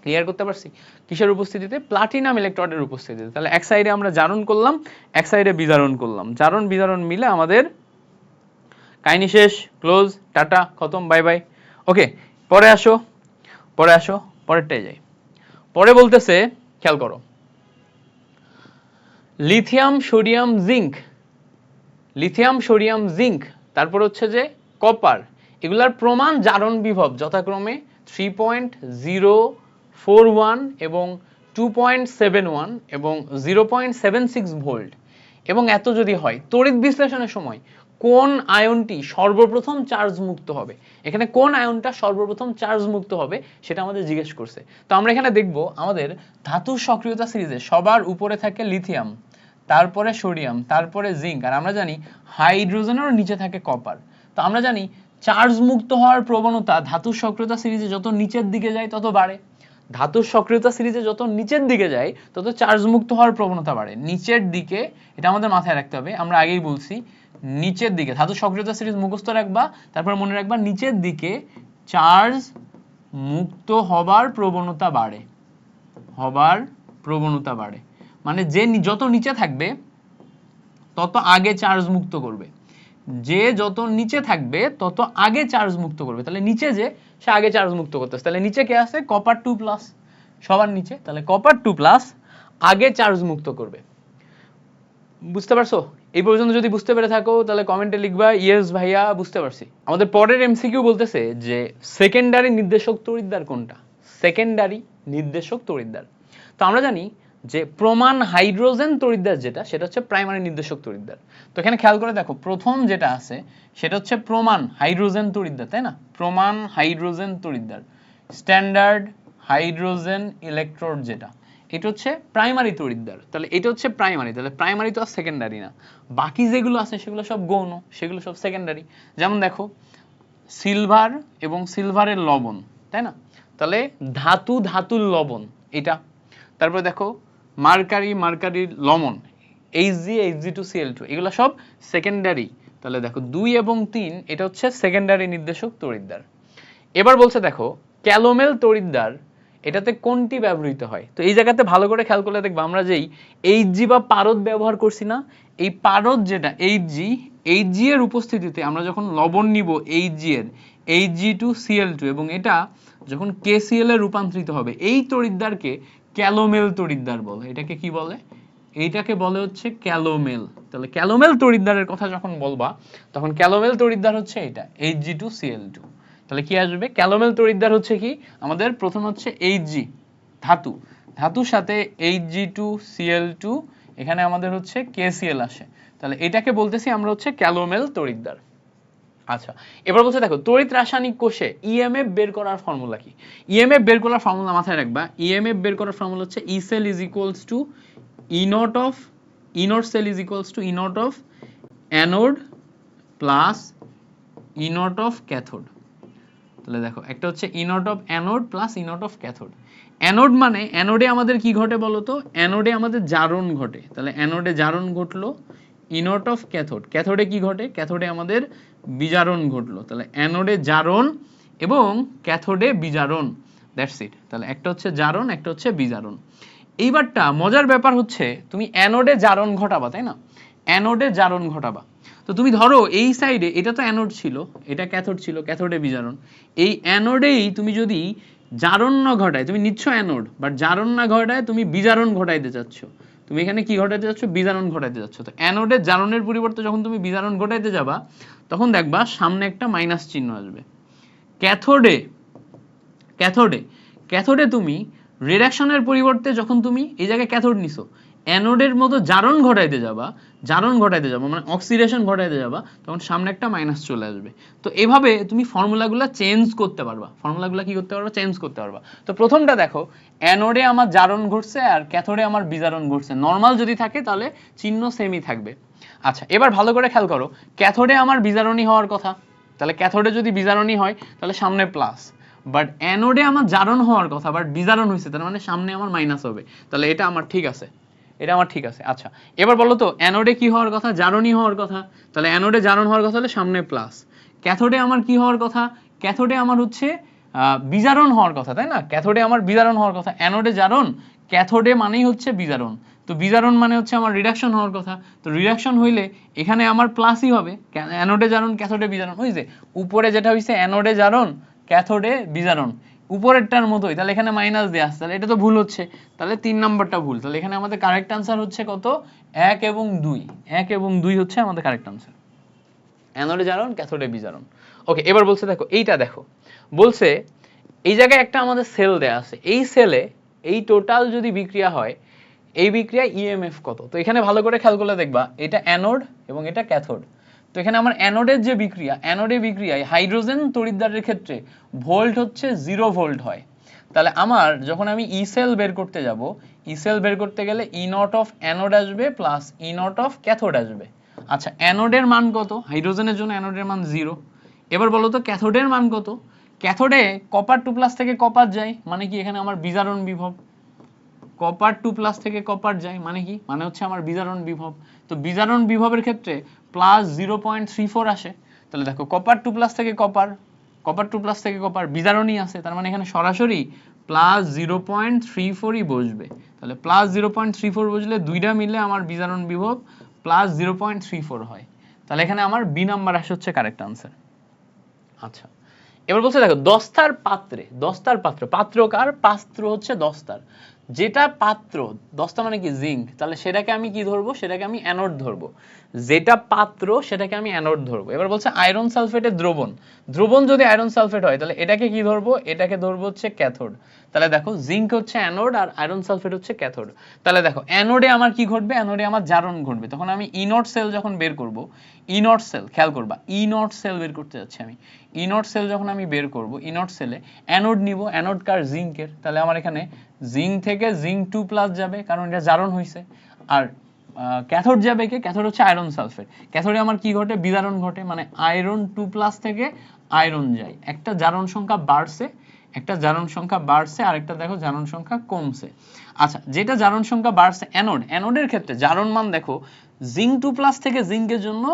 ক্লিয়ার করতে পারছি? কিসের উপস্থিতিতে? প্লাটিনাম ইলেকট্রোডের উপস্থিতিতে। তাহলে এক সাইডে আমরা জারণ করলাম, এক সাইডে বিজারণ করলাম, জারণ বিজারণ মিলে আমাদের কাহিনী শেষ, ক্লোজ, টাটা, খতম, বাই বাই। ওকে, পরে আসো, পরেরটাই যাই। পরে বলতেছে, খেয়াল করো, lithium sodium zinc, lithium sodium zinc, তারপর হচ্ছে যে কপার, এগুলার প্রমাণ জারণ বিভব যথাক্রমে 3.041 এবং 2.71 এবং 0.76 ভোল্ট। এবং এত যদি হয়, তড়িৎ বিশ্লেষণের সময় কোন আয়নটি সর্বপ্রথম চার্জ মুক্ত হবে, এখানে কোন আয়নটা সর্বপ্রথম চার্জ মুক্ত হবে সেটা আমাদের জিজ্ঞেস করছে। তো আমরা এখানে দেখব আমাদের ধাতুর সক্রিয়তা সিরিজে সবার উপরে থাকে লিথিয়াম, তারপরে সোডিয়াম, তারপরে জিঙ্ক, আর আমরা জানি হাইড্রোজেনের নিচে থাকে কপার। তো আমরা জানি চার্জ মুক্ত হওয়ার প্রবণতা ধাতুর সক্রিয়তা সিরিজে যত নিচের দিকে যায় তত বাড়ে, ধাতুর সক্রিয়তা সিরিজে যত নিচের দিকে যায় তত চার্জ মুক্ত হওয়ার প্রবণতা বাড়ে। নিচের দিকে, এটা আমাদের মাথায় রাখতে হবে, আমরা আগেই বলছি নিচের দিকে ধাতুর সক্রিয়তা সিরিজ মুখস্থ রাখবা, তারপর মনে রাখবা নিচের দিকে চার্জ মুক্ত হবার প্রবণতা বাড়ে, হবার প্রবণতা বাড়ে, মানে যে যত নিচে থাকবে তত আগে চার্জ মুক্ত করবে, যে যত নিচে থাকবে তত আগে চার্জ মুক্ত করবে। তাহলে নিচে যে সে আগে চার্জ মুক্ত করতেছে, তাহলে নিচে কে আছে? কপার 2+, সবার নিচে, তাহলে কপার 2+ আগে চার্জ মুক্ত করবে। বুঝতে পারছো? এই পর্যন্ত যদি বুঝতে পেরে থাকো তাহলে কমেন্টে লিখবা ইয়েস ভাইয়া বুঝতে পারছি। আমাদের পরের এমসিকিউ বলতেছে যে সেকেন্ডারি নির্দেশক তড়িৎদ্বার কোনটা? সেকেন্ডারি নির্দেশক তড়িৎদ্বার, তো আমরা জানি যে প্রমাণ হাইড্রোজেন তড়িৎদ্বার যেটা, সেটা হচ্ছে প্রাইমারি নির্দেশক তড়িৎদ্বার। তো এখানে খেয়াল করে দেখো, প্রথম যেটা আছে সেটা হচ্ছে প্রমাণ হাইড্রোজেন তড়িৎদ্বার, তাই না? প্রমাণ হাইড্রোজেন তড়িৎদ্বার, স্ট্যান্ডার্ড হাইড্রোজেন ইলেকট্রোড যেটা, এটা হচ্ছে প্রাইমারি তড়িৎদ্বার। তাহলে এটা হচ্ছে প্রাইমারি, তাহলে প্রাইমারি তো আর সেকেন্ডারি না। বাকি যেগুলো আছে সেগুলো সব গৌণ, সেগুলো সব সেকেন্ডারি। যেমন দেখো সিলভার এবং সিলভারের লবণ, তাই না? তাহলে ধাতু ধাতুর লবণ এটা। তারপরে দেখো মার্কারি মার্কারির লবণ, Hg2Cl2, এগুলো সব সেকেন্ডারি। তাহলে দেখো 2 এবং 3 এটা হচ্ছে সেকেন্ডারি নির্দেশক তড়িৎদ্বার। এবার বলছে দেখো ক্যালোমেল তড়িৎদ্বার, এটাতে কোনটি ব্যবহৃত হয়? তো এই জায়গাতে ভালো করে খেয়াল করলে দেখবা আমরা যেই Hg বা পারদ ব্যবহার করছি না, এই পারদ যেটা Hg এর উপস্থিতিতে আমরা যখন লবণ নিব Hg এর, Hg2Cl2, এবং এটা যখন KCl এ রূপান্তরিত হবে, এই তড়িৎদ্বারকে ক্যালোমেল তড়িৎদ্বার বলে। এটাকে কি বলে? এইটাকে বলে হচ্ছে ক্যালোমেল। তাহলে ক্যালোমেল তড়িৎদ্বারের কথা যখন বলবা তখন ক্যালোমেল তড়িৎদ্বার হচ্ছে এটা Hg2Cl2। তাহলে কি আসবে? ক্যালোমেল তড়িৎদ্বার হচ্ছে কি আমাদের? প্রথম হচ্ছে Hg ধাতু, ধাতুর সাথে Hg2Cl2, এখানে আমাদের হচ্ছে KCl আসে, তাহলে এটাকে বলতেছি আমরা হচ্ছে ক্যালোমেল তড়িৎদ্বার। আচ্ছা, এবার বলছে দেখো তড়িৎ রাসায়নিক কোষে ইএমএফ বের করার ফর্মুলা কি? ইএমএফ বের করার ফর্মুলা মাথায় রাখবা। ইএমএফ বের করার ফর্মুলা হচ্ছে E cell is equals to E naught of, E naught cell is equals to E naught of anode plus E naught of cathode। তাহলে দেখো একটা হচ্ছে E naught of anode plus E naught of cathode। Anode মানে অ্যানোডে আমাদের কি ঘটে বলো তো? অ্যানোডে আমাদের জারণ ঘটে, তাহলে অ্যানোডে জারণ ঘটলো। E naught of cathode, ক্যাথোডে কি ঘটে? ক্যাথোডে আমাদের বিজারণ ঘটলো। তাহলে অ্যানোডে জারণ এবং ক্যাথোডে বিজারণ, দ্যাটস ইট। তাহলে একটা হচ্ছে জারণ, একটা হচ্ছে বিজারণ। এইবারটা মজার ব্যাপার হচ্ছে তুমি অ্যানোডে জারণ ঘটাবা, তাই না? অ্যানোডে জারণ ঘটাবা। তো তুমি ধরো এই সাইডে এটা তো অ্যানোড ছিল, এটা ক্যাথোড ছিল, ক্যাথোডে বিজারণ। এই অ্যানোডেই তুমি যদি জারণ না ঘটায়, তুমি নিচ্ছ অ্যানোড, বাট জারণ না ঘটায় তুমি বিজারণ ঘটাইতে চাচ্ছ। তুমি এখানে কি ঘটাইতে যাচ্ছ? বিজারণ ঘটাইতে যাচ্ছ। তো অ্যানোডের জারণের পরিবর্তে যখন তুমি বিজারণ ঘটাইতে যাবা তখন দেখবা সামনে একটা মাইনাস চিহ্ন আসবে। ক্যাথোডে ক্যাথোডে ক্যাথোডে তুমি রিডাকশনের পরিবর্তে যখন তুমি এই জায়গায় ক্যাথোড নিছো, অ্যানোডের মতো জারণ ঘটাইতে যাবা মানে অক্সিডেশন ঘটাইতে যাবা, তখন সামনে একটা মাইনাস চলে আসবে। তো এভাবে তুমি ফর্মুলাগুলো চেঞ্জ করতে পারবা, ফর্মুলাগুলো কি করতে পারবা? চেঞ্জ করতে পারবা। তো প্রথমটা দেখো, অ্যানোডে আমার জারণ ঘটছে আর ক্যাথোডে আমার বিজারণ ঘটছে, নর্মাল যদি থাকে তাহলে চিহ্ন সেমই থাকবে। আচ্ছা, এবার ভালো করে খেয়াল করো, ক্যাথোডে আমার বিজারণী হওয়ার কথা, তাহলে ক্যাথোডে যদি বিজারণী হয় তাহলে সামনে প্লাস, বাট অ্যানোডে আমার জারণ হওয়ার কথা, বাট বিজারণ হয়েছে, তার মানে সামনে আমার মাইনাস হবে। তাহলে এটা আমার ঠিক আছে, এটা আমার ঠিক আছে। আচ্ছা, এবার বলো তো অ্যানোডে কি হওয়ার কথা? জারণই হওয়ার কথা। তাহলে অ্যানোডে জারণ হওয়ার কথা হলে সামনে প্লাস। ক্যাথোডে আমার কি হওয়ার কথা? ক্যাথোডে আমার হচ্ছে বিজারণ হওয়ার কথা, তাই না? ক্যাথোডে আমার বিজারণ হওয়ার কথা, অ্যানোডে জারণ, ক্যাথোডে মানেই হচ্ছে বিজারণ। তো বিজারণ মানে হচ্ছে আমার রিডাকশন হওয়ার কথা, তো রিডাকশন হইলে এখানে আমার প্লাসই হবে, অ্যানোডে জারণ ক্যাথোডে বিজারণ। ওই যে উপরে যেটা হইছে অ্যানোডে জারণ ক্যাথোডে বিজারণ, উপরেরটার মতোই, তাহলে এখানে মাইনাস দেওয়া আসছে, তাহলে এটা তো ভুল হচ্ছে, তাহলে 3 নাম্বারটা ভুল। তাহলে এখানে আমাদের কারেক্ট আনসার হচ্ছে কত? 1 এবং 2, 1 এবং 2 হচ্ছে আমাদের কারেক্ট আনসার, অ্যানোডে জারণ ক্যাথোডে বিজারণ। ওকে, এবার বলছে দেখো এইটা, দেখো বলছে এই জায়গায় একটা আমাদের সেল দেয়া আছে, এই সেলে এই টোটাল যদি বিক্রিয়া হয়, এই বিক্রিয়া ইএমএফ কত? তো এখানে ভালো করে খেয়াল করলে দেখবা এটা অ্যানোড এবং এটা ক্যাথোড। তো এখানে আমার অ্যানোডের যে বিক্রিয়া, অ্যানোডে বিক্রিয়ায় হাইড্রোজেন তড়িৎদ্বারের ক্ষেত্রে ভোল্ট হচ্ছে 0 ভোল্ট হয়। তাহলে আমার যখন আমি ই সেল বের করতে যাব, ই সেল বের করতে গেলে ই নট অফ অ্যানোড আসবে plus E not of cathode আসবে। আচ্ছা, অ্যানোডের মান কত? হাইড্রোজেনের জন্য অ্যানোডের মান 0। এবার বলো তো ক্যাথোডের মান কত? ক্যাথোডে কপার 2+ থেকে কপার যায়, মানে কি এখানে আমার বিজারণ বিভব, কপার 2+ থেকে কপার যায় মানে কি, মানে হচ্ছে আমার বিজারণ বিভব। তো বিজারণ বিভবের ক্ষেত্রে প্লাস 0.34 আসে। তাহলে দেখো কপার 2+ থেকে কপার, কপার 2+ থেকে কপার বিজারণই আছে, তার মানে এখানে সরাসরি প্লাস 0.34ই বসবে। তাহলে প্লাস 0.34 বসলে দুইটা মিলে আমার বিজারণ বিভব প্লাস 0.34 হয়। তাহলে এখানে আমার বি নাম্বার আসে হচ্ছে কারেক্ট আনসার। আচ্ছা, এবার বলছে দেখো দস্তার পাত্রে, দস্তার পাত্র, পাত্র কার? পাত্র হচ্ছে দস্তার, যেটা পাত্র, দস্তা মানে কি জিঙ্ক, তাহলে সেটাকে আমি কি ধরবো? সেটাকে আমি অ্যানোড ধরবো, যেটা পাত্র সেটাকে আমি অ্যানোড ধরবো। এবার বলছে আয়রন সালফেটের দ্রবণ, দ্রবণ যদি আয়রন সালফেট হয় তাহলে এটাকে কি ধরবো? এটাকে ধরবো হচ্ছে ক্যাথোড। তাহলে দেখো জিঙ্ক হচ্ছে অ্যানোড আর আয়রন সালফেট হচ্ছে ক্যাথোড। তাহলে দেখো অ্যানোডে আমার কি ঘটবে? অ্যানোডে আমার জারণ ঘটবে। তখন আমি ই নট সেল যখন বের করব, ই নট সেল, খেয়াল করবা ই নট সেল বের করতে যাচ্ছি আমি, ই নট সেল যখন আমি বের করব, ই নট সেলে অ্যানোড নিব, অ্যানোড কার? জিঙ্কের। তাহলে আমার এখানে জিঙ্ক থেকে জিঙ্ক 2+ যাবে, কারণ এটা জারণ হইছে। আর ক্যাথোড যাবে কে? ক্যাথোড হচ্ছে আয়রন সালফেট। ক্যাথোডে আমার কি ঘটে? বিজারণ ঘটে, মানে আয়রন 2+ থেকে আয়রন যায়, একটা জারণ সংখ্যা বাড়ছে, একটা জারণ সংখ্যা বাড়ছে, আর একটা দেখো জারণ সংখ্যা কমছে। আচ্ছা, যেটা জারণ সংখ্যা বাড়ছে অ্যানোড, অ্যানোডের ক্ষেত্রে জারণ মান দেখো জিঙ্ক 2+ থেকে জিঙ্কের জন্য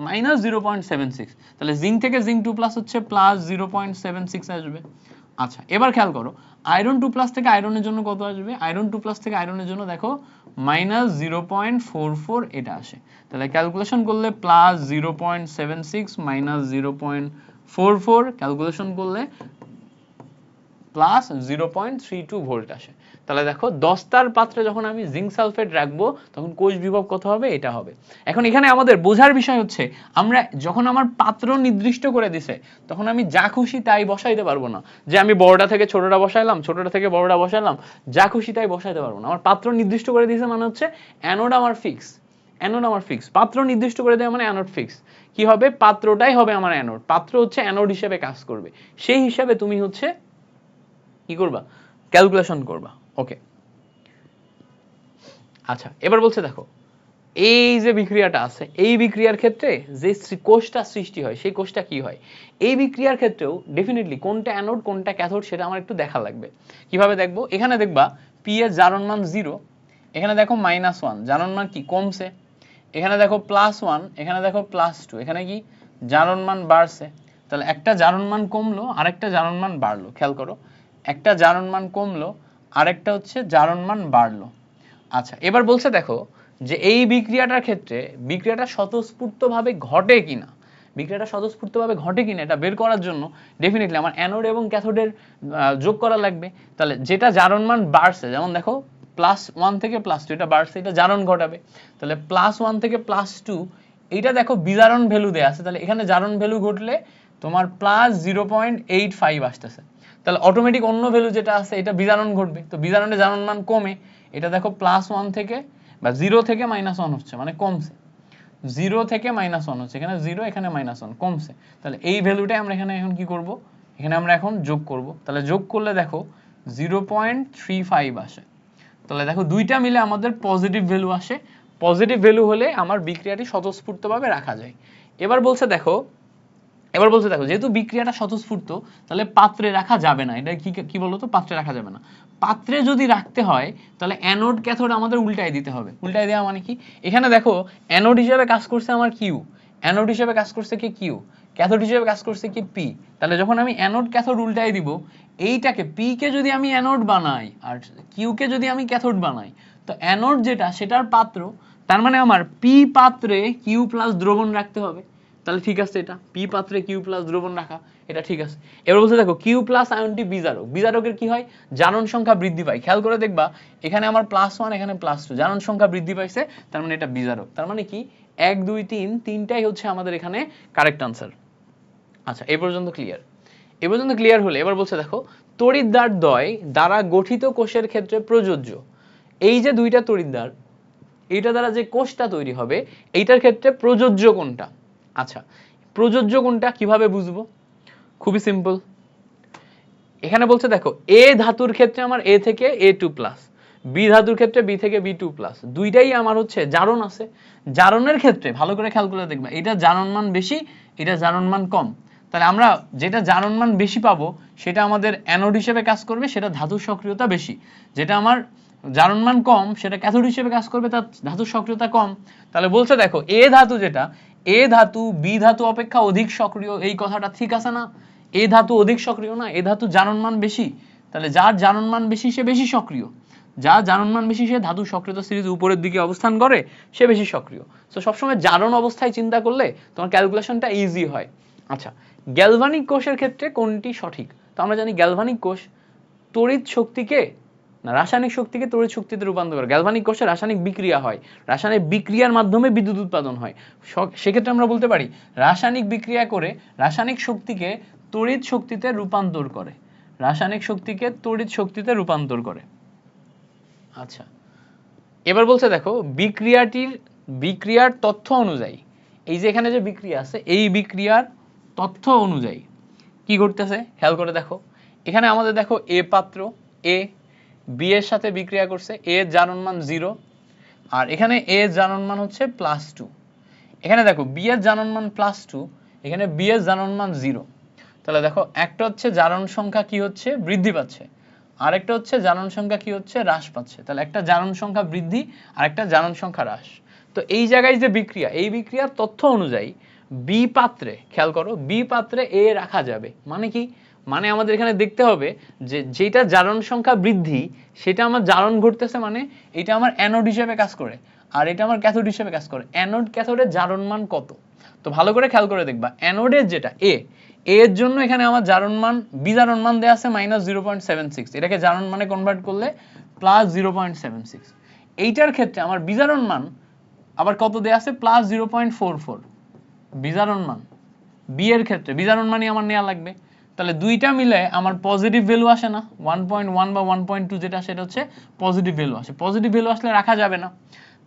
-0.76, তাহলে জিঙ্ক থেকে জিঙ্ক 2+ হচ্ছে +0.76 আসবে। আচ্ছা, এবার খেয়াল করো আয়রন 2+ থেকে আয়রনের জন্য কত আসবে? আয়রন 2+ থেকে আয়রনের জন্য দেখো -0.44 এটা আসে। তাহলে ক্যালকুলেশন করলে +0.76 -0.44, ক্যালকুলেশন করলে +0.32 ভোল্ট আসে। তাহলে দেখো দস্তার পাত্রে যখন আমি জিঙ্ক সালফেট রাখবো তখন কোষ বিভব কত হবে? এটা হবে। এখন এখানে আমাদের বোঝার বিষয় হচ্ছে আমরা যখন আমার পাত্র নির্দিষ্ট করে দিছে তখন আমি যা খুশি তাই বসাইতে পারবো না, যে আমি বড়টা থেকে ছোটটা বসাইলাম, ছোটটা থেকে বড়টা বসাইলাম, যা খুশি তাই বসাইতে পারবো না। আমার পাত্র নির্দিষ্ট করে দিয়েছে মানে হচ্ছে অ্যানোড আমার ফিক্স, অ্যানোড আমার ফিক্স, পাত্র নির্দিষ্ট করে দেয় মানে অ্যানোড ফিক্স। কি হবে? পাত্রটাই হবে আমার অ্যানোড, পাত্র হচ্ছে অ্যানোড হিসেবে কাজ করবে, সেই হিসাবে তুমি হচ্ছে কি করবা? ক্যালকুলেশন করবা। ওকে, আচ্ছা, এবার বলছে দেখো এই যে বিক্রিয়াটা আছে, এই বিক্রিয়ার ক্ষেত্রে যে কোষটা সৃষ্টি হয় সেই কোষটা কি হয়? এই বিক্রিয়ার ক্ষেত্রেও ডেফিনেটলি কোনটা অ্যানোড কোনটা ক্যাথোড সেটা আমার একটু দেখা লাগবে। কিভাবে দেখবো? এখানে দেখবা পি এর জারণ মান 0, এখানে দেখো -1, জারণ মান কি? কমছে। এখানে দেখো +1, এখানে দেখো +2, এখানে কি? জারণ মান বাড়ছে। তাহলে একটা জারণ মান কমলো আরেকটা জারণ মান বাড়লো, খেয়াল করো একটা জারণ মান কমলো আরেকটা হচ্ছে জারণ মান বাড়লো। আচ্ছা, এবার বলছে দেখো যে এই বিক্রিয়াটার ক্ষেত্রে বিক্রিয়াটা স্বতঃস্ফূর্তভাবে ঘটে কিনা, বিক্রিয়াটা স্বতঃস্ফূর্তভাবে ঘটে কিনা এটা বের করার জন্য ডেফিনেটলি আমার অ্যানোড এবং ক্যাথোডের যোগ করা লাগবে। তাহলে যেটা জারণ মান বাড়ছে, যেমন দেখো +1 থেকে +2 এটা বাড়ছে, এটা জারণ ঘটাবে। তাহলে +1 থেকে +2 এইটা দেখো বিজারণ ভ্যালু দেয়া আছে, তাহলে এখানে জারণ ভ্যালু ঘটলে তোমার +0.85 আসতেছে। তাহলে অটোমেটিক অন্য ভ্যালু যেটা আছে এটা বিজারণ ঘটবে, তো বিজারণে জারণ মান কমে, এটা দেখো +1 থেকে বা 0 থেকে -1 হচ্ছে, মানে কমছে, 0 থেকে -1 হচ্ছে, এখানে 0 এখানে -1 কমছে। তাহলে এই ভ্যালুটাই আমরা এখানে এখন কি করব? এখানে আমরা এখন যোগ করব। তাহলে যোগ করলে দেখো 0.35 আসে। তাহলে দেখো দুইটা মিলে আমাদের পজিটিভ ভ্যালু আসে, পজিটিভ ভ্যালু হলে আমার বিক্রিয়াটি স্বতঃস্ফূর্তভাবে রাখা যায়। এবার বলছে দেখো যেহেতু বিক্রিয়াটা স্বতঃস্ফূর্ত তাহলে পাত্রে রাখা যাবে না। এটা কি বলতো? পাত্রে রাখা যাবে না। পাত্রে যদি রাখতে হয় তাহলে অ্যানোড ক্যাথোড আমাদের উল্টাই দিতে হবে। উল্টাই দেওয়া মানে কি? এখানে দেখো অ্যানোড হিসেবে কাজ করছে আমার কিউ, অ্যানোড হিসেবে কাজ করছে কি? কিউ। ক্যাথোড হিসেবে কাজ করছে কি পি, তাহলে যখন আমি অ্যানোড ক্যাথোড উল্টাই দিব, এইটাকে পি কে যদি আমি অ্যানোড বানাই আর কিউ কে যদি আমি ক্যাথোড বানাই, তো অ্যানোড যেটা সেটার পাত্র, তার মানে আমার পি পাত্রে কিউ প্লাস দ্রবণ রাখতে হবে। তাহলে ঠিক আছে, এটা পি পাত্রে কিউ প্লাস দ্রবণ রাখা, এটা ঠিক আছে। এবার বলতে দেখো কিউ প্লাস আয়নটি বিজারক, বিজারকের কি হয়, জারণ সংখ্যা বৃদ্ধি পায়। খেয়াল করে দেখবা এখানে আমার +1 এখানে +2, জারণ সংখ্যা বৃদ্ধি পাইছে, তার মানে এটা বিজারক। তার মানে কি 1 2 3 তিনটাই হচ্ছে আমাদের এখানে কারেক্ট আনসার। আচ্ছা, এই পর্যন্ত ক্লিয়ার? এই পর্যন্ত ক্লিয়ার হলে এবার বলছে দেখো তড়িৎদ্বার দ্বয় দ্বারা গঠিত কোষের ক্ষেত্রে প্রযোজ্য। এই যে দুইটা তড়িৎদ্বার, এইটা দ্বারা যে কোষটা তৈরি হবে এইটার ক্ষেত্রে প্রযোজ্য কোনটা? আচ্ছা, প্রযোজ্য কোনটা কিভাবে বুঝবো? খুবই সিম্পল। এখানে বলছে দেখো এ ধাতুর ক্ষেত্রে আমার এ থেকে A2+, বি ধাতুর ক্ষেত্রে বি থেকে B2+, দুইটাই আমার হচ্ছে জারণ আছে। জারণের ক্ষেত্রে ভালো করে খেয়াল করে দেখবা, এটা জারণ মান বেশি, এটা জারণ মান কম। তাহলে আমরা যেটা জারণ মান বেশি পাবো সেটা আমাদের অ্যানোড হিসেবে কাজ করবে, সেটা ধাতুর সক্রিয়তা বেশি। যেটা আমার জারণ মান কম সেটা ক্যাথোড হিসেবে কাজ করবে, তার ধাতুর সক্রিয়তা কম। তাহলে বলছে দেখো এ ধাতু যেটা, এ ধাতু বি ধাতু অপেক্ষা অধিক সক্রিয়, এই কথাটা ঠিক আছে না? এ ধাতু অধিক সক্রিয় না, এ ধাতু জারণ মান বেশি, তাহলে যার জারণ মান বেশি সে বেশি সক্রিয়, যার জারণ মান বেশি সে ধাতু সক্রিয়তা সিরিজ উপরের দিকে অবস্থান করে, সে বেশি সক্রিয়। তো সবসময় জারণ অবস্থায় চিন্তা করলে তোমার ক্যালকুলেশনটা ইজি হয়। আচ্ছা, গ্যালভানিক কোষের ক্ষেত্রে কোনটি সঠিক? তো আমরা জানি গ্যালভানিক কোষ তড়িৎ শক্তিকে না রাসায়নিক শক্তিকে তড়িৎ শক্তিতে রূপান্তর করে। গ্যালভানিক কোষে রাসায়নিক বিক্রিয়া হয়, রাসায়নিক বিক্রিয়ার মাধ্যমে বিদ্যুৎ উৎপাদন হয়। সেক্ষেত্রে আমরা বলতে পারি রাসায়নিক বিক্রিয়া করে রাসায়নিক শক্তিকে তড়িৎ শক্তিতে রূপান্তর করে, রাসায়নিক শক্তিকে তড়িৎ শক্তিতে রূপান্তর করে। আচ্ছা, এবার বলছে দেখো বিক্রিয়ার তথ্য অনুযায়ী, এই যে এখানে যে বিক্রিয়া আছে এই বিক্রিয়ার তথ্য অনুযায়ী কি ঘটতেছে খেয়াল করে দেখো। এখানে আমাদের দেখো এ পাত্র, এ বি এর সাথে বিক্রিয়া করছে, এ এর জারণ মান 0, আর এখানে এ এর জারণ মান হচ্ছে +2। এখানে দেখো বি এর জারণ মান +2, এখানে বি এর জারণ মান 0। তাহলে দেখো একটা হচ্ছে জারণ সংখ্যা কি হচ্ছে বৃদ্ধি পাচ্ছে, আরেকটা হচ্ছে জারণ সংখ্যা কি হচ্ছে হ্রাস পাচ্ছে। তাহলে একটা জারণ সংখ্যা বৃদ্ধি আর একটা জারণ সংখ্যা হ্রাস। তো এই জায়গায় যে বিক্রিয়া, এই বিক্রিয়ার তথ্য অনুযায়ী বি পাত্রে খেয়াল করো, বি পাত্রে এ রাখা যাবে। মানে কি, মানে আমাদের এখানে দেখতে হবে যে যেটা জারণ সংখ্যা বৃদ্ধি সেটা আমার জারণ ঘটতেছে, মানে এটা আমার অ্যানোড হিসেবে কাজ করে আর এটা আমার ক্যাথোড হিসেবে কাজ করে। অ্যানোড ক্যাথোডের জারণ মান কত? তো ভালো করে খেয়াল করে দেখবা, অ্যানোডের যেটা এ, এর জন্য এখানে আমার জারণ মান বিজারণ মান দেয়া আছে -0.76, এটাকে জারণ মানে কনভার্ট করলে +0.76। এইটার ক্ষেত্রে আমার বিজারণ মান আবার কত দেয়া আছে +0.44 বিজারণ মান। বি এর ক্ষেত্রে বিজারণ মানই আমার নেওয়া লাগবে। তাহলে দুইটা মিলে আমার পজিটিভ ভ্যালু আসে না, 1.1 বা 1.2 যেটা সেটা হচ্ছে পজিটিভ ভ্যালু আসে। পজিটিভ ভ্যালু আসলে রাখা যাবে না।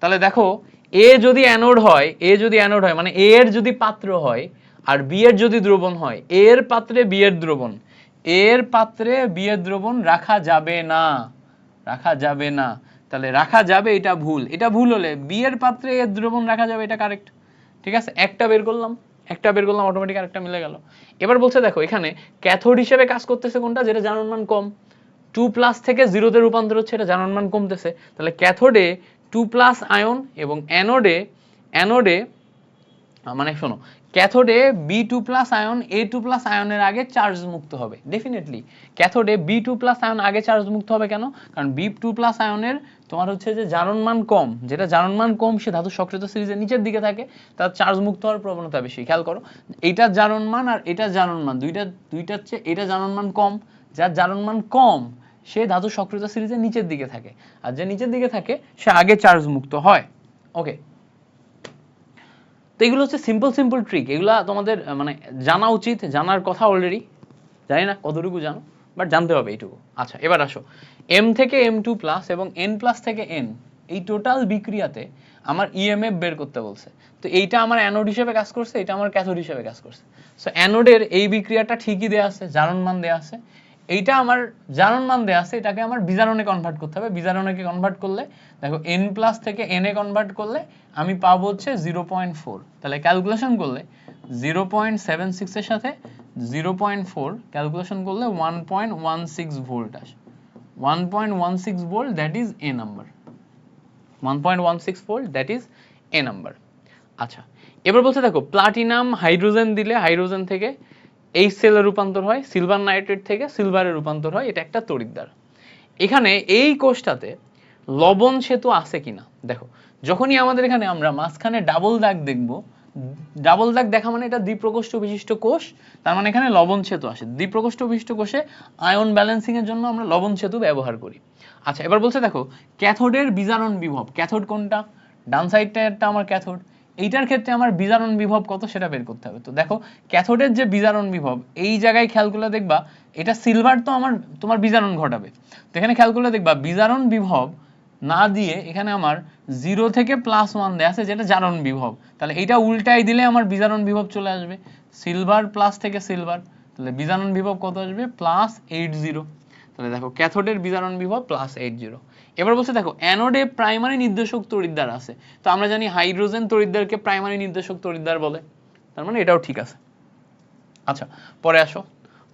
তাহলে দেখো এ যদি অ্যানোড হয়, এ যদি অ্যানোড হয় মানে এ এর যদি পাত্র হয় আর বি এর যদি দ্রবণ হয়, এ এর পাত্রে বি এর দ্রবণ, এর পাত্রে বি এর দ্রবণ রাখা যাবে না, রাখা যাবে না। তাহলে রাখা যাবে এটা ভুল, এটা ভুল হলে বি এর পাত্রে এর দ্রবণ রাখা যাবে, এটা কারেক্ট। ঠিক আছে, একটা বের করলাম, অটোমেটিক আরেকটা মিলে গেল। এবার বলছে দেখো এখানে ক্যাথোড হিসেবে কাজ করতেছে কোনটা, যেটা জারণ মান কম, 2+ থেকে 0 তে রূপান্তর হচ্ছে, এটা জারণ মান কমতেছে। তাহলে ক্যাথোডে 2+ আয়ন এবং অ্যানোডে মানে শোনো, ক্যাথোডে B2+ আয়ন A2+ আয়নের আগে চার্জ মুক্ত হবে। ডেফিনেটলি ক্যাথোডে B2+ আয়ন আগে চার্জ মুক্ত হবে, কেন? কারণ B2+ আয়নের তোমার হচ্ছে যে জারণ মান কম, যেটা জারণ মান কম সে ধাতু সক্রিয়তা সিরিজের নিচের দিকে থাকে, তার চার্জ মুক্ত হওয়ার প্রবণতা বেশি। খেয়াল করো এইটার জারণ মান আর এটার জারণ মান দুইটা হচ্ছে, এটা জারণ মান কম, যার জারণ মান কম সে ধাতু সক্রিয়তা সিরিজের নিচের দিকে থাকে, আর যে নিচের দিকে থাকে সে আগে চার্জ মুক্ত হয়। ওকে, তো এগুলো হচ্ছে সিম্পল ট্রিক, এগুলা তোমাদের মানে জানা উচিত, জানার কথা অলরেডি, জানি না কতটুকু জানো, বাট জানতে হবে এইটুকু। আচ্ছা, এবার আসো এম থেকে M2+ এবং N+ থেকে N, এই টোটাল বিক্রিয়াতে আমার ইএমএফ বের করতে বলছে। তো এইটা আমার অ্যানোড হিসেবে কাজ করছে, এটা আমার ক্যাথোড হিসেবে কাজ করছে। সো অ্যানোডের এই বিক্রিয়াটা ঠিকই দেয়া আছে, জারণ মান দেয়া আছে, এইটা আমার জারণ মান দেয়া আছে, এটাকে আমার বিজারণে কনভার্ট করতে হবে। বিজারণে কনভার্ট করলে দেখো N+ থেকে N এ কনভার্ট করলে আমি পাবো হচ্ছে 0.4। তাহলে ক্যালকুলেশন করলে 0.76 এর সাথে 0.4 ক্যালকুলেশন করলে 1.16 ভোল্ট আসে। 1.16 volt, that is a number. 1.16 volt, that is a number. আচ্ছা, এবার বলছে দেখো প্লাটিনাম হাইড্রোজেন দিলে হাইড্রোজেন থেকে HCl এর রূপান্তর হয়, সিলভার নাইট্রেট থেকে সিলভারের রূপান্তর হয়, এটা একটা তড়িৎদ্বার। এখানে এই কোষটাতে লবণ সেতু আছে কিনা দেখো, যখনই আমাদের এখানে আমরা মাঝখানে ডাবল দাগ দেখব, ডাবল দাগ দেখা মানে এটা দ্বিপ্রকোষ্ঠ বিশিষ্ট কোষ, তার মানে এখানে লবণ সেতু আসে। দ্বিপ্রকোষ্ঠ বিশিষ্ট কোষে আয়ন ব্যালেন্সিং এর জন্য আমরা লবণ সেতু ব্যবহার করি। আচ্ছা এবার বলছে দেখো ক্যাথোডের বিজারণ বিভব, ক্যাথোড কোনটা, ডান সাইডটা একটা আমার ক্যাথোড, এইটার ক্ষেত্রে আমার বিজারণ বিভব কত সেটা বের করতে হবে। তো দেখো ক্যাথোডের যে বিজারণ বিভব, এই জায়গায় খেয়াল করলে দেখবা এটা সিলভার তো আমার তোমার বিজারণ ঘটাবে, তো এখানে খেয়াল করলে দেখবা বিজারণ বিভব না দিয়ে এখানে আমার 0 থেকে +1 দেয়া আছে যেটা জারণ বিভব, তাহলে এটা উল্টাই দিলে আমার বিজারণ বিভব চলে আসবে সিলভার প্লাস থেকে সিলভার, তাহলে বিজারণ বিভব কত আসবে +80। তাহলে দেখো ক্যাথোডের বিজারণ বিভব +80। এবার বলছে দেখো অ্যানোডে প্রাইমারি নির্দেশক তড়িৎদ্বার আছে, তো আমরা জানি হাইড্রোজেন তড়িৎদ্বারকে প্রাইমারি নির্দেশক তড়িৎদ্বার বলে, তার মানে এটাও ঠিক আছে। আচ্ছা পরে আসো,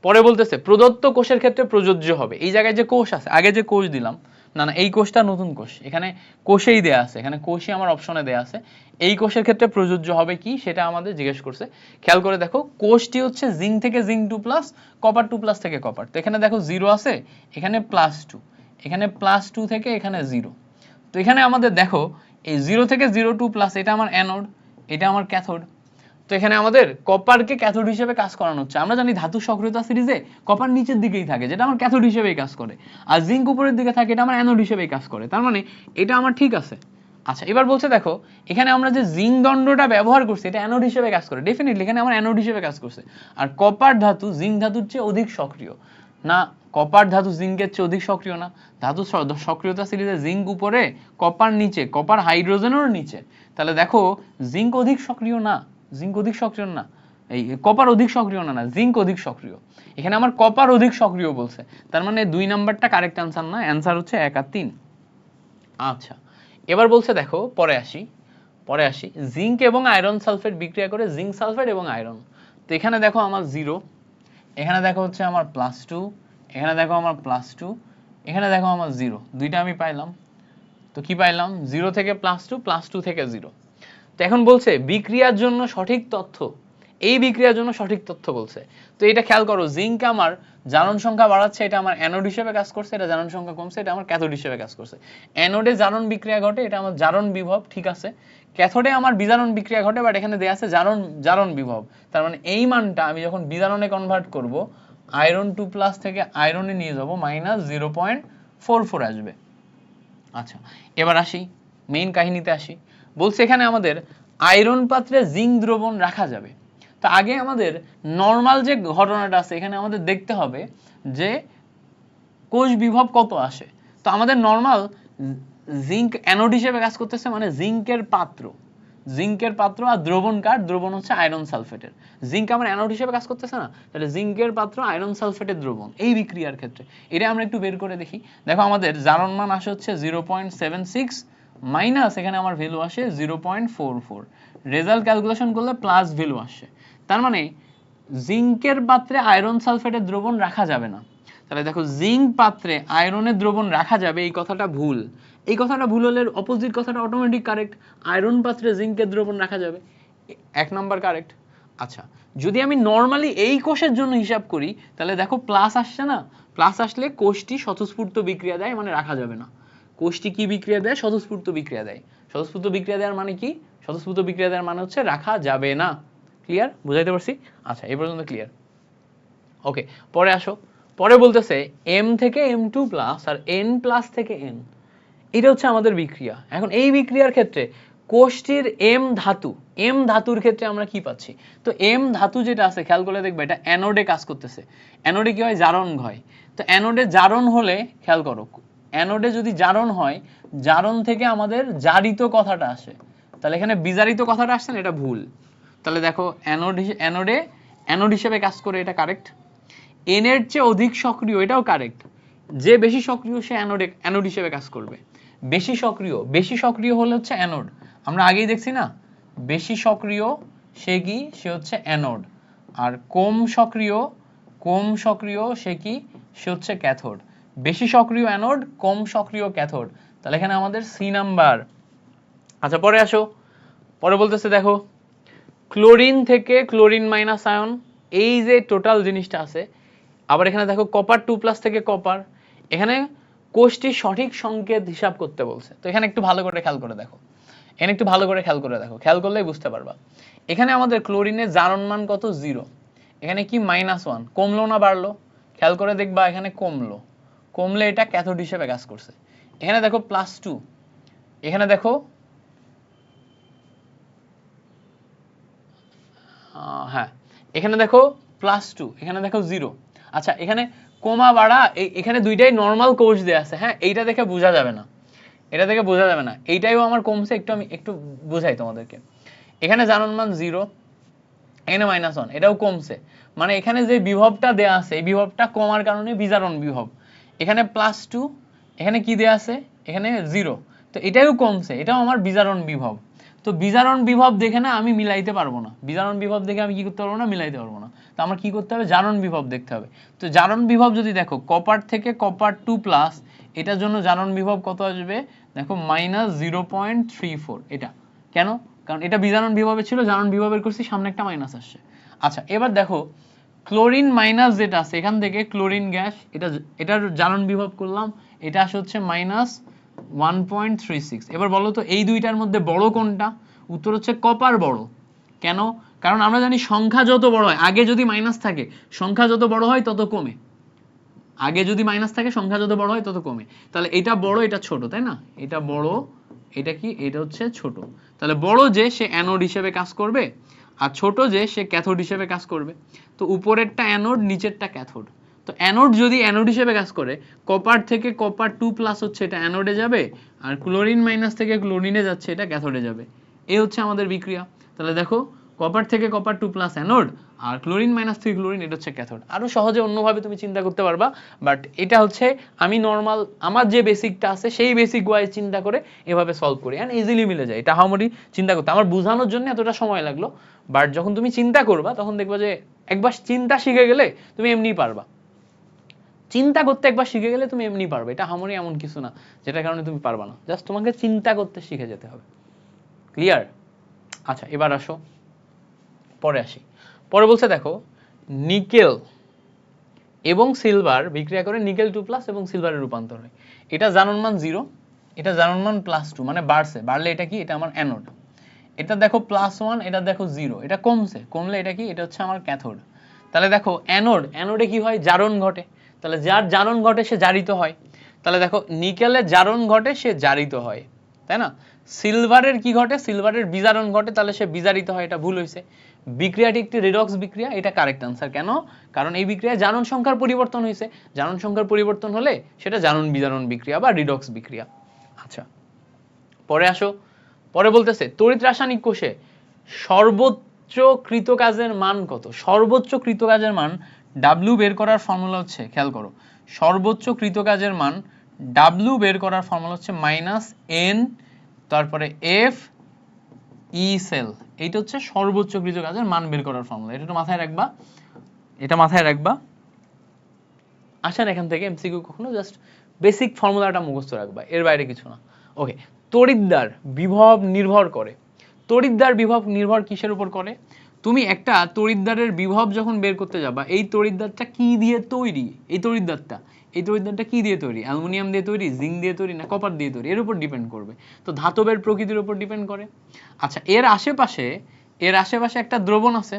পরে বলতেছে প্রদত্ত কোষের ক্ষেত্রে প্রযোজ্য হবে, এই জায়গায় যে কোষ আছে, আগে যে কোষ দিলাম, না না এই কোষটা নতুন কোষ, এখানে কোষেই দেয়া আছে, এখানে কোষই আমার অপশনে দেয়া আছে, এই কোষের ক্ষেত্রে প্রযোজ্য হবে কি সেটা আমাদের জিজ্ঞেস করছে। খেয়াল করে দেখো কোষটি হচ্ছে জিঙ্ক থেকে জিঙ্ক 2+, কপার 2+ থেকে কপার, তো এখানে দেখো 0 আছে, এখানে +2, এখানে +2 থেকে এখানে 0, তো এখানে আমাদের দেখো এই 0 থেকে 0 2+, এটা আমার অ্যানোড, এটা আমার ক্যাথোড, তো এখানে আমাদের কপারকে ক্যাথোড হিসেবে কাজ করানো হচ্ছে। আমরা জানি ধাতু সক্রিয়তা সিরিজে কপার নিচের দিকেই থাকে, যেটা আমার ক্যাথোড হিসেবেই কাজ করে, আর জিঙ্ক উপরের দিকে থাকে, এটা আমার অ্যানোড হিসেবেই কাজ করে, তার মানে এটা আমার ঠিক আছে। আচ্ছা এবার বলছে দেখো এখানে আমরা যে জিঙ্ক দণ্ডটা ব্যবহার করছি এটা অ্যানোড হিসেবে কাজ করে, ডেফিনেটলি এখানে আমার অ্যানোড হিসেবে কাজ করছে, আর কপার ধাতু জিঙ্ক ধাতুর চেয়ে অধিক সক্রিয় না, কপার ধাতু জিঙ্কের চেয়ে অধিক সক্রিয় না, ধাতু সক্রিয়তা সিরিজে জিঙ্ক উপরে কপার নিচে, কপার হাইড্রোজেনের নিচে, তাহলে দেখো জিঙ্ক অধিক সক্রিয় না, জিঙ্ক অধিক সক্রিয় না, এই কপার অধিক সক্রিয় না, না জিঙ্ক অধিক সক্রিয়, এখানে আমার কপার অধিক সক্রিয় বলছে, তার মানে 2 নাম্বারটা কারেক্ট অ্যান্সার না, অ্যান্সার হচ্ছে 1 আর 3। আচ্ছা এবার বলছে দেখো পরে আসি জিঙ্ক এবং আয়রন সালফেট বিক্রিয়া করে জিঙ্ক সালফেট এবং আয়রন, তো এখানে দেখো আমার 0, এখানে দেখো হচ্ছে আমার +2, এখানে দেখো আমার +2, এখানে দেখো আমার 0, দুইটা আমি পাইলাম, তো কি পাইলাম 0 থেকে +2, +2 থেকে 0। তো এখন বলছে বিক্রিয়ার জন্য সঠিক তথ্য, এই বিক্রিয়ার জন্য সঠিক তথ্য বলছে, তো এটা খেয়াল করো জিঙ্ক আমার জারণ সংখ্যা বাড়াচ্ছে, এটা আমার অ্যানোড হিসেবে কাজ করছে, এটা জারণ সংখ্যা কমছে, এটা আমার ক্যাথোড হিসেবে কাজ করছে, অ্যানোডে জারণ বিক্রিয়া ঘটে, এটা আমার জারণ বিভব, ঠিক আছে, ক্যাথোডে আমার বিজারণ বিক্রিয়া ঘটে, বাট এখানে দেয়া আছে জারণ বিভব, তার মানে এই মানটা আমি যখন বিজারণে কনভার্ট করব আয়রন 2+ থেকে আয়রনে নিয়ে যাব -0.44 আসবে। আচ্ছা এবার আসি মেইন কাহিনীতে আসি, বলছে এখানে আমাদের আয়রন পাত্রে জিঙ্ক দ্রবণ রাখা যাবে, তো আগে আমাদের নর্মাল যে ঘটনাটা আছে এখানে আমাদের দেখতে হবে যে কোষ বিভব কত আসে, তো আমাদের নর্মাল জিঙ্ক অ্যানোড হিসেবে কাজ করতেছে, মানে জিঙ্কের পাত্র আর দ্রবণ কার, দ্রবণ হচ্ছে আয়রন সালফেটের, জিঙ্ক আমার অ্যানোড হিসেবে কাজ করতেছে না, তাহলে জিঙ্কের পাত্র আয়রন সালফেটের দ্রবণ এই বিক্রিয়ার ক্ষেত্রে, এটা আমরা একটু বের করে দেখি। দেখো আমাদের জারণ মান আসে হচ্ছে 0.76 মাইনাস এখানে আমার ভ্যালু আসে 0.44, রেজাল্ট ক্যালকুলেশন করলে প্লাস ভ্যালু আসে, তার মানে জিঙ্কের পাত্রে আয়রন সালফেটের দ্রবণ রাখা যাবে না, তাহলে দেখো জিঙ্ক পাত্রে আয়রনের দ্রবণ রাখা যাবে এই কথাটা ভুল, এই কথাটা ভুল হলে অপোজিট কথাটা অটোমেটিক কারেক্ট, আয়রন পাত্রে জিঙ্কের দ্রবণ রাখা যাবে, 1 নাম্বার কারেক্ট। আচ্ছা যদি আমি নর্মালি এই কোষের জন্য হিসাব করি তাহলে দেখো প্লাস আসছে না, প্লাস আসলে কোষটি স্বতঃস্ফূর্ত বিক্রিয়া দেয়, মানে রাখা যাবে না, কোষটি কি বিক্রিয়া দেয়, স্বতঃস্ফূর্ত বিক্রিয়া দেয়, স্বতঃস্ফূর্ত বিক্রিয়া দেওয়ার মানে কি, স্বতঃস্ফূর্ত বিক্রিয়া দেওয়ার মানে হচ্ছে রাখা যাবে না, ক্লিয়ার, বুঝাইতে পারছি? আচ্ছা এই পর্যন্ত ক্লিয়ার, ওকে পরে আসো, পরে বলতেছে m থেকে m2+ আর n+ থেকে n, এটা হচ্ছে আমাদের বিক্রিয়া। এখন এই বিক্রিয়ার ক্ষেত্রে কোষটির m ধাতুর ক্ষেত্রে আমরা কি পাচ্ছি, তো m ধাতু যেটা আছে খেয়াল করে দেখবে এটা অ্যানোডে কাজ করতেছে, অ্যানোডে কি হয় জারণ হয়, তো অ্যানোডে জারণ হলে খেয়াল করো অ্যানোডে যদি জারণ হয়, জারণ থেকে আমাদের জারিত কথাটা আসে, তাহলে এখানে বিজারিত কথাটা আসছে না, এটা ভুল, তাহলে দেখো অ্যানোডে অ্যানোড হিসেবে কাজ করে, এটা কারেক্ট, n এর চেয়ে অধিক সক্রিয়, এটাও কারেক্ট, যে বেশি সক্রিয় সে অ্যানোড হিসেবে কাজ করবে, বেশি সক্রিয় হলে হচ্ছে অ্যানোড, আমরা আগেই দেখছি না, বেশি সক্রিয় সে হচ্ছে অ্যানোড, আর কম সক্রিয় সে হচ্ছে ক্যাথোড, বেশি সক্রিয় অ্যানোড, কম সক্রিয় ক্যাথোড, তাহলে এখানে আমাদের সি নাম্বার। আচ্ছা পরে আসো, পরে বলতেছে দেখো ক্লোরিন থেকে ক্লোরিন মাইনাস আয়ন, এই যে টোটাল জিনিসটা আছে। আবার এখানে দেখো কপার 2+ থেকে কপার, এখানে কোষটির সঠিক সংকেত হিসাব করতে বলছে। তো এখানে একটু ভালো করে খেয়াল করে দেখো, এখানে একটু ভালো করে খেয়াল করে দেখো, খেয়াল করলেই বুঝতে পারবা। এখানে আমাদের ক্লোরিনের জারণ মান কত? 0। এখানে কি -1, কমলো না বাড়লো? খেয়াল করে দেখবা এখানে কমলো, কমলে এটা ক্যাথোড হিসেবে কাজ করছে। এখানে দেখো +2, এখানে দেখো হ্যাঁ, এখানে দেখো +2, এখানে দেখো 0। আচ্ছা, এখানে কমা বাড়া এখানে দুইটাই নর্মাল কোষ দেয়া আছে, হ্যাঁ, এইটা দেখে বোঝা যাবে না, এটা দেখে বোঝা যাবে না। এইটাইও আমার কমছে, আমি একটু বোঝাই তোমাদেরকে। এখানে জারণ মান 0, এখানে -1, এটাও কমছে, মানে এখানে যে বিভবটা দেয়া আছে এই বিভবটা কমার কারণে বিজারণ বিভব। এখানে +2, এখানে কি দেয়া আছে? এখানে 0, তো এটাও কমছে, এটাও আমার বিজারণ বিভব। তো বিজারণ বিভব দেখে না আমি মিলাইতে পারবো না, বিজারণ বিভব দেখে আমি কি করতে পারবো না? মিলাইতে পারবো না। তো আমার কি করতে হবে? জারণ বিভব দেখতে হবে। তো জারণ বিভব যদি দেখো কপার থেকে কপার 2+, এটার জন্য জারণ বিভব কত আসবে? দেখো -0.34। এটা কেন? কারণ এটা বিজারণ বিভবে ছিল, জারণ বিভবের করছি, সামনে একটা মাইনাস আসছে। আচ্ছা, এবার দেখো ক্লোরিন মাইনাস যেটা আছে এখান থেকে ক্লোরিন গ্যাস, এটার জারণ বিভব করলাম, এটা আসে হচ্ছে -1.36। এবার বলো তো এই দুইটার মধ্যে বড় কোনটা? উত্তর হচ্ছে কপার বড়। কেন? কারণ আমরা জানি সংখ্যা যত বড় হয়, আগে যদি মাইনাস থাকে সংখ্যা যত বড় হয় তত কমে, আগে যদি মাইনাস থাকে সংখ্যা যত বড় হয় তত কমে। তাহলে এটা বড় এটা ছোট, তাই না? এটা বড়, এটা কি? এটা হচ্ছে ছোট। তাহলে বড় যে সে অ্যানোড হিসেবে কাজ করবে, আর ছোট যে সে ক্যাথোড হিসেবে কাজ করবে। তো উপরেরটা অ্যানোড, নিচেরটা ক্যাথোড। তো অ্যানোড যদি অ্যানোড হিসেবে কাজ করে, কপার থেকে কপার 2+ হচ্ছে এটা অ্যানোডে যাবে, আর ক্লোরিন মাইনাস থেকে ক্লোরিনে যাচ্ছে এটা ক্যাথোডে যাবে। এই হচ্ছে আমাদের বিক্রিয়া। তাহলে দেখো কপার থেকে কপার 2+ অ্যানোড, আর ক্লোরিন মাইনাস থেকে ক্লোরিন এটা হচ্ছে ক্যাথোড। আরো সহজে অন্যভাবে তুমি চিন্তা করতে পারবা, বাট এটা হচ্ছে আমি নর্মাল আমার যে বেসিকটা আছে সেই বেসিক ওয়াইজ চিন্তা করে এভাবে সলভ করি, এন্ড ইজিলি মিলে যায়। এটা হাউমরি চিন্তা করতে আমার বোঝানোর জন্য এতটা সময় লাগলো, বাট যখন তুমি চিন্তা করবা তখন দেখবা যে একবার চিন্তা শিখে গেলে তুমি এমনিই পারবা। চিন্তা করতে একবার শিখে গেলে তুমি এমনি পারবে, এটা হামরি এমন কিছু না যেটার কারণে তুমি পারবা না, জাস্ট তোমাকে চিন্তা করতে শিখে যেতে হবে। ক্লিয়ার? আচ্ছা, এবার আসো পরে আসি। পরে বলছে দেখো নিকেল এবং সিলভার বিক্রিয়া করে নিকেল 2+ এবং সিলভারে রূপান্তর হয়। এটা জারণ মান 0, এটা জারণ মান +2, মানে বাড়ছে, বাড়লে এটা কি? এটা আমার অ্যানোড। এটা দেখো +1, এটা দেখো 0, এটা কমছে, কমলে এটা কি? এটা হচ্ছে আমার ক্যাথোড। তাহলে দেখো অ্যানোড, অ্যানোডে কি হয়? জারণ ঘটে। তাহলে যার জারণ ঘটে সে জারিত হয়। তাহলে দেখো নিকেলের জারণ ঘটে, সে জারিত হয়, তাই না? সিলভারের কি ঘটে? সিলভারের বিজারণ ঘটে, তাহলে সে বিজারিত হয়। এটা ভুল হয়েছে। বিক্রিয়াটি একটি রিডক্স বিক্রিয়া, এটা কারেক্ট আনসার। কেন? কারণ এই বিক্রিয়ায় জারণ সংখ্যার পরিবর্তন হয়েছে, জারণ সংখ্যার পরিবর্তন হলে সেটা জারণ বিজারণ বিক্রিয়া বা রিডক্স বিক্রিয়া। আচ্ছা, পরে আসো। পরে বলতেছে তড়িৎ রাসায়নিক কোষে সর্বোচ্চ কৃতকাজের মান কত? সর্বোচ্চ কৃতকাজের মান W বের করার ফর্মুলা হচ্ছে, খেয়াল করো, সর্বোচ্চ কৃতকাজের মান W বের করার ফর্মুলা হচ্ছে -N, তারপরে F E সেল। এইটা হচ্ছে সর্বোচ্চ কৃতকাজের মান বের করার ফর্মুলা। এটা একটু মাথায় রাখবা, এটা মাথায় রাখবা। আসেন এখান থেকে এমসিকিউ কখনো জাস্ট বেসিক ফর্মুলাটা মুখস্থ রাখবা, এর বাইরে কিছু না। ওকে, তড়িৎদ্বার বিভব নির্ভর করে। তড়িৎদ্বার বিভব নির্ভর কিসের উপর করে? তুমি একটা তড়িৎদ্বারের বিভব যখন বের করতে যাবা, এই তড়িৎদ্বারটা কি দিয়ে তৈরি? এই তড়িৎদ্বারটা কি দিয়ে তৈরি? অ্যালুমিনিয়াম দিয়ে তৈরি, জিঙ্ক দিয়ে তৈরি, না কপার দিয়ে তৈরি? এর উপর ডিপেন্ড করবে। তো ধাতবের প্রকৃতির উপর ডিপেন্ড করে। আচ্ছা, এর আশেপাশে একটা দ্রবণ আছে,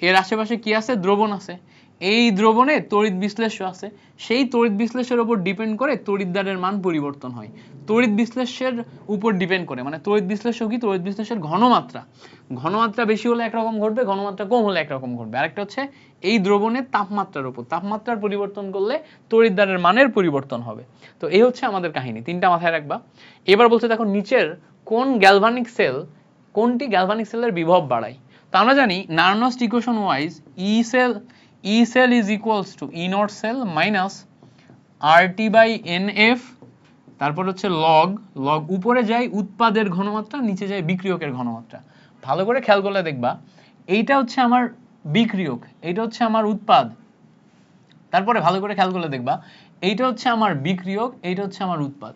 এর আশেপাশে কি আছে? দ্রবণ আছে। এই দ্রবণে তড়িৎ বিশ্লেষ্য আছে, সেই তড়িৎ বিশ্লেষের উপর ডিপেন্ড করে তড়িৎদ্বারের মান পরিবর্তন হয়। তড়িৎ বিশ্লেষের উপর ডিপেন্ড করে, মানে তড়িৎ বিশ্লেষ্য কি? তড়িৎ বিশ্লেষের ঘনমাত্রা, ঘনমাত্রা বেশি হলে একরকম ঘটবে, ঘনমাত্রা কম হলে একরকম ঘটবে। আরেকটা হচ্ছে এই দ্রবণের তাপমাত্রার উপর, তাপমাত্রার পরিবর্তন করলে তড়িৎদ্বারের মানের পরিবর্তন হবে। তো এই হচ্ছে আমাদের কাহিনী, তিনটা মাথায় রাখবা। এবার বলছে দেখো নিচের কোন গ্যালভানিক সেল, কোনটি গ্যালভানিক সেলের বিভব বাড়ায়? তো আমরা জানি Nernst equation wise E cell is equals to E naught cell minus RT by NF, তারপর হচ্ছে log উপরে যায় উৎপাদের ঘনমাত্রা, নিচে যায় বিক্রিয়কের ঘনমাত্রা। ভালো করে খেয়াল করলে দেখবা এইটা হচ্ছে আমার বিক্রিয়ক, এইটা হচ্ছে আমার উৎপাদ। তারপরে ভালো করে খেয়াল করলে দেখবা এইটা হচ্ছে আমার বিক্রিয়ক, এইটা হচ্ছে আমার উৎপাদ।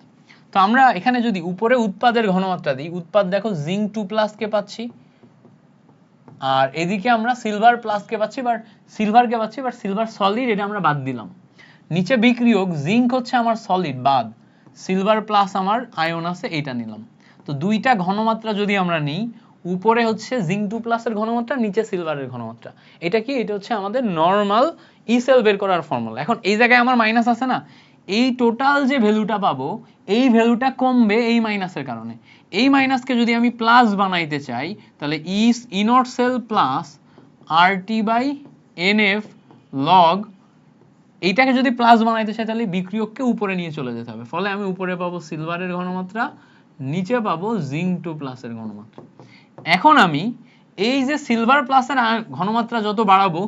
তো আমরা এখানে যদি উপরে উৎপাদের ঘনমাত্রা দিই, উৎপাদ দেখো জিঙ্ক 2+ কে পাচ্ছি, আর এদিকে আমরা সিলভার প্লাসকে পাচ্ছি, বাট সিলভার সলিড, এটা আমরা বাদ দিলাম। নিচে বিক্রিয়ক, জিঙ্ক হচ্ছে আমার সলিড বাদ, সিলভার প্লাস আমার আয়ন আছে, এইটা নিলাম। তো দুইটা ঘনমাত্রা যদি আমরা নিই, উপরে হচ্ছে জিঙ্ক 2 প্লাসের ঘনমাত্রা, নিচে সিলভারের ঘনমাত্রা। এটা কি? এটা হচ্ছে আমাদের নরমাল ই সেল বের করার ফর্মুলা। এখন এই জায়গায় আমার মাইনাস আছে না, এই টোটাল যে ভ্যালুটা পাবো, এই ভ্যালুটা কমবে এই মাইনাসের কারণে। এই মাইনাসকে যদি আমি প্লাস বানাইতে চাই, তাহলে E naught cell plus RT by NF log, এইটাকে যদি প্লাস বানাইতে চাই তাহলে বিক্রিয়ককে উপরে নিয়ে চলে যেতে হবে। ফলে আমি উপরে পাবো সিলভারের ঘনমাত্রা, নিচে পাবো জিঙ্ক 2 প্লাসের ঘনমাত্রা। এখন আমি এই যে সিলভার প্লাসের ঘনমাত্রা যত বাড়াবো,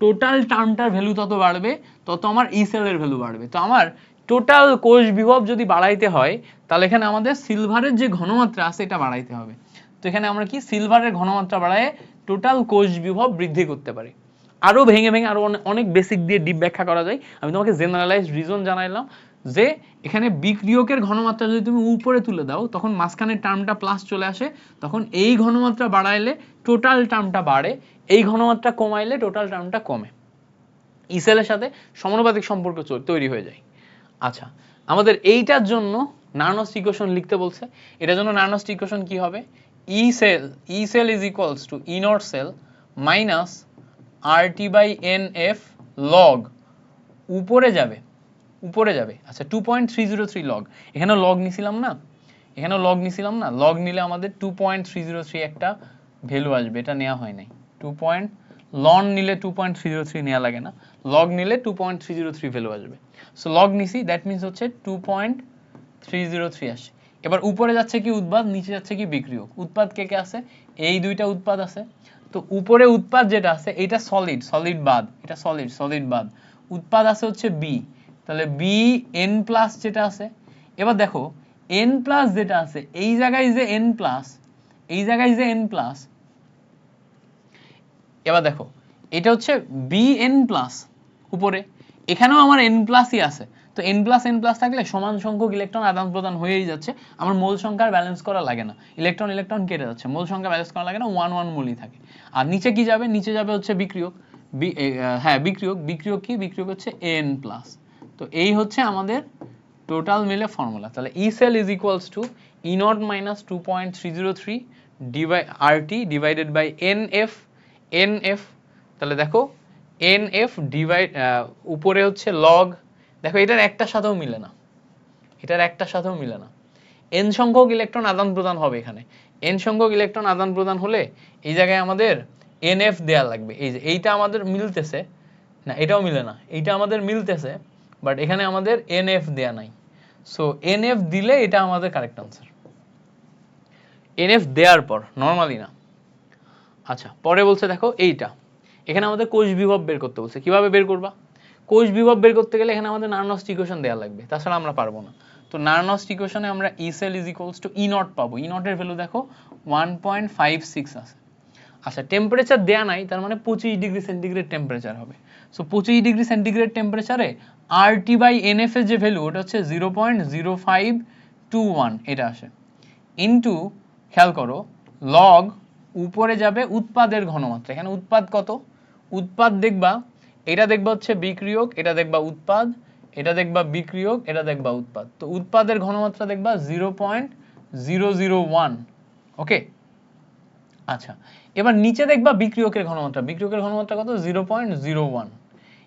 টোটাল টার্মটার ভ্যালু তত বাড়বে, তত আমার ই সেলের ভ্যালু বাড়বে। তো আমার টোটাল কোষ বিভব যদি বাড়াইতে হয়, তাহলে এখানে আমাদের সিলভারের যে ঘনমাত্রা আছে এটা বাড়াইতে হবে। তো এখানে আমরা কি সিলভারের ঘনমাত্রা বাড়ায় টোটাল কোষ বিভব বৃদ্ধি করতে পারি। আরো ভেঙে ভেঙে আরো অনেক বেসিক দিয়ে ডিপ ব্যাখ্যা করা যায়। আমি তোমাকে জেনারেলাইজড রিজন জানাইলাম যে এখানে বিক্রিয়কের ঘনমাত্রা যদি তুমি উপরে তুলে দাও, তখন মাঝখানের টার্মটা প্লাস চলে আসে, তখন এই ঘনমাত্রা বাড়াইলে টোটাল টার্মটা বাড়ে, এই ঘনমাত্রা কমাইলে টোটাল টার্মটা কমে। ই সেলের সাথে সমানুপাতিক সম্পর্ক তৈরি হয়ে যায়। আচ্ছা, আমাদের এইটার জন্য নার্নস্ট ইকুয়েশন লিখতে বলছে। এটার জন্য নার্নস্ট ইকুয়েশন কি হবে? E cell is equals to E naught cell minus RT by NF log, উপরে যাবে আচ্ছা 2.303 লগ, এখানে লগ নিছিলাম না, লগ নিলে আমাদের 2.303 একটা ভ্যালু আসবে, এটা নেওয়া হয় নাই। লন নিলে 2.303 নেওয়া লাগে না, লগ নিলে 2.303 ভ্যালু আসবে। সো লগ নিছি, দ্যাট মিনস হচ্ছে 2.303 আসে। এবার উপরে যাচ্ছে কি উৎপাদ, নিচে যাচ্ছে কি বিক্রিয়ক। উৎপাদ কে কে আছে? এই দুইটা উৎপাদ আছে। তো উপরে উৎপাদ যেটা আছে এটা সলিড বাদ, এটা সলিড বাদ। উৎপাদ আছে হচ্ছে বি, তাহলে বি এন প্লাস যেটা আছে। এবার দেখো এন প্লাস যেটা আছে, এই জায়গায় যে এন প্লাস, এবার দেখো এটা হচ্ছে বি এন প্লাস উপরে, এখানেও আমার এন প্লাসই আছে। তো এন প্লাস থাকলে সমান সংখ্যক ইলেকট্রন আদান প্রদান হয়েই যাচ্ছে, আমার মোল সংখ্যার ব্যালেন্স করা লাগে না, ইলেকট্রন কেটে যাচ্ছে, মোল সংখ্যা ব্যালেন্স করা লাগে না, 1 মোলই থাকে। আর নিচে কি যাবে? নিচে যাবে হচ্ছে বিক্রিয়ক, বিক্রিয়ক হচ্ছে এন প্লাস। তো এই হচ্ছে আমাদের টোটাল মিলে ফর্মুলা। তাহলে E cell is equals to E naught minus 2.303 RT divided by NF। তাহলে দেখো NF উপরে হচ্ছে লগ, দেখো এটার একটার সাথেও মিলে না, n সংখ্যক ইলেকট্রন আদান প্রদান হবে এখানে। n সংখ্যক ইলেকট্রন আদান প্রদান হলে এই জায়গায় আমাদের NF দেয়া লাগবে। এই যে এইটা আমাদের মিলতেছে না, এটাও মিলে না, এইটা আমাদের মিলতেছে, বাট এখানে আমাদের NF দেয়া নাই। সো NF দিলে এটা আমাদের কারেক্ট আনসার, NF দেওয়ার পর, নরমালি না। আচ্ছা, পরে বলছে দেখো এইটা, এখানে আমাদের কোষ বিভব বের করতে বলছে। কিভাবে বের করবা? কোষ বিভব বের করতে গেলে এখানে আমাদের নার্নস্ট ইকুয়েশন দেওয়া লাগবে, তাছাড়া আমরা পারবো না। তো নার্নস্ট ইকুয়েশনে আমরা E cell is equals to E naught পাবো। ই নটের ভ্যালু দেখো 1.56 আছে। আচ্ছা, টেম্পারেচার দেয়া নাই, তার মানে 25 ডিগ্রি সেন্টিগ্রেড টেম্পারেচার হবে। সো 25 ডিগ্রি সেন্টিগ্রেড টেম্পারেচারে RT বাই NF এর যে ভ্যালু, ওটা হচ্ছে 0.0521, এটা আসে ইনটু, খেয়াল করো, লগ উপরে যাবে উৎপাদের ঘনমাত্রা। এখানে উৎপাদ কত? উৎপাদ দেখবা, এটা দেখবা হচ্ছে বিক্রিয়ক, এটা দেখবা উৎপাদ, এটা দেখবা বিক্রিয়ক, এটা দেখবা উৎপাদ। তো উৎপাদের ঘনমাত্রা দেখবা 0.001। ওকে, আচ্ছা, এবার নিচে দেখবা বিক্রিয়কের ঘনমাত্রা কত? 0.01।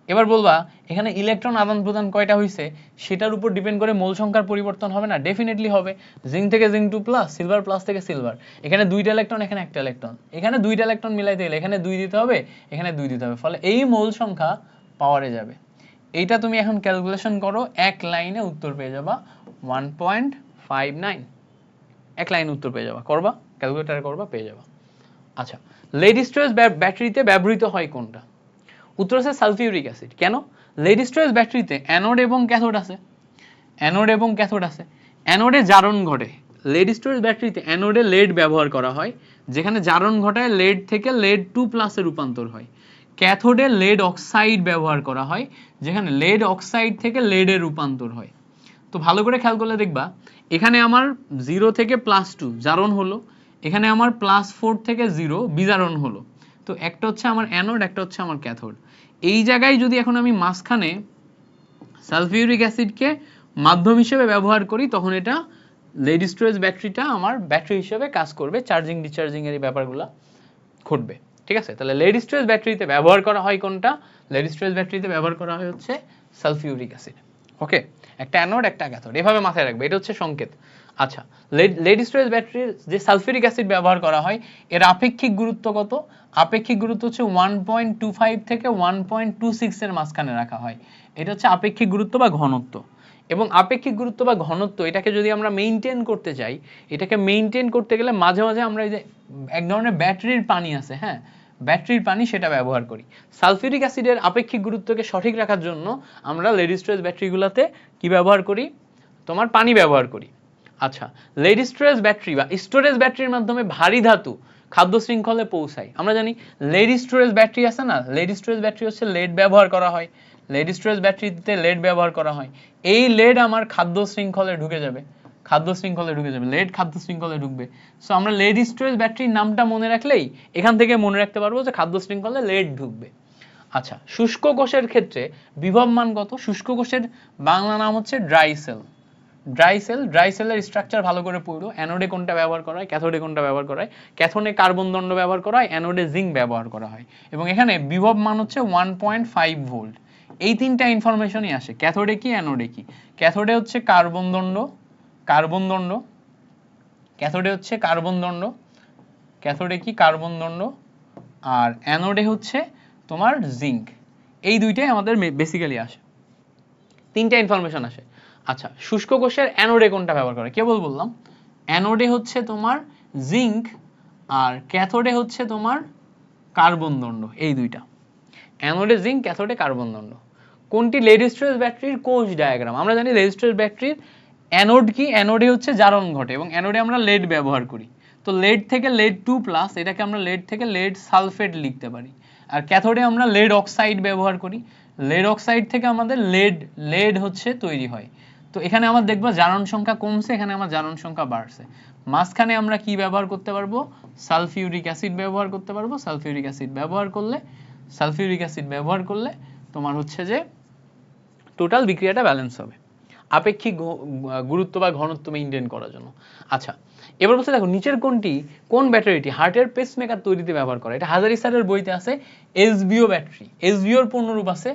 এবার বলবা এখানে ইলেকট্রন আদান প্রদান কয়টা হয়েছে সেটার উপর ডিপেন্ড করে মোল সংখ্যার পরিবর্তন হবে না? ডেফিনেটলি হবে। জিঙ্ক থেকে জিঙ্ক 2 প্লাস, সিলভার প্লাস থেকে সিলভার, এখানে দুইটা ইলেকট্রন, এখানে একটা ইলেকট্রন, এখানে দুইটা ইলেকট্রন মিলাইতে গেলে এখানে 2 দিতে হবে, এখানে 2 দিতে হবে, ফলে এই মোল সংখ্যা পাওয়ারে যাবে। এইটা তুমি এখন ক্যালকুলেশন করো, এক লাইনে উত্তর পেয়ে যাবা 1.59। এক লাইনে উত্তর পেয়ে যাবা, করবা ক্যালকুলেটরে করবা, পেয়ে যাবা। আচ্ছা, লেড স্টোরেজ ব্যাটারিতে ব্যবহৃত হয় কোনটা? উত্তর আছে সালফিউরিক অ্যাসিড। কেন? লেড স্টোরেজ ব্যাটারিতে অ্যানোড এবং ক্যাথোড আছে। অ্যানোডে জারণ ঘটে। লেড স্টোরেজ ব্যাটারিতে অ্যানোডে লেড ব্যবহার করা হয়, যেখানে জারণ ঘটায় লেড থেকে লেড 2 প্লাসে রূপান্তর হয়। ক্যাথোডে লেড অক্সাইড ব্যবহার করা হয়, যেখানে লেড অক্সাইড থেকে লেডে রূপান্তর হয়। তো ভালো করে খেয়াল করলে দেখবা এখানে আমার 0 থেকে +2 জারণ হলো, এখানে আমার +4 থেকে 0 বিজারণ হলো। তো একটা হচ্ছে আমার অ্যানোড, একটা হচ্ছে আমার ক্যাথোড। এই জায়গায় যদি এখন আমি মাঝখানে সালফিউরিক অ্যাসিডকে মাধ্যম হিসেবে ব্যবহার করি, তখন এটা লেড স্টোরেজ ব্যাটারিটা আমার ব্যাটারি হিসেবে কাজ করবে, চার্জিং ডিসচার্জিং এর এই ব্যাপারগুলো ঘটবে। ঠিক আছে, তাহলে লেড স্টোরেজ ব্যাটারিতে ব্যবহার করা হয় কোনটা? লেড স্টোরেজ ব্যাটারিতে ব্যবহার করা হয় হচ্ছে সালফিউরিক অ্যাসিড। ওকে, একটা অ্যানোড একটা ক্যাথোড, এভাবে মাথায় রাখবে, এটা হচ্ছে সংকেত। আচ্ছা, লেড স্টোরেজ ব্যাটারির যে সালফিউরিক অ্যাসিড ব্যবহার করা হয়, এর আপেক্ষিক গুরুত্ব কত? আপেক্ষিক গুরুত্ব হচ্ছে 1.25 থেকে 1.26 এর মাঝখানে রাখা হয়। এটা হচ্ছে আপেক্ষিক গুরুত্ব বা ঘনত্ব। এবং আপেক্ষিক গুরুত্ব বা ঘনত্ব এটাকে যদি আমরা মেইনটেইন করতে চাই, এটাকে মেইনটেইন করতে গেলে মাঝে মাঝে আমরা এই যে এক ধরনের ব্যাটারির পানি আছে, হ্যাঁ, ব্যাটারির পানি, সেটা ব্যবহার করি। সালফিউরিক অ্যাসিডের আপেক্ষিক গুরুত্বকে সঠিক রাখার জন্য আমরা লেড স্টোরেজ ব্যাটারিগুলোতে কি ব্যবহার করি? তোমার পানি ব্যবহার করি। আচ্ছা, লেড স্টোরেজ ব্যাটারি বা স্টোরেজ ব্যাটারির মাধ্যমে ভারী ধাতু খাদ্য শৃঙ্খলে পৌঁছায়। আমরা জানি লেড স্টোরেজ ব্যাটারি আছে না, লেড স্টোরেজ ব্যাটারি হচ্ছে লেড ব্যবহার করা হয়, লেড স্টোরেজ ব্যাটারিতে লেড ব্যবহার করা হয়। এই লেড আমার খাদ্য শৃঙ্খলে ঢুকে যাবে, খাদ্য শৃঙ্খলে ঢুকে যাবে, লেড খাদ্য শৃঙ্খলে ঢুকবে। সো আমরা লেড স্টোরেজ ব্যাটারির নামটা মনে রাখলেই এখান থেকে মনে রাখতে পারবো যে খাদ্য শৃঙ্খলে লেড ঢুকবে। আচ্ছা, শুষ্ক কোষের ক্ষেত্রে বিভব মান কত? শুষ্ক কোষের বাংলা নাম হচ্ছে dry sell. Dry sell, dry সেলের স্ট্রাকচার ভালো করে পড়ো। অ্যানোডে কোনটা ব্যবহার করা হয়, ক্যাথোডে কোনটা ব্যবহার করা হয়? ক্যাথোডে কার্বন দণ্ড ব্যবহার করা হয়, অ্যানোডে জিঙ্ক ব্যবহার করা হয়। এবং এখানে বিভব মান হচ্ছে 1.5 ভোল্ট। এই তিনটা ইনফরমেশনই আসে। ক্যাথোডে কি, অ্যানোডে কি? ক্যাথোডে হচ্ছে কার্বন দণ্ড, কার্বন দণ্ড, ক্যাথোডে হচ্ছে কার্বন দণ্ড, ক্যাথোডে কি, কার্বন দণ্ড। আর অ্যানোডে হচ্ছে তোমার জিঙ্ক। এই দুইটাই আমাদের বেসিক্যালি আসে, তিনটা ইনফরমেশন আসে। আচ্ছা, শুষ্ক কোষের অ্যানোডে কোনটা ব্যবহার করে? কেবল বললাম অ্যানোডে হচ্ছে তোমার জিঙ্ক, আর ক্যাথোডে হচ্ছে তোমার কার্বন দণ্ড। এই দুইটা, অ্যানোডে জিঙ্ক, ক্যাথোডে কার্বন দণ্ড। কোনটি লেড স্টোরেজ ব্যাটারির কোষ ডায়াগ্রাম? আমরা জানি লেড স্টোরেজ ব্যাটারির অ্যানোড কি, অ্যানোডে হচ্ছে জারণ ঘটে এবং অ্যানোডে আমরা লেড ব্যবহার করি। তো লেড থেকে লেড 2+, এটাকে আমরা লেড থেকে লেড সালফেট লিখতে পারি। আর ক্যাথোডে আমরা লেড অক্সাইড ব্যবহার করি, লেড অক্সাইড থেকে আমাদের লেড হচ্ছে তৈরি হয়। তো এখানে আমার দেখবো জারণ সংখ্যা কমছে, এখানে আমার জারণ সংখ্যা বাড়ছে। মাঝখানে আমরা কি ব্যবহার করতে পারবো? সালফিউরিক অ্যাসিড ব্যবহার করতে পারবো। সালফিউরিক অ্যাসিড ব্যবহার করলে তোমার হচ্ছে যে টোটাল বিক্রিয়াটা ব্যালেন্স হবে আপেক্ষিক গুরুত্ব বা ঘনত্ব মেইনটেইন করার জন্য। আচ্ছা, এবার বলছে দেখো নিচের কোন ব্যাটারিটি হার্টের পেসমেকার তৈরিতে ব্যবহার করে? এটা হাজারি স্যারের বইতে আছে, এসবিও ব্যাটারি। এসবিওর পূর্ণরূপ আছে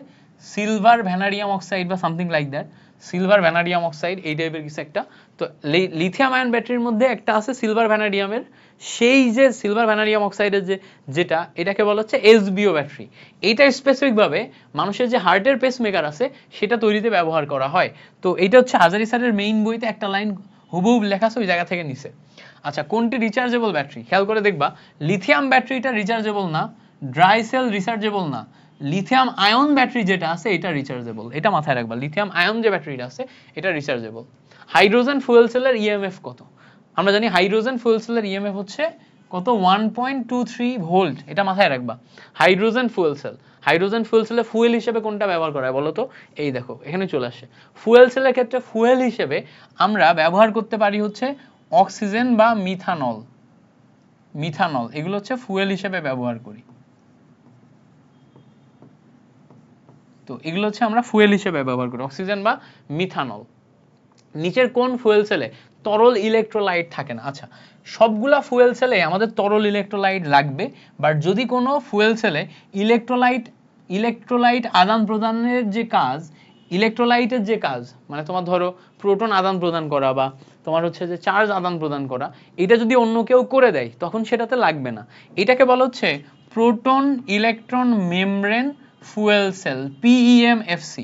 সিলভার ভ্যানাডিয়াম অক্সাইড বা something like that, silver vanadium oxide, এই টাইপের কিছু একটা। তো লিথিয়াম আয়ন ব্যাটারির মধ্যে একটা আছে সিলভার ভ্যানাডিয়ামের, সেই যে সিলভার ভ্যানাডিয়াম অক্সাইডের যেটা, এটাকে বলা হচ্ছে এসবিও ব্যাটারি। এইটা স্পেসিফিকভাবে মানুষের যে হার্টের পেসমেকার আছে সেটা তৈরিতে ব্যবহার করা হয়। তো এইটা হচ্ছে হাজারি স্যারের মেইন বইতে একটা লাইন হুবহু লেখা আছে, ওই জায়গা থেকে নিছে। আচ্ছা, কোনটি রিচার্জেবল ব্যাটারি? খেয়াল করে দেখবা লিথিয়াম ব্যাটারিটা রিচার্জেবল না, ড্রাই সেল রিচার্জেবল না, লিথিয়াম আয়ন ব্যাটারি যেটা আছে এটা রিচার্জেবল। এটা মাথায় রাখবা, লিথিয়াম আয়ন যে ব্যাটারিটা আছে এটা রিচার্জেবল। হাইড্রোজেন ফুয়েল সেলের ইএমএফ কত? আমরা জানি হাইড্রোজেন ফুয়েল সেলের ইএমএফ হচ্ছে কত? 1.23 ভোল্ট। এটা মাথায় রাখবা। হাইড্রোজেন ফুয়েল সেলে ফুয়েল হিসেবে কোনটা ব্যবহার করা হয় বলো তো? এই দেখো এখানে চলে আসে। ফুয়েল সেলের ক্ষেত্রে ফুয়েল হিসেবে আমরা ব্যবহার করতে পারি হচ্ছে অক্সিজেন বা মিথানল। এগুলো হচ্ছে ফুয়েল হিসেবে ব্যবহার করি। তো এগুলো হচ্ছে আমরা ফুয়েল হিসেবে ব্যবহার করি, অক্সিজেন বা মিথানল। নিচের কোন ফুয়েল সেলে তরল ইলেকট্রোলাইট থাকে না? আচ্ছা, সবগুলা ফুয়েল সেলে আমাদের তরল ইলেকট্রোলাইট লাগবে, বাট যদি কোনো ফুয়েল সেলে ইলেকট্রোলাইট আদান প্রদানের যে কাজ, ইলেকট্রোলাইটের যে কাজ, মানে তোমার ধরো প্রোটন আদান প্রদান করা বা তোমার হচ্ছে যে চার্জ আদান প্রদান করা, এটা যদি অন্য কেউ করে দেয় তখন সেটাতে লাগবে না। এটাকে বলা হচ্ছে proton electron membrane fuel cell, PEMFC,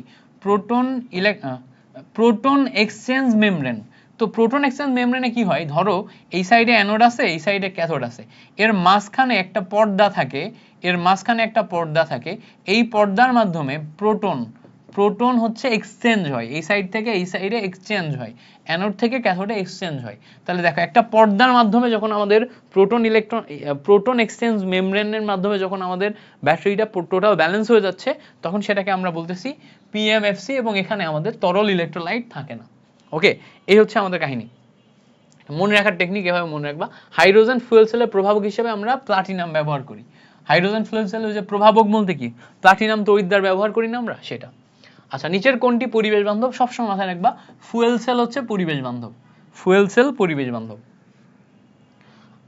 proton exchange membrane. তো প্রোটন এক্সচেঞ্জ মেমব্রেনে কি হয়, ধরো এই সাইডে অ্যানোড আছে, এই সাইডে ক্যাথোড আছে, এর মাঝখানে একটা পর্দা থাকে, এই পর্দার মাধ্যমে প্রোটন হচ্ছে এক্সচেঞ্জ হয়, এই সাইড থেকে এই সাইডে এক্সচেঞ্জ হয়, অ্যানোড থেকে ক্যাথোডে এক্সচেঞ্জ হয়। তাহলে দেখো একটা পর্দার মাধ্যমে যখন আমাদের প্রোটন এক্সচেঞ্জ মেমব্রেনের মাধ্যমে যখন আমাদের ব্যাটারিটা টোটাল ব্যালেন্স হয়ে যাচ্ছে, তখন সেটাকে আমরা বলতেছি পিএমএফসি, এবং এখানে আমাদের তরল ইলেকট্রোলাইট থাকে না। ওকে, এই হচ্ছে আমাদের কাহিনী। মনে রাখার টেকনিক এভাবে মনে রাখবা। হাইড্রোজেন ফুয়েল সেলের প্রভাবক হিসেবে আমরা প্লাটিনাম ব্যবহার করি। হাইড্রোজেন ফুয়েল সেল ওই যে প্রভাবক বলতে কি, প্লাটিনাম তড়িৎদ্বার ব্যবহার করি না আমরা, সেটা। আচ্ছা, নিচের কোনটি পরিবেশ বান্ধব? সবসময় মাথায় রাখবা ফুয়েল সেল হচ্ছে পরিবেশ বান্ধব, ফুয়েল সেল পরিবেশ বান্ধব।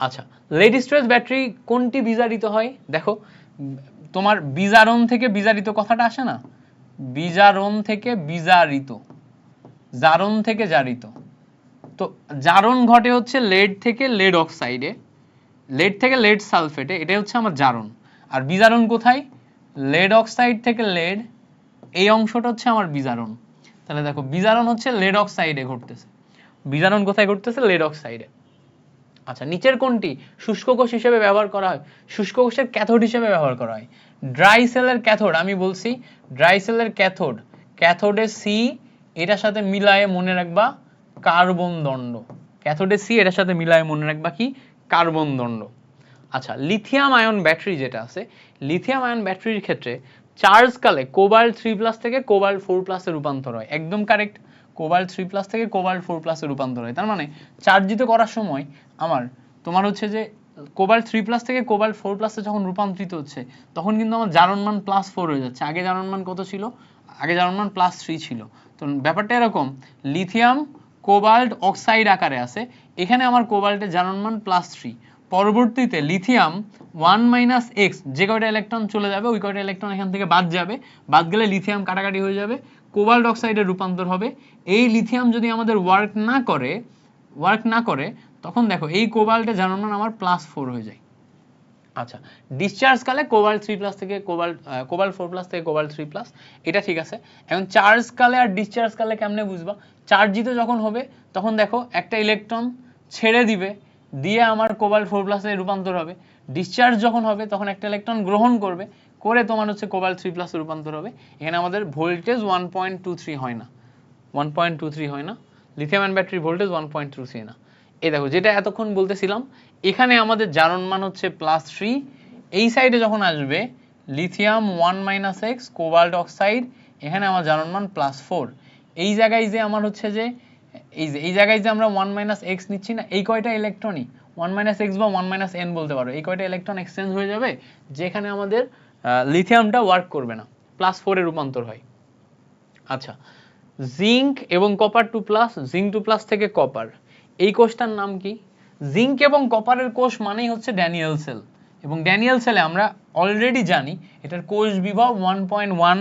আচ্ছা, লেড স্ট্রেস ব্যাটারি কোনটি বিজারিত হয়? দেখো তোমার বিজারণ থেকে বিজারিত কথাটা আসে না, বিজারণ থেকে বিজারিত, জারণ থেকে জারিত। তো জারণ ঘটে হচ্ছে লেড থেকে লেড অক্সাইডে, লেড থেকে লেড সালফেটে, এটাই হচ্ছে আমার জারণ। আর বিজারণ কোথায়? লেড অক্সাইড থেকে লেড, এই অংশটা হচ্ছে আমার বিজারণ। তাহলে দেখো বিজারণ হচ্ছে লেড অক্সাইডে ঘটতেছে, বিজারণ কোথায় ঘটতেছে? লেড অক্সাইডে। আচ্ছা, নিচের কোনটি শুষ্ক কোষ হিসেবে ব্যবহার করা হয়? শুষ্ক কোষের ক্যাথোড হিসেবে ব্যবহার করা হয়। ড্রাই সেলের ক্যাথোড, আমি বলছি ড্রাই সেলের ক্যাথোড, ক্যাথোডে সি, এটার সাথে মিলায়ে মনে রাখবা কার্বন দণ্ড, ক্যাথোডে সি এটার সাথে মিলায়ে মনে রাখবা কি? কার্বন দণ্ড। আচ্ছা, লিথিয়াম আয়ন ব্যাটারি যেটা আছে, লিথিয়াম আয়ন ব্যাটারির ক্ষেত্রে চার্জ কালে কোবাল্ট 3+ থেকে কোবাল্ট 4+ এ রূপান্তর হয়। একদম কারেক্ট, কোবাল্ট 3+ থেকে কোবাল্ট 4+ এ রূপান্তর হয়। তার মানে চার্জিত করার সময় আমার তোমার হচ্ছে যে কোবাল্ট 3+ থেকে কোবাল্ট 4+ এ যখন রূপান্তরিত হচ্ছে, তখন কিন্তু আমার জারণ মান +4 হয়ে যাচ্ছে। আগে জারণ মান কত ছিল? আগে জারণ মান +3 ছিল। তো ব্যাপারটা এরকম, লিথিয়াম কোবাল্ট অক্সাইড আকারে আছে, এখানে আমার কোবাল্টের জারণ মান +3, পরবর্তীতে লিথিয়াম 1 - x, যে কয়টা ইলেকট্রন চলে যাবে ওই কয়টা ইলেকট্রন এখান থেকে বাদ যাবে, বাদ গেলে লিথিয়াম কাটাকাটি হয়ে যাবে, কোবাল্ট অক্সাইডে রূপান্তর হবে। এই লিথিয়াম যদি আমাদের ওয়ার্ক না করে তখন দেখো এই কোবাল্টে জারণ মান আমার +4 হয়ে যায়। আচ্ছা, ডিসচার্জ কালে কোবাল্ট 3+ থেকে কোবাল্ট 4+ থেকে কোবাল্ট 3+, এটা ঠিক আছে। এখন চার্জ কালে আর ডিসচার্জ কালে কেমনে বুঝবা? চার্জিত যখন হবে তখন দেখো একটা ইলেকট্রন ছেড়ে দিবে, দিয়ে আমার কোবাল্ট 4+ এ রূপান্তর হবে। ডিসচার্জ যখন হবে তখন একটা ইলেকট্রন গ্রহণ করবে, করে তোমার হচ্ছে কোবাল্ট 3+ এ রূপান্তর হবে। এখানে আমাদের ভোল্টেজ 1.23 হয় না, 1.23 হয় না, লিথিয়াম আয়ন ব্যাটারির ভোল্টেজ 1.23 না। এই দেখো যেটা এতক্ষণ বলতেছিলাম, এখানে আমাদের জারণ মান হচ্ছে +3, এই সাইডে যখন আসবে লিথিয়াম 1 - x কোবাল্ট অক্সাইড, এখানে আমার জারণ মান +4। এই জায়গায় যে আমার হচ্ছে যে এই জায়গায় যে আমরা 1 - x নিচ্ছি না, এই কয়টা ইলেকট্রনই 1 - x বা 1 - n বলতে পারো, এই কয়টা ইলেকট্রন এক্সচেঞ্জ হয়ে যাবে, যেখানে আমাদের লিথিয়ামটা ওয়ার্ক করবে না, +4 এ রূপান্তর হয়। আচ্ছা, জিঙ্ক এবং কপার 2+, জিঙ্ক 2+ থেকে কপার, এই কোষটার নাম কি? জিঙ্ক এবং কপারের কোষ মানেই হচ্ছে ড্যানিয়েল সেল, এবং ড্যানিয়েল সেলে আমরা অলরেডি জানি এটার কোষ বিভব 1.1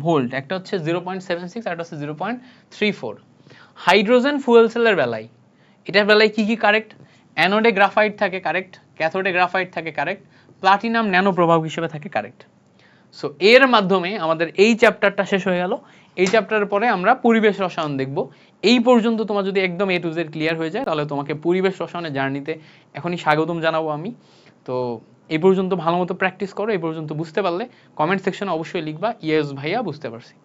ভোল্ট, একটা হচ্ছে 0.76 আর একটা হচ্ছে 0.34। হাইড্রোজেন ফুয়েল সেলের বেলায়, এটার বেলায় কি কি কারেক্ট? অ্যানোডে গ্রাফাইট থাকে, কারেক্ট, ক্যাথোডে গ্রাফাইট থাকে, কারেক্ট, প্লাটিনাম ন্যানো প্রভাবক হিসেবে থাকে, কারেক্ট। সো এর মাধ্যমে আমাদের এই চ্যাপ্টারটা শেষ হয়ে গেল। এই চ্যাপ্টারের পরে আমরা পরিবেশ রসায়ন দেখব। এই পর্যন্ত তোমার যদি একদম A to Z ক্লিয়ার হয়ে যায়, তাহলে তোমাকে পরিবেশ রসায়নের জার্নিতে এখনই স্বাগতম জানাবো আমি। তো এই পর্যন্ত ভালো মতো প্র্যাকটিস করো, এই পর্যন্ত বুঝতে পারলে কমেন্ট সেকশনে অবশ্যই লিখবা ইয়েস ভাইয়া বুঝতে পারছি।